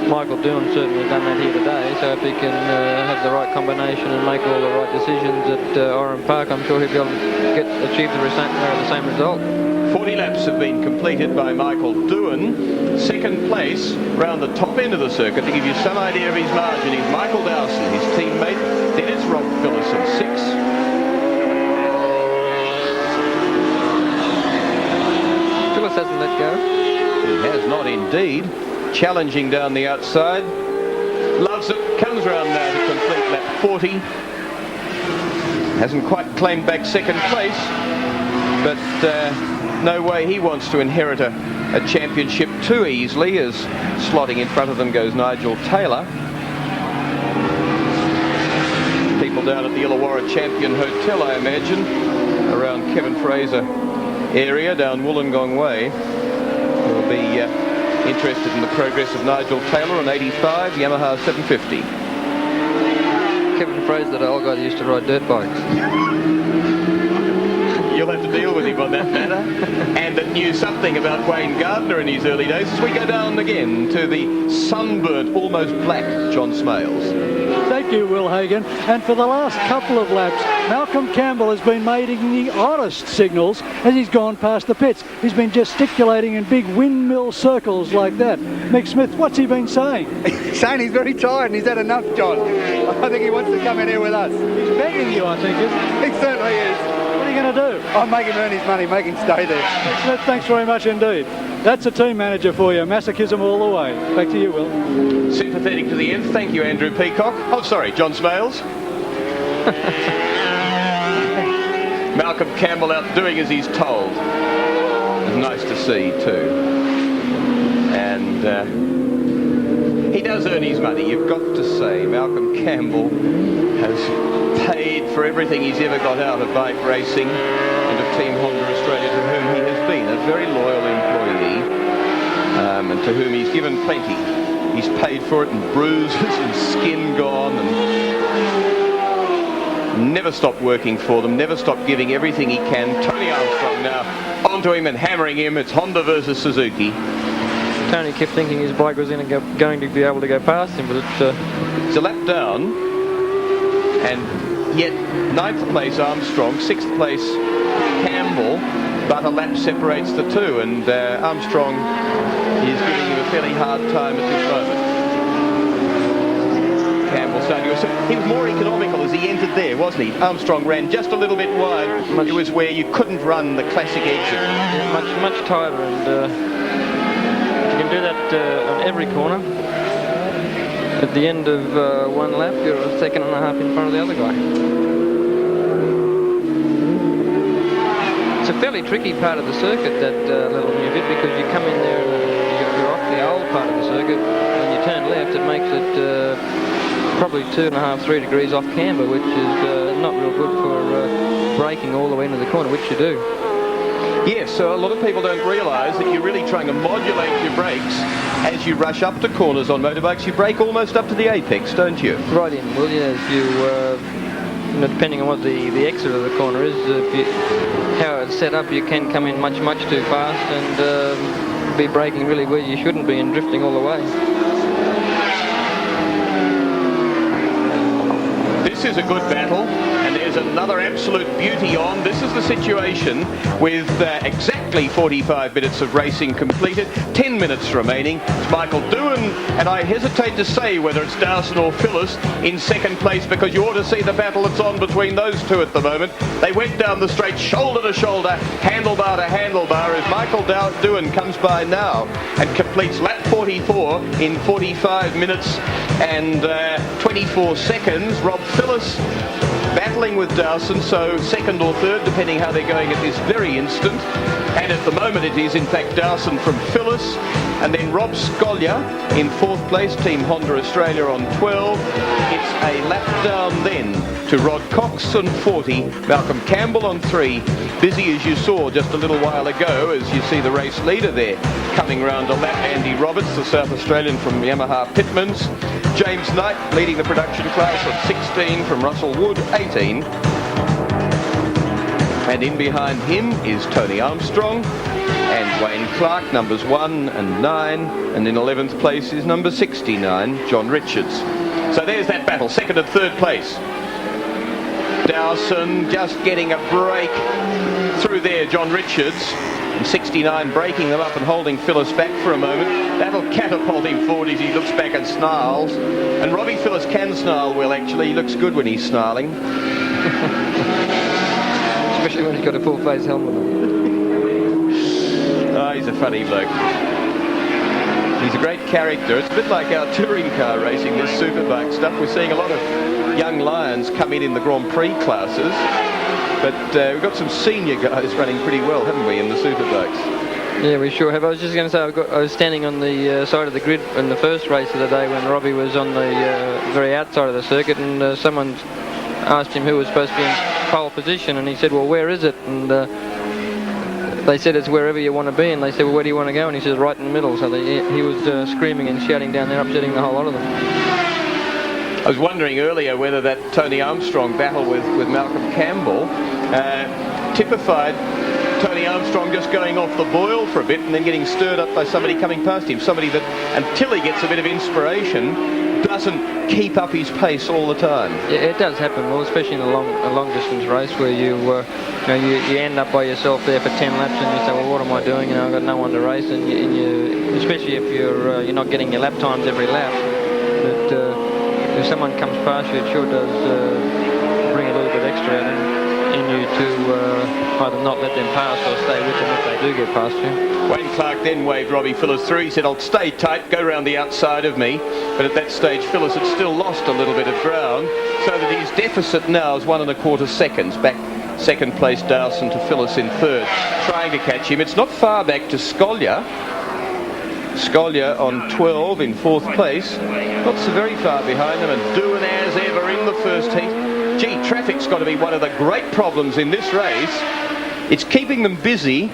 Michael Doohan certainly done that here today, so if he can have the right combination and make all the right decisions at Oran Park, I'm sure he'll be able to achieve the same result. 40 laps have been completed by Michael Doohan. Second place round the top end of the circuit. To give you some idea of his margin, is Michael Dowson, his teammate. Then it's Rob Phillips in 6. Phillips hasn't let go. He has not indeed. Challenging down the outside. Loves it. Comes round now to complete lap 40. Hasn't quite claimed back second place, but no way he wants to inherit a championship too easily, as slotting in front of them goes Nigel Taylor. People down at the Illawarra Champion Hotel, I imagine, around Kevin Fraser area down Wollongong Way, will be interested in the progress of Nigel Taylor on 85 Yamaha 750. Kevin Fraser, that old guy that used to ride dirt bikes. You'll have to deal with him on that matter. And that knew something about Wayne Gardner in his early days. As we go down again to the sunburnt, almost black John Smales. Thank you, Will Hagan. And for the last couple of laps, Malcolm Campbell has been making the oddest signals as he's gone past the pits. He's been gesticulating in big windmill circles like that. Mick Smith, what's he been saying? He's saying he's very tired and he's had enough, John. I think he wants to come in here with us. He's begging you, I think, isn't he? He certainly is. What are you going to do? I'll make him earn his money, make him stay there. Mick Smith, thanks very much indeed. That's a team manager for you. Masochism all the way. Back to you, Will. Sympathetic to the end. Thank you, Andrew Peacock. Oh, sorry, John Smales. Malcolm Campbell out doing as he's told. It's nice to see too. And he does earn his money, you've got to say. Malcolm Campbell has paid for everything he's ever got out of bike racing and of Team Honda Australia, to whom he has been a very loyal employee, and to whom he's given plenty. He's paid for it in bruises and skin gone, and never stopped working for them, never stopped giving everything he can. Tony Armstrong now onto him and hammering him. It's Honda versus Suzuki. Tony kept thinking his bike was going to be able to go past him, but it's a lap down, and yet 9th place Armstrong, 6th place Campbell, but a lap separates the two, and Armstrong is giving him a fairly hard time at this moment. Campbell starting to... He was more economical as he entered there, wasn't he? Armstrong ran just a little bit wide. It was where you couldn't run the classic exit. Yeah, much tighter, and you can do that on every corner. At the end of one lap, you're a second and a half in front of the other guy. It's a fairly tricky part of the circuit, that little new bit, because you come in there and you're off the old part of the circuit, and you turn left. It makes it probably 2.5–3 degrees off camber, which is not real good for braking all the way into the corner, which you do. Yes, so a lot of people don't realise that you're really trying to modulate your brakes as you rush up to corners on motorbikes. You brake almost up to the apex, don't you? Right in, Will, yes. Depending on what the exit of the corner is, how it's set up, you can come in much too fast and be braking really where you shouldn't be and drifting all the way. This is a good battle, and there's another absolute beauty on. This is the situation with exactly 45 minutes of racing completed, 10 minutes remaining. It's Michael Doohan, and I hesitate to say whether it's Dowson or Phillips in second place, because you ought to see the battle that's on between those two at the moment. They went down the straight, shoulder to shoulder, handlebar to handlebar, as Michael Doohan comes by now and completes lap 44 in 45 minutes and 24 seconds. Rob Phillips battling with Dowson, so second or third, depending how they're going at this very instant. And at the moment it is in fact Dowson from Phyllis, and then Rob Scolyer in 4th place, Team Honda Australia on 12. It's a lap down then to Rod Cox on 40, Malcolm Campbell on 3. Busy as you saw just a little while ago, as you see the race leader there coming round a lap, Andy Roberts, the South Australian from Yamaha Pitmans. James Knight leading the production class on 16 from Russell Wood, 18. And in behind him is Tony Armstrong and Wayne Clark, numbers 1 and 9. And in 11th place is number 69, John Richards. So there's that battle, second and third place. Dowson just getting a break through there, John Richards. And 69 breaking them up and holding Phyllis back for a moment. That'll catapult him forward as he looks back and snarls. And Robbie Phyllis can snarl well, actually. He looks good when he's snarling. Especially when he's got a full face helmet on. Oh, he's a funny bloke. He's a great character. It's a bit like our touring car racing, this superbike stuff. We're seeing a lot of young lions come in the Grand Prix classes. But we've got some senior guys running pretty well, haven't we, in the superbikes? Yeah, we sure have. I was just going to say, I was standing on the side of the grid in the first race of the day when Robbie was on the very outside of the circuit, and someone asked him who was supposed to be in pole position, and he said, well, where is it? And they said it's wherever you want to be, and they said, well, where do you want to go? And he said, right in the middle. So he was screaming and shouting down there, upsetting the whole lot of them. I was wondering earlier whether that Tony Armstrong battle with Malcolm Campbell typified Tony Armstrong just going off the boil for a bit and then getting stirred up by somebody coming past him, somebody that, until he gets a bit of inspiration, doesn't keep up his pace all the time. Yeah, it does happen, well, especially in a long distance race where you end up by yourself there for 10 laps and you say, well, what am I doing? I've got no one to race, and you especially if you're not getting your lap times every lap. But if someone comes past you, it sure does bring a little bit extra in you to either not let them pass or stay with them if they do get past you. Wayne Clark then waved Robbie Phyllis through. He said, I'll stay tight, go round the outside of me. But at that stage, Phyllis had still lost a little bit of ground, so that his deficit now is 1 1/4 seconds. Back second place Dowson to Phyllis in third, trying to catch him. It's not far back to Scollier. Scollier on 12 in fourth place. Not so very far behind them, and doing as ever in the first heat. Gee, traffic's got to be one of the great problems in this race. It's keeping them busy.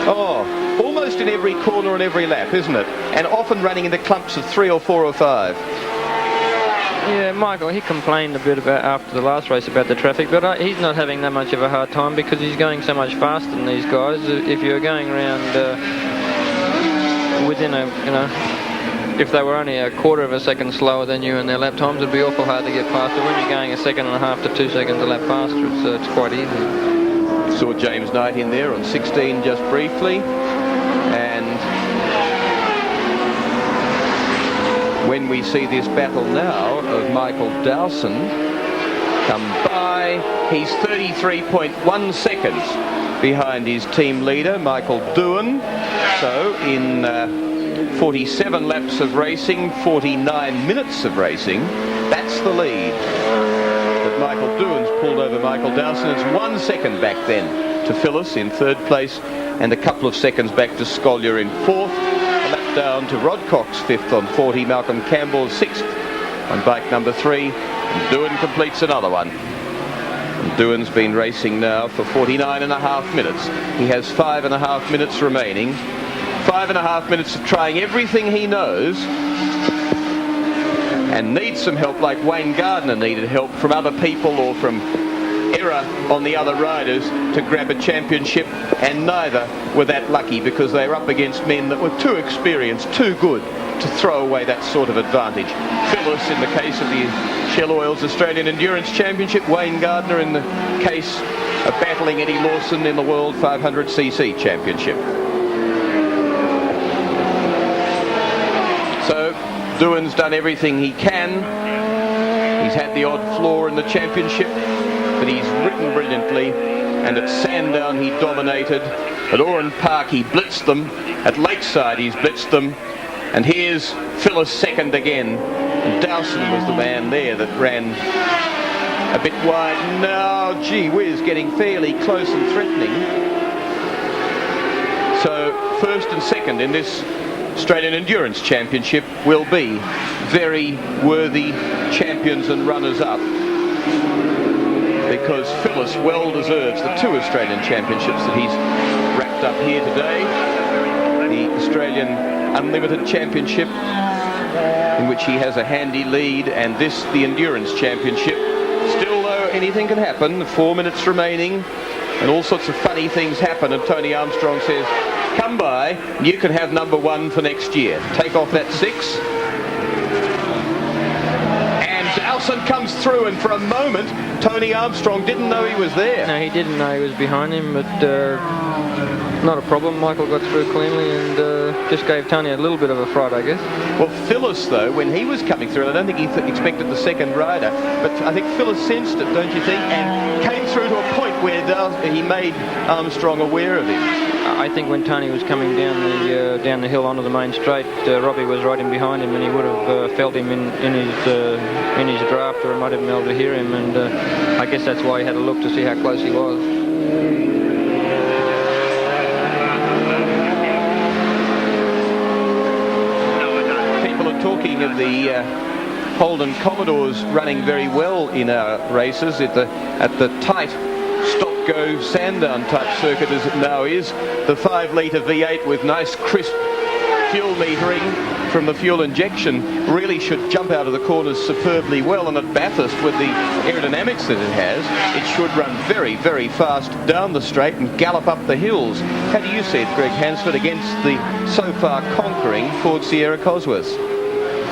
Almost in every corner and every lap, isn't it? And often running into clumps of 3 or 4 or 5. Yeah, Michael, he complained a bit about after the last race about the traffic, but he's not having that much of a hard time because he's going so much faster than these guys. If you're going around within if they were only a 1/4 of a second slower than you in their lap times, it'd be awful hard to get past. But when you're going 1.5 seconds to 2 seconds a lap faster, it's quite easy. Saw James Knight in there on 16 just briefly, and when we see this battle now of Michael Dowson come by, he's 33.1 seconds behind his team leader Michael Doohan. So in 47 laps of racing, 49 minutes of racing, that's the lead. But Michael Doohan's pulled over Michael Dowson. It's 1 second back then to Phyllis in third place, and a couple of seconds back to Scollier in fourth. A lap down to Rod Cox, fifth on 40. Malcolm Campbell, sixth on bike number 3. And Doohan completes another one. And Doohan's been racing now for 49.5 minutes. He has 5.5 minutes remaining. 5.5 minutes of trying everything he knows, and needs some help like Wayne Gardner needed help from other people or from error on the other riders to grab a championship, and neither were that lucky because they were up against men that were too experienced, too good to throw away that sort of advantage. Phyllis in the case of the Shell Oils Australian Endurance Championship, Wayne Gardner in the case of battling Eddie Lawson in the World 500cc Championship. So Doohan's done everything he can. He's had the odd flaw in the championship, but he's ridden brilliantly, and at Sandown he dominated. At Oran Park he blitzed them. At Lakeside he's blitzed them. And here's Phyllis second again. And Dowson was the man there that ran a bit wide. Now, gee whiz, getting fairly close and threatening. So first and second in this Australian Endurance Championship will be very worthy champions and runners-up, because Phyllis well deserves the 2 Australian Championships that he's wrapped up here today. The Australian Unlimited Championship, in which he has a handy lead, and this, the Endurance Championship. Still, though, anything can happen. 4 minutes remaining. and all sorts of funny things happen, and Tony Armstrong says, come by, and you can have number 1 for next year. Take off that 6. And Dowson comes through, and for a moment, Tony Armstrong didn't know he was there. No, he didn't know he was behind him, but not a problem. Michael got through cleanly and just gave Tony a little bit of a fright, I guess. Well, Phyllis, though, when he was coming through, and I don't think he expected the second rider, but I think Phyllis sensed it, don't you think, and came through to a point where he made Armstrong aware of him. I think when Tony was coming down the hill onto the main straight, Robbie was right in behind him, and he would have felt him in his draft, or might have been able to hear him, and I guess that's why he had a look to see how close he was. Talking of the Holden Commodores running very well in our races at the tight stop-go Sandown type circuit as it now is, the 5-litre V8 with nice crisp fuel metering from the fuel injection really should jump out of the corners superbly well, and at Bathurst, with the aerodynamics that it has, it should run very, very fast down the straight and gallop up the hills. How do you see it, Greg Hansford, against the so far conquering Ford Sierra Cosworth?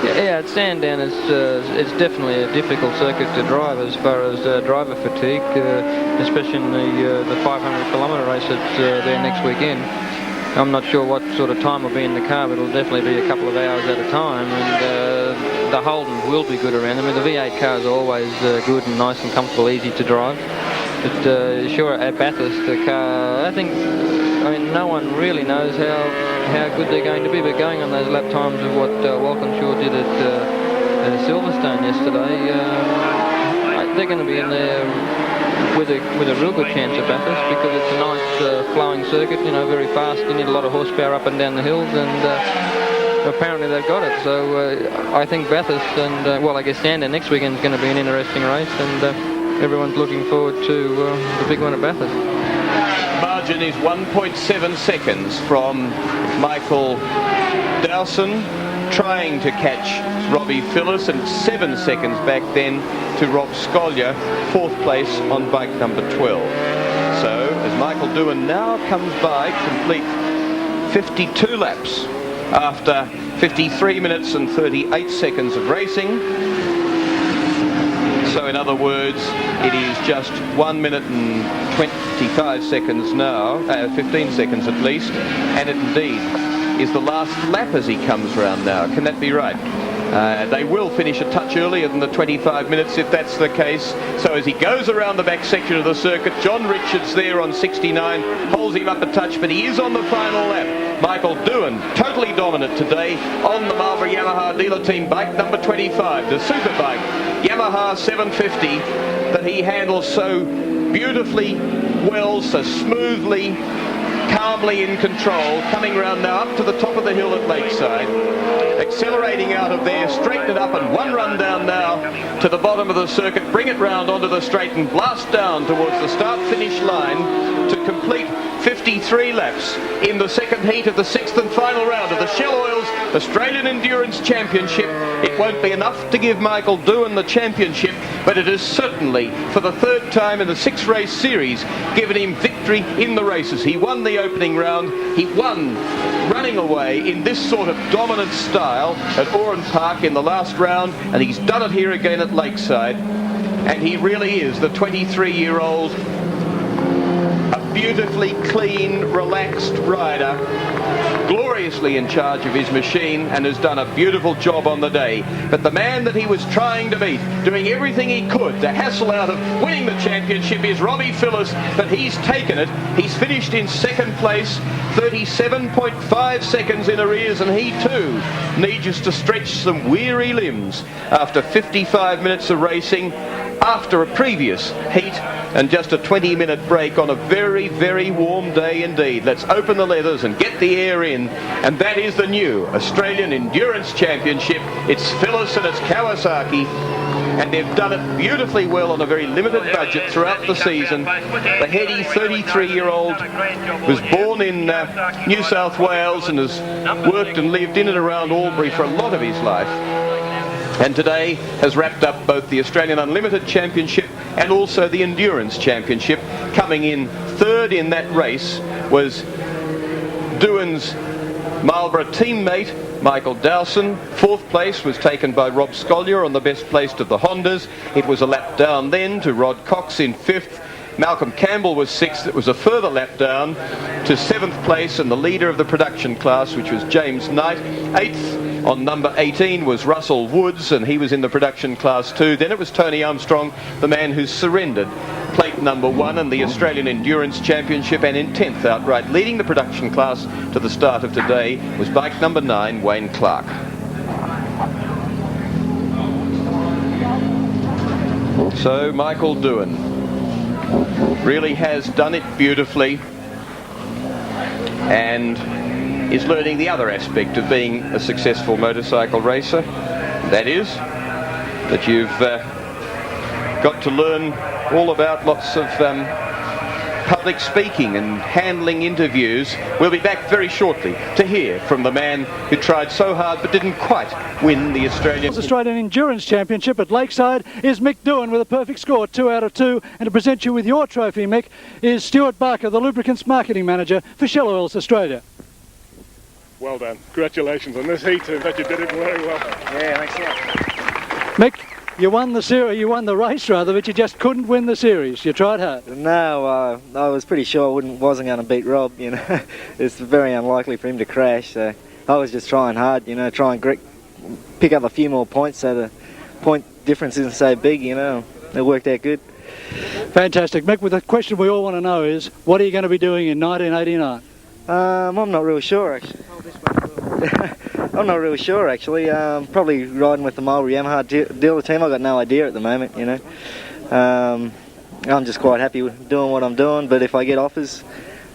Yeah, at Sandown it's definitely a difficult circuit to drive as far as driver fatigue, especially in the 500-kilometre race that's there next weekend. I'm not sure what sort of time will be in the car, but it'll definitely be a couple of hours at a time, and the Holden will be good around. I mean, the V8 cars are always good and nice and comfortable, easy to drive. But sure, at Bathurst, the car, I mean, no one really knows how good they're going to be, but going on those lap times of what Walkinshaw did at Silverstone yesterday, they're going to be in there with a real good chance at Bathurst, because it's a nice flowing circuit, you know, very fast. You need a lot of horsepower up and down the hills, and apparently they've got it. So I think Bathurst and, well, I guess Sandown next weekend is going to be an interesting race, and everyone's looking forward to the big one at Bathurst. Margin is 1.7 seconds from Michael Dowson trying to catch Robbie Phillis, and 7 seconds back then to Rob Scolyer, 4th place on bike number 12. So as Michael Doohan now comes by, complete 52 laps after 53 minutes and 38 seconds of racing. So in other words, it is just 1 minute and 25 seconds now, 15 seconds at least, and it indeed is the last lap as he comes round now. Can that be right? They will finish a touch earlier than the 25 minutes if that's the case. So as he goes around the back section of the circuit, John Richards there on 69 holds him up a touch, but he is on the final lap. Michael Doohan, totally dominant today on the Marlboro Yamaha dealer team bike number 25, the superbike Yamaha 750 that he handles so beautifully well, so smoothly, calmly in control, coming round now up to the top of the hill at Lakeside, accelerating out of there, straighten it up, and one run down now to the bottom of the circuit, bring it round onto the straight and blast down towards the start-finish line to complete 53 laps in the second heat of the 6th and final round of the Shell Oils Australian Endurance Championship. It won't be enough to give Michael Doohan the championship, but it is certainly, for the 3rd time in the 6-race series, given him victory in the races. He won the opening round, he won running away in this sort of dominant style at Oran Park in the last round, and he's done it here again at Lakeside, and he really is the 23-year-old, a beautifully clean, relaxed rider, gloriously in charge of his machine, and has done a beautiful job on the day. But the man that he was trying to beat, doing everything he could to hassle out of winning the championship, is Robbie Phillis, but he's taken it. He's finished in 2nd place, 37.5 seconds in arrears, and he too needs to stretch some weary limbs after 55 minutes of racing, after a previous heat and just a 20-minute break on a very, very warm day indeed. Let's open the leathers and get the air in, and that is the new Australian Endurance Championship. It's Phillis and it's Kawasaki, and they've done it beautifully well on a very limited budget throughout the season. The heady 33-year-old was born in New South Wales and has worked and lived in and around Albury for a lot of his life. and today has wrapped up both the Australian Unlimited Championship and also the Endurance Championship. Coming in third in that race was Doohan's Marlborough teammate Michael Dowson. Fourth place was taken by Rob Scollier on the best placed of the Hondas. It was a lap down then to Rod Cox in fifth. Malcolm Campbell was sixth. It was a further lap down to seventh place, and the leader of the production class, which was James Knight. Eighth on number 18 was Russell Woods, and he was in the production class too. Then it was Tony Armstrong, the man who surrendered plate number 1 in the Australian Endurance Championship, and in 10th outright. Leading the production class to the start of today was bike number 9, Wayne Clark. So Michael Doohan really has done it beautifully and is learning the other aspect of being a successful motorcycle racer. That is, that you've got to learn all about lots of public speaking and handling interviews. We'll be back very shortly to hear from the man who tried so hard but didn't quite win the Australian Endurance Championship at Lakeside is Mick Doohan with a perfect score, 2 out of 2. And to present you with your trophy, Mick, is Stuart Barker, the Lubricants Marketing Manager for Shell Oils Australia. Well done. Congratulations on this heat, and that you did it very well. Yeah, thanks. Mick, you won the series, you won the race rather, but you just couldn't win the series. You tried hard. No, I was pretty sure I wasn't going to beat Rob, you know. It's very unlikely for him to crash, so I was just trying hard, you know, try and pick up a few more points so the point difference isn't so big, you know. It worked out good. Fantastic. Mick, with the question we all want to know is, what are you going to be doing in 1989? I'm not real sure, actually. I'm not really sure, actually. Probably riding with the Marlborough Yamaha dealer team. I've got no idea at the moment, you know. I'm just quite happy with doing what I'm doing, but if I get offers,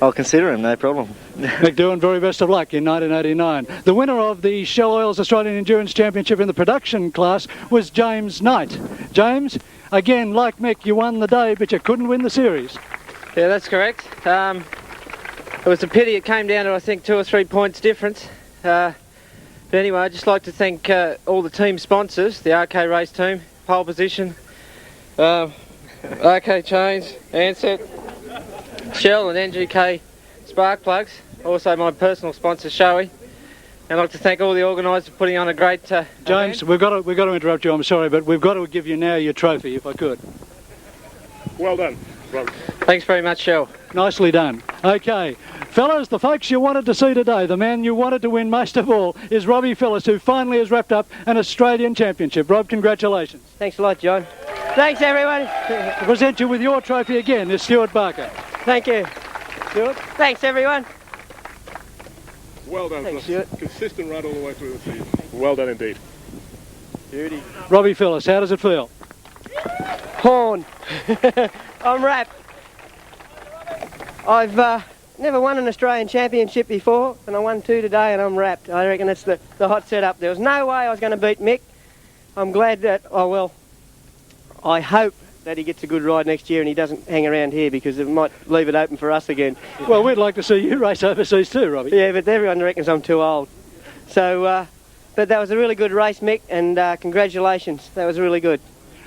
I'll consider them, no problem. Mick Doohan, very best of luck in 1989. The winner of the Shell Oils Australian Endurance Championship in the production class was James Knight. James, again, like Mick, you won the day, but you couldn't win the series. Yeah, that's correct. It was a pity it came down to, I think, 2 or 3 points difference. But anyway, I'd just like to thank all the team sponsors, the RK race team, pole position, RK chains, Ansett, Shell and NGK spark plugs, also my personal sponsor Shoei. And I'd like to thank all the organisers for putting on a great James, we've got to interrupt you, I'm sorry, but we've got to give you now your trophy, if I could. Well done, Rob. Thanks very much, Shell. Nicely done. Okay, fellas, the folks you wanted to see today, the man you wanted to win most of all, is Robbie Phillips, who finally has wrapped up an Australian Championship. Rob, congratulations. Thanks a lot, John. Thanks, everyone. To present you with your trophy again is Stuart Barker. Thank you. Stuart? Thanks, everyone. Well done. Thanks, Stuart. Consistent run all the way through the season. Well done indeed. Beauty. Robbie Phillips, how does it feel? Horn. I'm wrapped. I've never won an Australian Championship before, and I won 2 today, and I'm wrapped. I reckon it's the hot setup. There was no way I was going to beat Mick. I'm glad that, I hope that he gets a good ride next year and he doesn't hang around here, because it might leave it open for us again. Well, we'd like to see you race overseas too, Robbie. Yeah, but everyone reckons I'm too old. So, but that was a really good race, Mick, and congratulations. That was really good.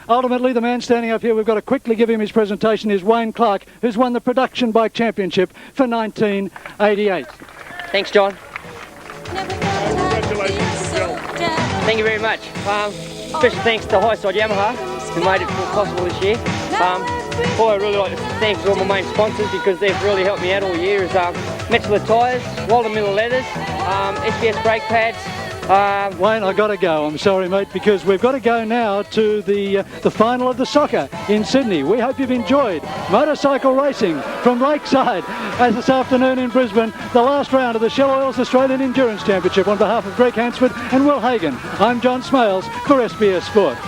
Ultimately, the man standing up here, we've got to quickly give him his presentation, is Wayne Clark, who's won the Production Bike Championship for 1988. Thanks, John. Congratulations, Joe. Thank you very much. Special thanks to Highside Yamaha, who made it possible this year. All I really like to thank all my main sponsors, because they've really helped me out all year, is Metzler Tyres, Walter Miller Leathers, SBS Brake Pads. Wayne, I've got to go. I'm sorry, mate, because we've got to go now to the final of the soccer in Sydney. We hope you've enjoyed motorcycle racing from Lakeside as this afternoon in Brisbane, the last round of the Shell Oils Australian Endurance Championship. On behalf of Greg Hansford and Will Hagan, I'm John Smales for SBS Sport.